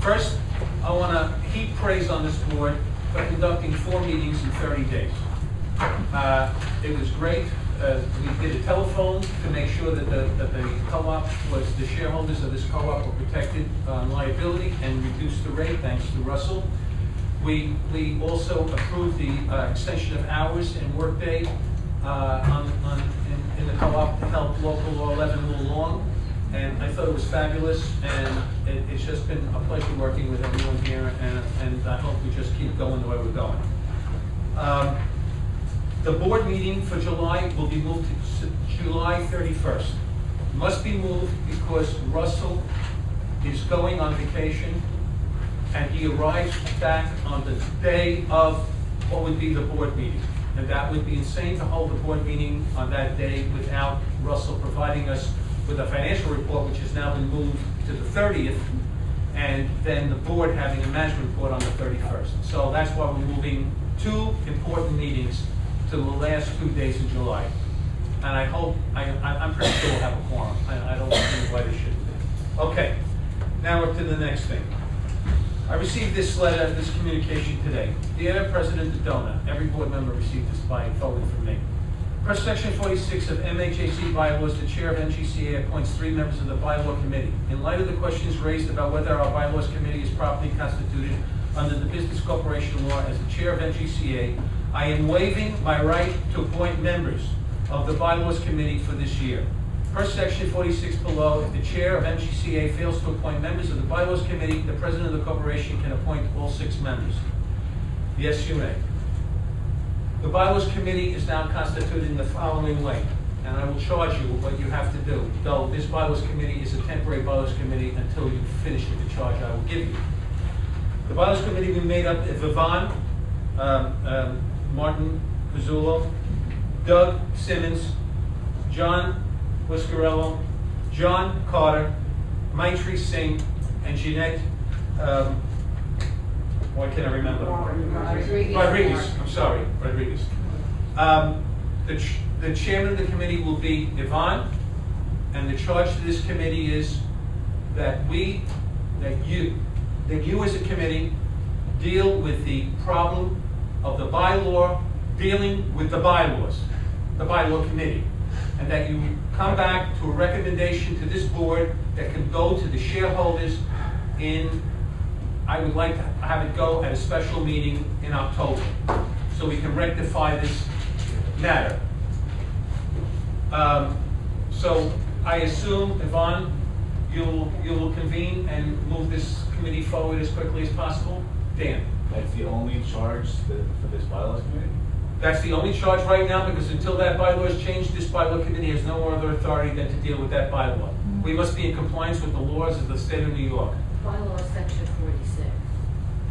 First, I want to heap praise on this board for conducting 4 meetings in 30 days. It was great. We did a telephone to make sure that the co-op was, the shareholders of this co-op were protected on liability and reduced the rate, thanks to Russell. We also approved the extension of hours and workday in the co-op to help local law 11 move along. And I thought it was fabulous, and it's just been a pleasure working with everyone here, and I hope we just keep going the way we're going. The board meeting for July will be moved to July 31st. Must be moved because Russell is going on vacation, and he arrives back on the day of what would be the board meeting. And that would be insane to hold the board meeting on that day without Russell providing us with a financial report, which has now been moved to the 30th, and then the board having a management report on the 31st. So that's why we're moving 2 important meetings to the last 2 days in July. And I hope, I'm pretty sure we'll have a quorum. I don't see why they shouldn't be. Okay, now we're to the next thing. I received this letter, this communication today. Dear President Dodona, every board member received this by forwarded from me. Per section 46 of MHAC bylaws, the chair of NGCA appoints 3 members of the bylaw committee. In light of the questions raised about whether our bylaws committee is properly constituted under the Business Corporation Law as the chair of NGCA, I am waiving my right to appoint members of the bylaws committee for this year. Per section 46 below, if the chair of NGCA fails to appoint members of the bylaws committee, the president of the corporation can appoint all 6 members. Yes, you may. The bylaws committee is now constituted in the following way, and I will charge you with what you have to do, though this bylaws committee is a temporary bylaws committee until you finish with the charge I will give you. The bylaws committee will be made up of Yvonne, Martin Pizzullo, Doug Simmons, John Whiscarello, John Carter, Maitri Singh, and Jeanette, why can't I remember? Rodriguez, I'm sorry, Rodriguez. The chairman of the committee will be Yvonne, and the charge to this committee is that you as a committee deal with the problem of the bylaw dealing with the bylaws, the bylaw committee, and that you come back to a recommendation to this board that can go to the shareholders in, I would like to have it go at a special meeting in October, so we can rectify this matter. So I assume, Yvonne, you will convene and move this committee forward as quickly as possible? Dan? That's the only charge for this bylaws committee? That's the only charge right now, because until that bylaw is changed, this bylaw committee has no other authority than to deal with that bylaw. We must be in compliance with the laws of the state of New York. Bylaw section 46.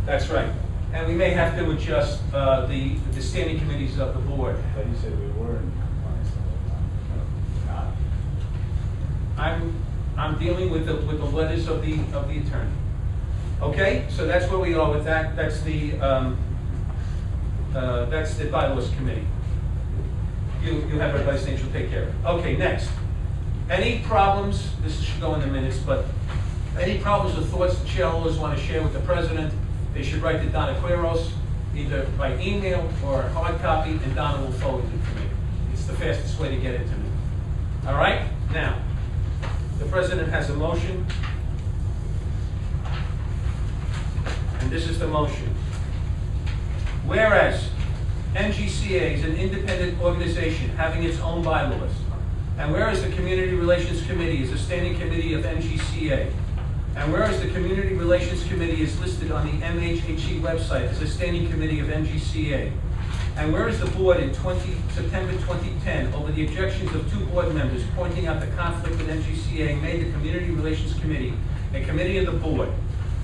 That's right. And we may have to adjust the standing committees of the board. I thought you said we were in compliance the whole time. I'm dealing with the letters of the attorney. Okay, so that's where we are with that. That's the bylaws committee. You have everybody's name, she'll take care of it. Okay, next. Any problems, this should go in the minutes, but any problems or thoughts the shareholders want to share with the president, they should write to Donna Quiros, either by email or hard copy, and Donna will forward it to me. It's the fastest way to get it to me. All right? Now, the president has a motion, and this is the motion. Whereas NGCA is an independent organization having its own bylaws, and whereas the Community Relations Committee is a standing committee of NGCA, and whereas the Community Relations Committee is listed on the MHHE website as a standing committee of NGCA, And whereas the board in September 2010, over the objections of 2 board members pointing out the conflict with MGCA, made the Community Relations Committee a committee of the board.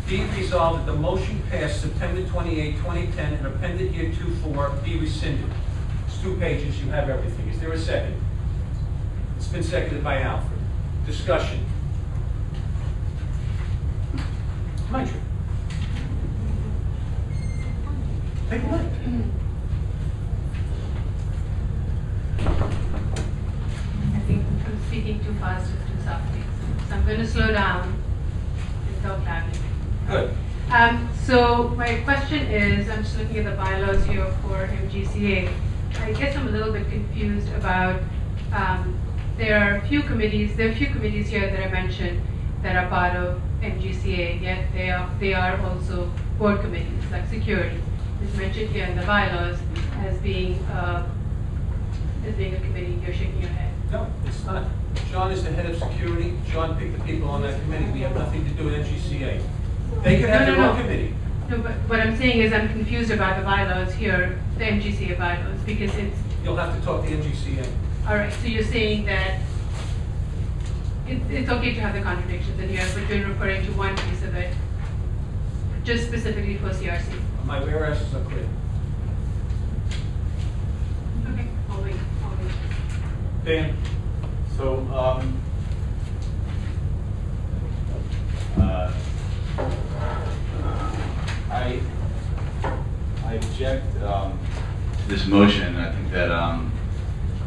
Be it resolved that the motion passed September 28, 2010, and appended heretofore be rescinded. It's 2 pages, you have everything. Is there a second? It's been seconded by Alfred. Discussion. Mike. Take a look. I think I'm speaking too fast or too softly. So I'm going to slow down and talk loudly. Good. So my question is, I'm just looking at the bylaws here for MGCA. I guess I'm a little bit confused about, there are a few committees here that I mentioned that are part of MGCA, yet they are also board committees, like security. It's mentioned here in the bylaws as being a committee. You're shaking your head. No, it's not. John is the head of security. John picked the people on that committee. We have nothing to do with MGCA. They could have their own committee. No, but what I'm saying is I'm confused about the bylaws here, the MGCA bylaws, because it's... You'll have to talk to MGCA. All right, so you're saying that it's okay to have the contradictions in here, but you're referring to one piece of it, just specifically for CRC. My whereas's are clear. Okay, I'll wait. Dan? So, I object to this motion. I think that,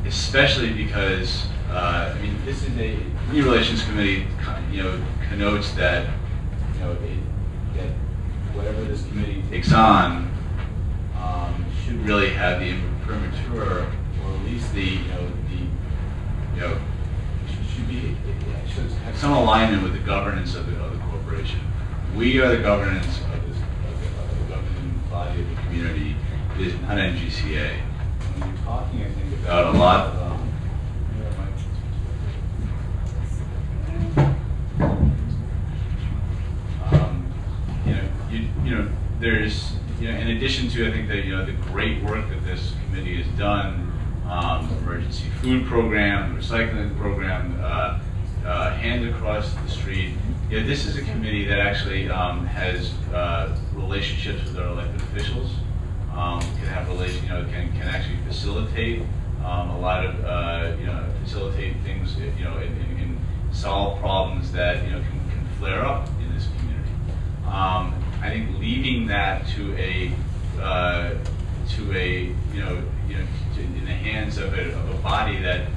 especially because, I mean, this is a Community Relations Committee, connotes that, that whatever this committee takes on should really have the imprimatur, or at least should have some alignment with the governance of the corporation. We are the governance of the governing body of the community. It is not MGCA. When you're talking, I think, about a lot of there's, in addition to, I think that, the great work that this committee has done, emergency food program, recycling program, Hands Across the Street. This is a committee that actually has relationships with our elected officials. Can have can actually facilitate a lot of facilitate things, and solve problems that can flare up in this community. I think leaving that to a in the hands of a body that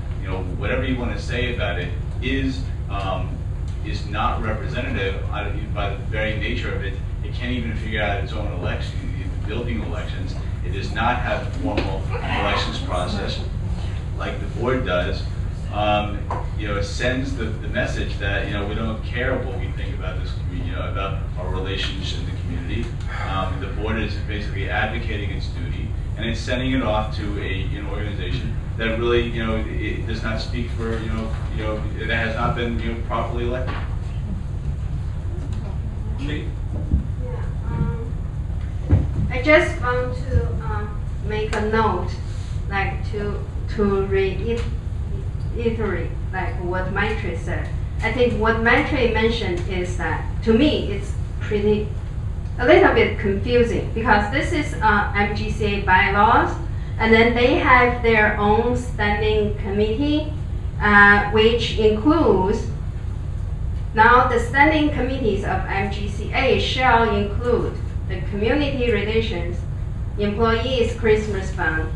whatever you want to say about it is not representative by the very nature of it. It can't even figure out its own election, building elections. It does not have a formal elections process like the board does. It sends the message that we don't care what we think about this community, about our relations in the community. The board is basically advocating its duty, and it's sending it off to an organization that really it does not speak for that has not been properly elected. I just want to make a note, like to reiterate like what Maitre said. I think what Maitre mentioned is that, to me, it's a little bit confusing, because this is MGCA bylaws, and then they have their own standing committee, which includes, now the standing committees of MGCA shall include the community relations, employees Christmas fund,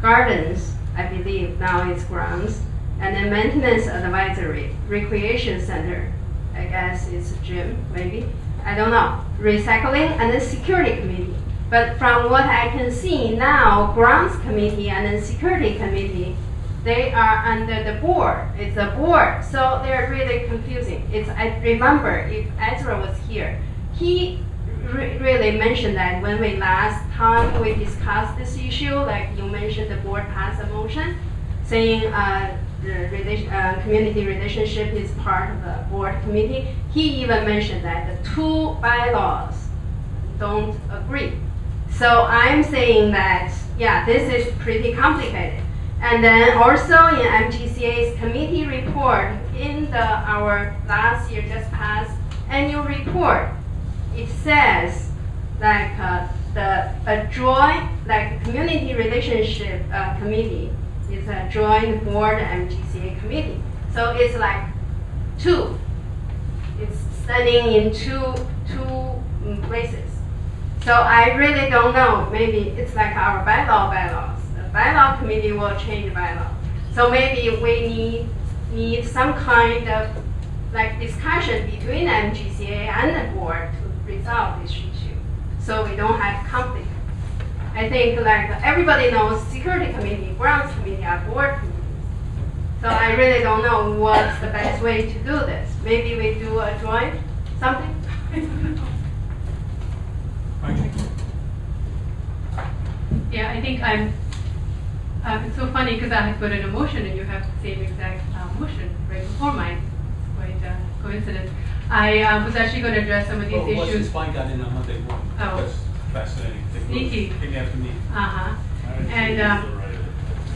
gardens, I believe now it's grounds, and then maintenance advisory, recreation center, I guess it's a gym, maybe, I don't know, recycling, and then security committee. But from what I can see now, grounds committee and then security committee, they are under the board. It's a board, so they're really confusing. I remember if Ezra was here, he really mentioned that when we last time we discussed this issue, like you mentioned, the board passed a motion saying the community relationship is part of the board committee. He even mentioned that the two bylaws don't agree. So I'm saying that yeah, this is pretty complicated. And then also in MGCA's committee report, in our last year just passed annual report, it says like a joint, like community relationship committee is a joint board MGCA committee. So it's like two. It's standing in two places. So I really don't know. Maybe it's like our bylaws. The bylaw committee will change bylaw. So maybe we need some kind of like discussion between MGCA and the board to resolve this issue, so we don't have conflict. I think like everybody knows security committee, grounds committee are board committees. So I really don't know what's the best way to do this. Maybe we do a joint something. Yeah, I think it's so funny because I had put in a motion and you have the same exact motion right before mine. It's quite a coincidence. I was actually going to address some of these issues. What's fine got in on Monday morning. Oh. That's fascinating. Sneaky. Came after me. And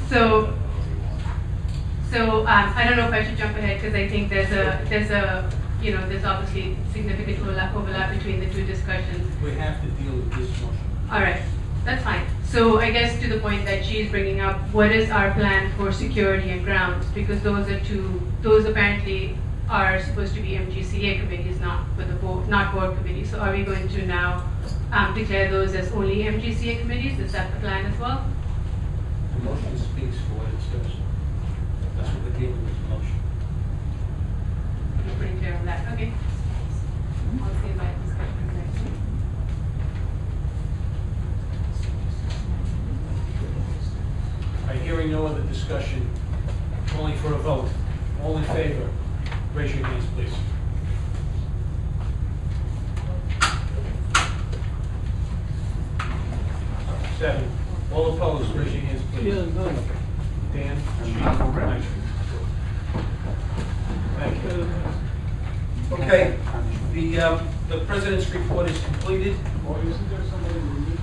so I don't know if I should jump ahead because I think there's obviously significant overlap between the two discussions. We have to deal with this motion. All right, that's fine. So I guess to the point that she's bringing up, what is our plan for security and grounds? Because those apparently are supposed to be MGCA committees, not for the board, not board committees. So are we going to now declare those as only MGCA committees? Is that the plan as well? The motion speaks for what it says. That's what we're dealing with, the motion. I'm pretty clear on that. Okay. I'll see my discussion next week. All right, hearing no other discussion, calling for a vote. All in favor, raise your hands, please. Seven. All opposed, raise your hands, please. Dan? Thank you. Okay, the president's report is completed. Or isn't there somebody removed?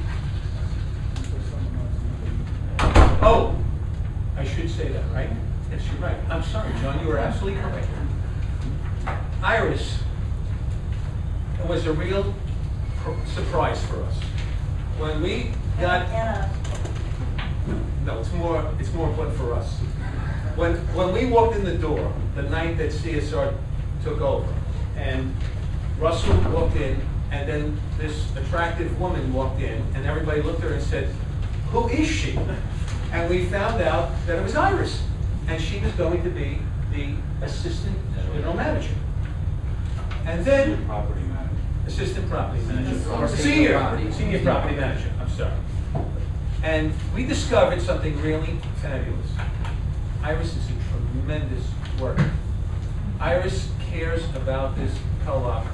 Oh, I should say that, right? Yes, you're right. I'm sorry, John, you were absolutely correct. Iris was a real surprise for us. When we got... No, it's more important for us. When we walked in the door, the night that CSR took over, and Russell walked in, and then this attractive woman walked in, and everybody looked at her and said, "Who is she?" And we found out that it was Iris, and she was going to be the assistant general manager. And then Property manager. assistant property manager, Or senior property manager. I'm sorry. And we discovered something really fabulous. Iris is a tremendous worker. Iris cares about this co-op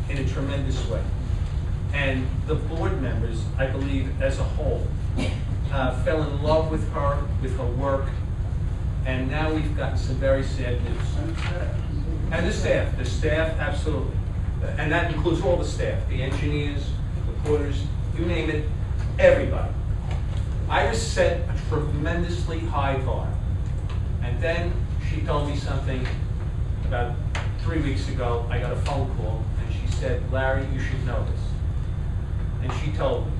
in a tremendous way. And the board members, I believe, as a whole, fell in love with her work, and now we've gotten some very sad news. And the staff, absolutely. And that includes all the staff, the engineers, the porters, you name it, everybody. Iris set a tremendously high bar. And then she told me something about 3 weeks ago. I got a phone call, and she said, "Larry, you should know this." And she told me.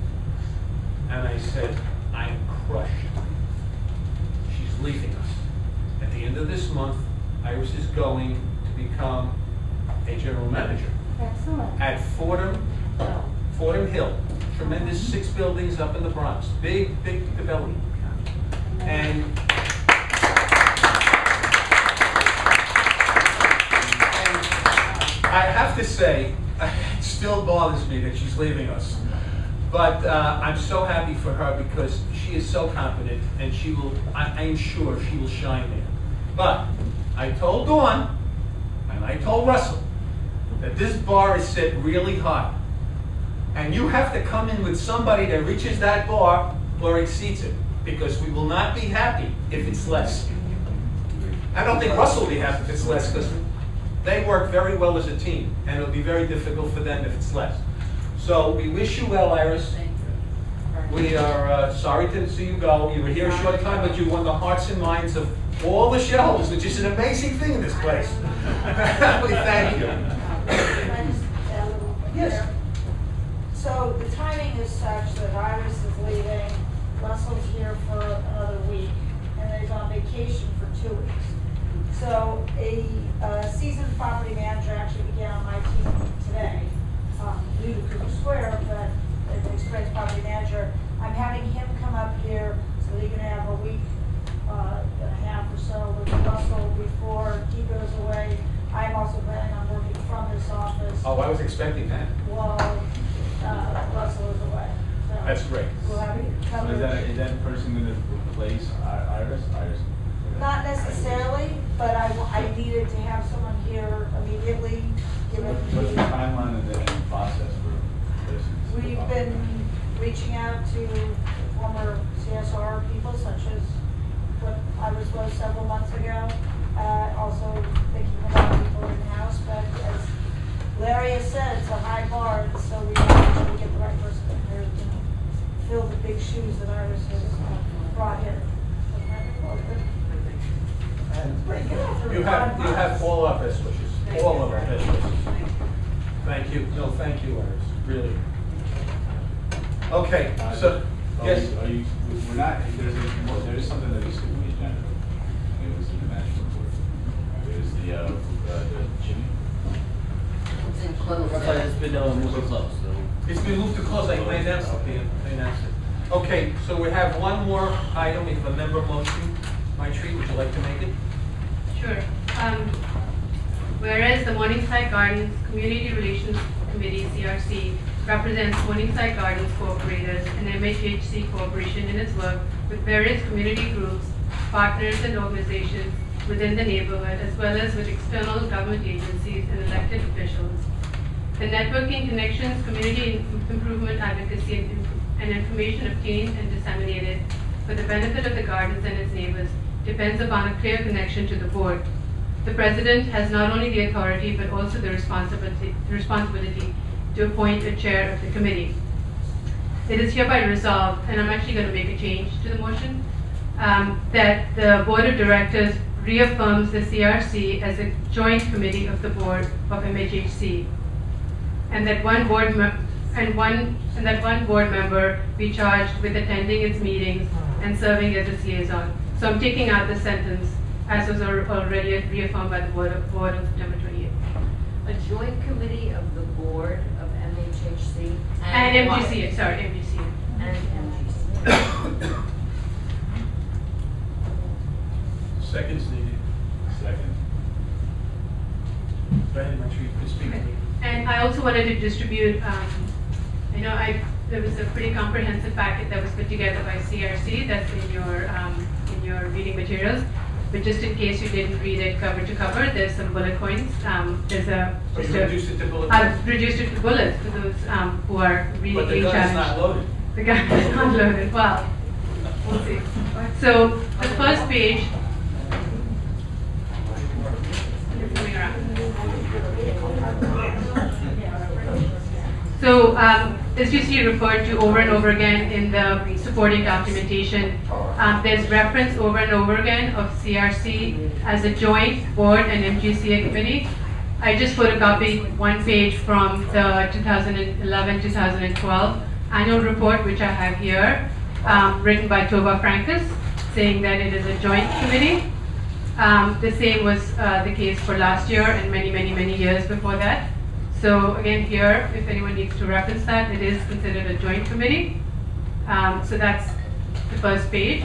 And I said, "I'm crushed. She's leaving us. At the end of this month, Iris is going to become a general manager Excellent. at Fordham Hill. Tremendous 6 buildings up in the Bronx. Big development. And I have to say, it still bothers me that she's leaving us. But I'm so happy for her because she is so competent, and she will, I am sure she will shine there. But I told Dawn, and I told Russell, that this bar is set really high. And you have to come in with somebody that reaches that bar or exceeds it, because we will not be happy if it's less. I don't think Russell will be happy if it's less, because they work very well as a team, and it'll be very difficult for them if it's less. So we wish you well, Iris. We are sorry to see you go. You were here a short time, but you won the hearts and minds of all the shareholders, which is an amazing thing in this place. We thank you. Yes. So the timing is such that Iris is leaving, Russell's here for another week, and he's on vacation for 2 weeks. So a seasoned property manager actually began on my team today, new to Cooper Square, but an experienced property manager. I'm having him come up here so that he can have a week and a half or so with Russell before he goes away. I'm also planning on working from this office. Oh, I was expecting that. While Russell is away. So That's great. we'll have it So covered. is that person going to replace Iris? Not necessarily, but I needed to have someone here immediately, given What's the timeline of the process for this? we've been reaching out to former CSR people, such as what Iris was several months ago. Also thinking about people in-house, but as Larry has said, it's a high bar, and so we have to make sure we get the right person in here to fill the big shoes that Iris has brought in. You have all our best wishes, all of our best wishes. Thank you. No, thank you, Iris, really. Okay, so, yes? We're not, there is something that is in the agenda. It was in the national report. It was the Jimmy. It's in closed. That's why it's been moved to close, so. It's been moved to close, I announced it. I announced it. Okay, so we have one more item, we have a member motion. Maitri, would you like to make it? Sure. Whereas the Morningside Gardens Community Relations Committee, CRC, represents Morningside Gardens Cooperators and MHHC Corporation in its work with various community groups, partners and organizations within the neighborhood, as well as with external government agencies and elected officials. The networking, connections, community improvement advocacy, and information obtained and disseminated for the benefit of the gardens and its neighbors depends upon a clear connection to the board. The president has not only the authority but also the responsibility to appoint a chair of the committee. It is hereby resolved, and I'm actually going to make a change to the motion, that the board of directors reaffirms the CRC as a joint committee of the board of MHHC, and that one board member be charged with attending its meetings and serving as a liaison. So I'm taking out the sentence, as was already reaffirmed by the board on September 28th. A joint committee of the board of MHHC And what? MGC, sorry, MGC. And MGC. Seconds needed. Second. Go ahead, Maitri, you can speak. And I also wanted to distribute, there was a pretty comprehensive packet that was put together by CRC that's in your reading materials. But just in case you didn't read it cover to cover, there's some bullet points. There's a. So you reduced it to bullet points? I've reduced it to bullets for those who are reading But the each gun is challenge. not loaded. The gun is not loaded. Well, we'll see. So the first page. Moving around. So, as you see referred to over and over again in the supporting documentation, there's reference over and over again of CRC as a joint board and MGCA committee. I just photocopied one page from the 2011-2012 annual report, which I have here, written by Toba Frankus, saying that it is a joint committee. The same was the case for last year and many years before that. So again here, if anyone needs to reference that, it is considered a joint committee. So that's the first page.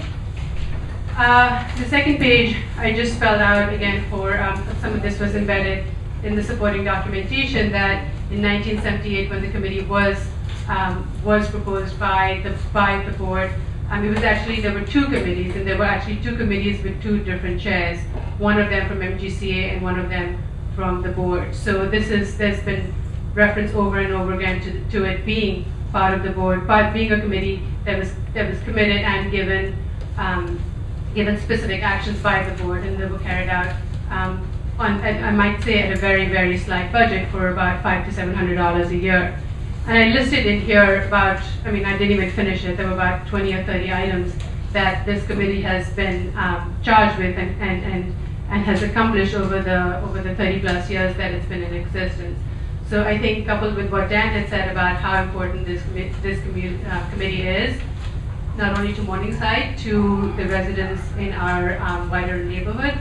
The second page, I just spelled out again for some of this was embedded in the supporting documentation that in 1978, when the committee was proposed by the board, it was actually, there were two committees, and there were actually two committees with two different chairs, one of them from MGCA and one of them from the board. So there's been reference over and over again to it being part of the board, but being a committee that was committed and given specific actions by the board, and they were carried out I might say at a very slight budget for about $500 to $700 a year. And I listed in here about, I mean, I didn't even finish it, there were about 20 or 30 items that this committee has been charged with and has accomplished over the 30 plus years that it's been in existence. So I think coupled with what Dan had said about how important this committee is, not only to Morningside, to the residents in our wider neighborhood,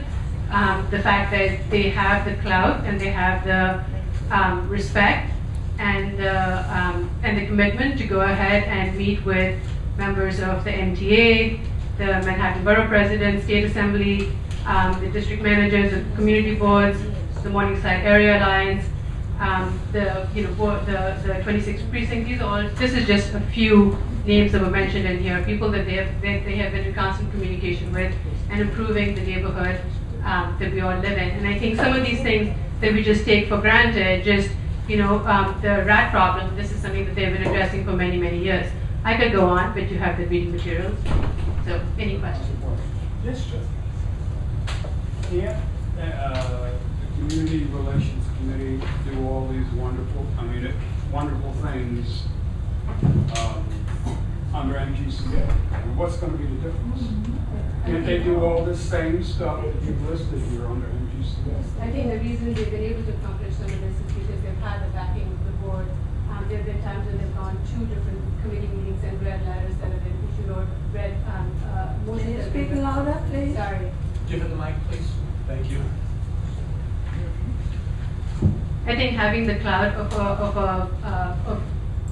the fact that they have the clout and they have the respect and the commitment to go ahead and meet with members of the MTA, the Manhattan Borough President, State Assembly, the district managers, the community boards, the Morningside Area Alliance, the 26th precinct. This is just a few names that were mentioned in here. People that they have been in constant communication with and improving the neighborhood that we all live in. And I think some of these things that we just take for granted, just the rat problem. This is something that they've been addressing for many, many years. I could go on, but you have the reading materials. So, any questions? Yes, Jeff. Yeah, the Community Relations Committee do all these wonderful things under MGCA. And what's going to be the difference? Can't they do all this same stuff that you've listed here under MGCA? I think the reason they've been able to accomplish some of this is because they've had the backing of the board. There have been times when they've gone 2 different committee meetings and read letters that have been issued or read motions. Can you speak louder, please? Sorry. Give it the mic, please. Thank you. I think having the clout of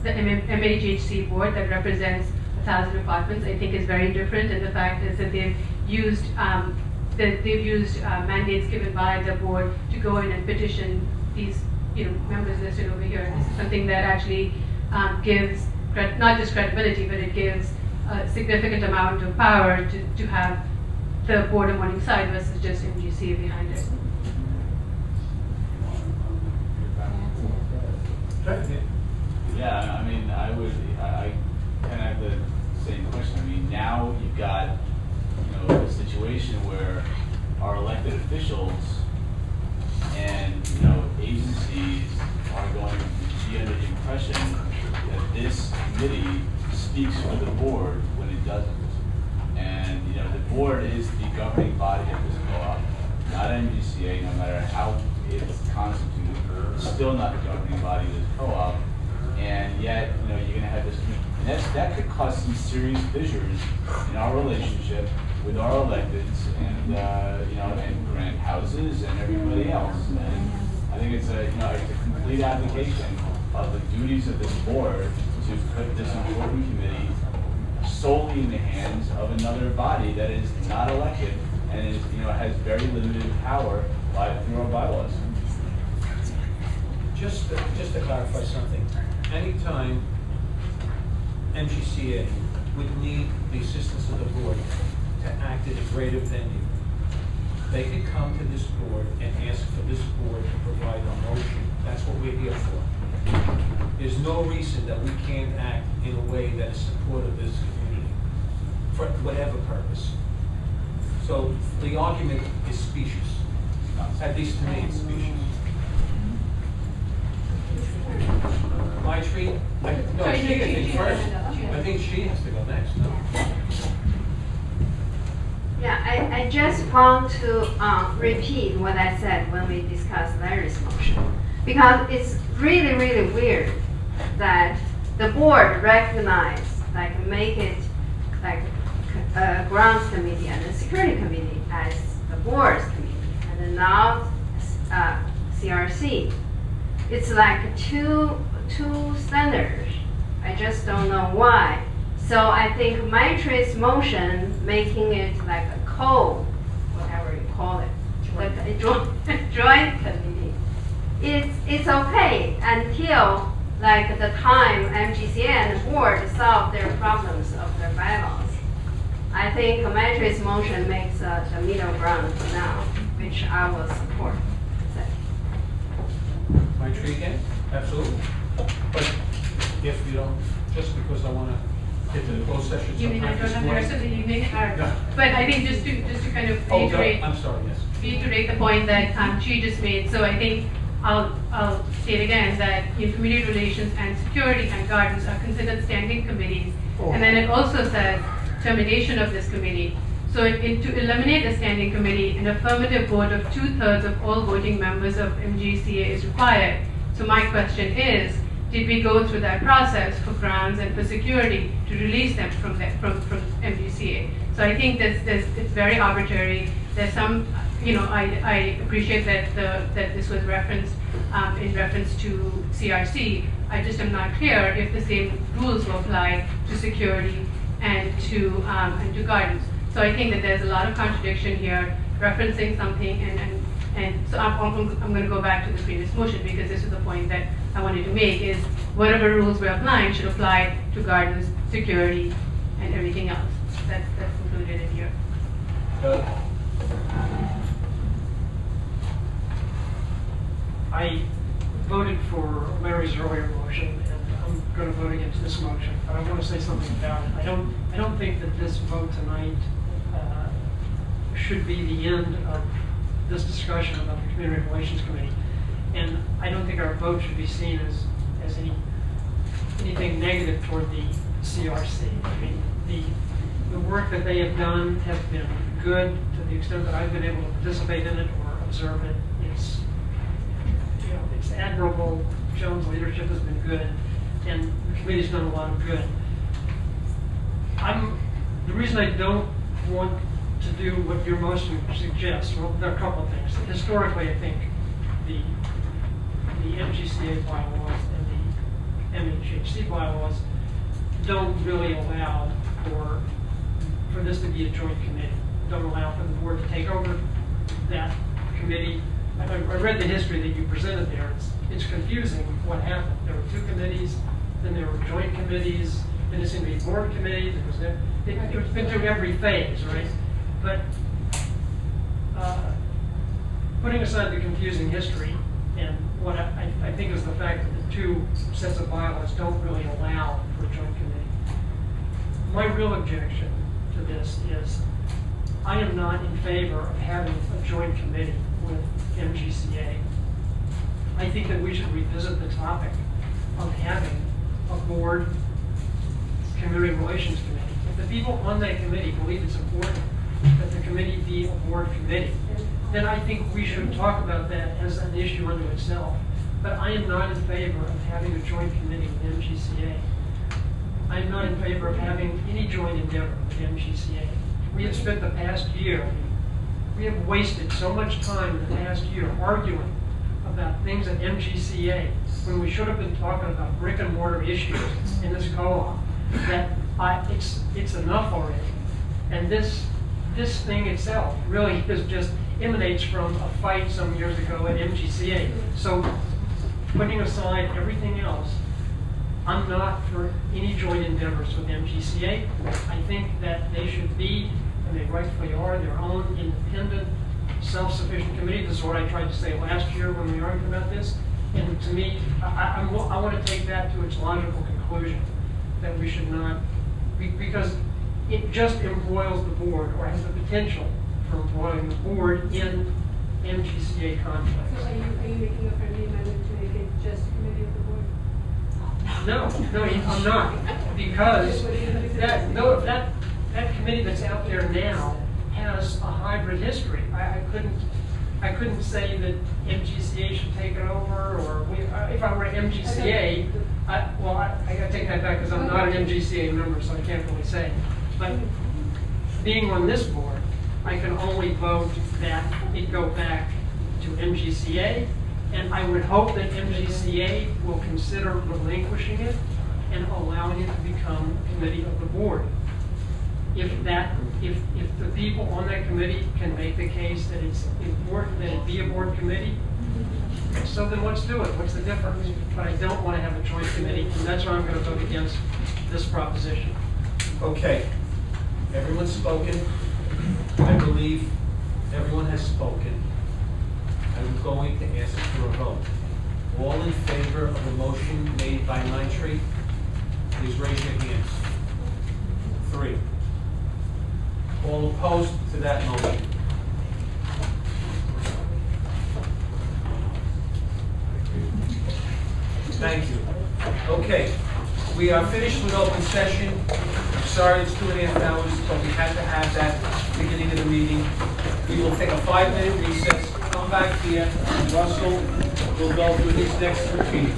the MHHC board that represents 1,000 apartments, I think is very different. And the fact is that they've used mandates given by the board to go in and petition these members listed over here. This is something that actually gives not just credibility, but it gives a significant amount of power to have the board of Morningside versus just MGC behind it. Yeah, I mean, I kind of have the same question. I mean, now you've got, a situation where our elected officials and, agencies are going to be under the impression that this committee speaks for the board when it doesn't. And, the board is the governing body of this co-op, not MGCA, no matter how it's constituted, it's still not the governing body of this co-op. And yet, you're going to have this, and that could cause some serious fissures in our relationship with our electeds and, and grant houses and everybody else. And I think it's a complete abdication of the duties of this board to put this important committee solely in the hands of another body that is not elected and is, has very limited power through our bylaws. Just to clarify something, anytime MGCA would need the assistance of the board to act in a greater venue, they could come to this board and ask for this board to provide a motion. That's what we're here for. There's no reason that we can't act in a way that is supportive of this community, for whatever purpose. So the argument is specious. At least to me, it's specious. My tree? No, she can think first. I think she has to go next. No. Yeah, I just want to repeat what I said when we discussed Larry's motion. Because it's really, really weird that the board recognize, make it like a grounds committee and a security committee as the board's committee, and then now CRC. It's like two standards. I just don't know why. So I think Maitri's motion, making it like a whatever you call it, like a joint committee, it's okay until like the time MGCA and the board solve their problems of their bylaws. I think Maitri's motion makes the middle ground for now, which I will support. My tree again? Absolutely. But if you don't, just because I want to get to the closed session You mean I don't have the rest of the evening? No. But I think just to kind of reiterate, I'm sorry, yes. reiterate the point that she just made. So I think I'll state again that community relations and security and gardens are considered standing committees. And then it also says termination of this committee. So to eliminate a standing committee, an affirmative vote of 2/3 of all voting members of MGCA is required. So my question is, did we go through that process for grounds and for security to release them from MGCA? So I think it's very arbitrary. There's some, I appreciate that this was referenced in reference to CRC. I just am not clear if the same rules will apply to security and to gardens. So I think that there's a lot of contradiction here, referencing something, and so I'm going to go back to the previous motion because this is the point that I wanted to make, is whatever rules we're applying should apply to gardens, security, and everything else. That's included in here. I voted for Larry's earlier motion, and I'm going to vote against this motion. But I want to say something about it. I don't think that this vote tonight should be the end of this discussion about the Community Relations Committee. And I don't think our vote should be seen as anything negative toward the CRC. I mean, the work that they have done has been good to the extent that I've been able to participate in it or observe it. It's admirable. Joan's leadership has been good, and the committee's done a lot of good. The reason I don't want to do what your motion suggests, well, there are a couple of things. Historically, I think the MGCA bylaws and the MHHC bylaws don't really allow for this to be a joint committee. Don't allow for the board to take over that committee. I read the history that you presented there. It's confusing what happened. There were two committees, then there were joint committees, then it seemed to be board committees. It's been through every phase, right? But putting aside the confusing history and what I think is the fact that the two sets of bylaws don't really allow for a joint committee. My real objection to this is I am not in favor of having a joint committee with MGCA. I think that we should revisit the topic of having a board community relations committee. If the people on that committee believe it's important that the committee be a board committee, then I think we should talk about that as an issue unto itself. But I am not in favor of having a joint committee with MGCA. I am not in favor of having any joint endeavor with MGCA. We have spent the past year, we have wasted so much time in the past year arguing about things at MGCA when we should have been talking about brick and mortar issues in this co-op, that it's enough already. And this thing itself really just emanates from a fight some years ago at MGCA. So putting aside everything else, I'm not for any joint endeavors with MGCA. I think that they should be, and they rightfully are, their own independent, self-sufficient committee. This is what I tried to say last year when we argued about this. And to me, I want to take that to its logical conclusion, that we should not, because it just embroils the board, or has the potential for embroiling the board in MGCA conflicts. So are you making a friendly amendment to make it just a committee of the board? No, I'm not, because that committee that's out there now has a hybrid history. I couldn't say that MGCA should take it over, or if I were MGCA, I gotta take that back because I'm not an MGCA member, so I can't really say. But being on this board, I can only vote that it go back to MGCA, and I would hope that MGCA will consider relinquishing it and allowing it to become a committee of the board. If the people on that committee can make the case that it's important that it be a board committee, so then let's do it. What's the difference? But I don't want to have a joint committee, and that's why I'm going to vote against this proposition. Okay, everyone's spoken. I believe everyone has spoken. I'm going to ask for a vote. All in favor of the motion made by Mindtree, please raise your hands. 3. All opposed to that motion? Thank you. Okay, we are finished with open session. Sorry it's 2.5 hours, but we had to have that at the beginning of the meeting. We will take a 5-minute recess, come back here, and Russell will go through his next routine.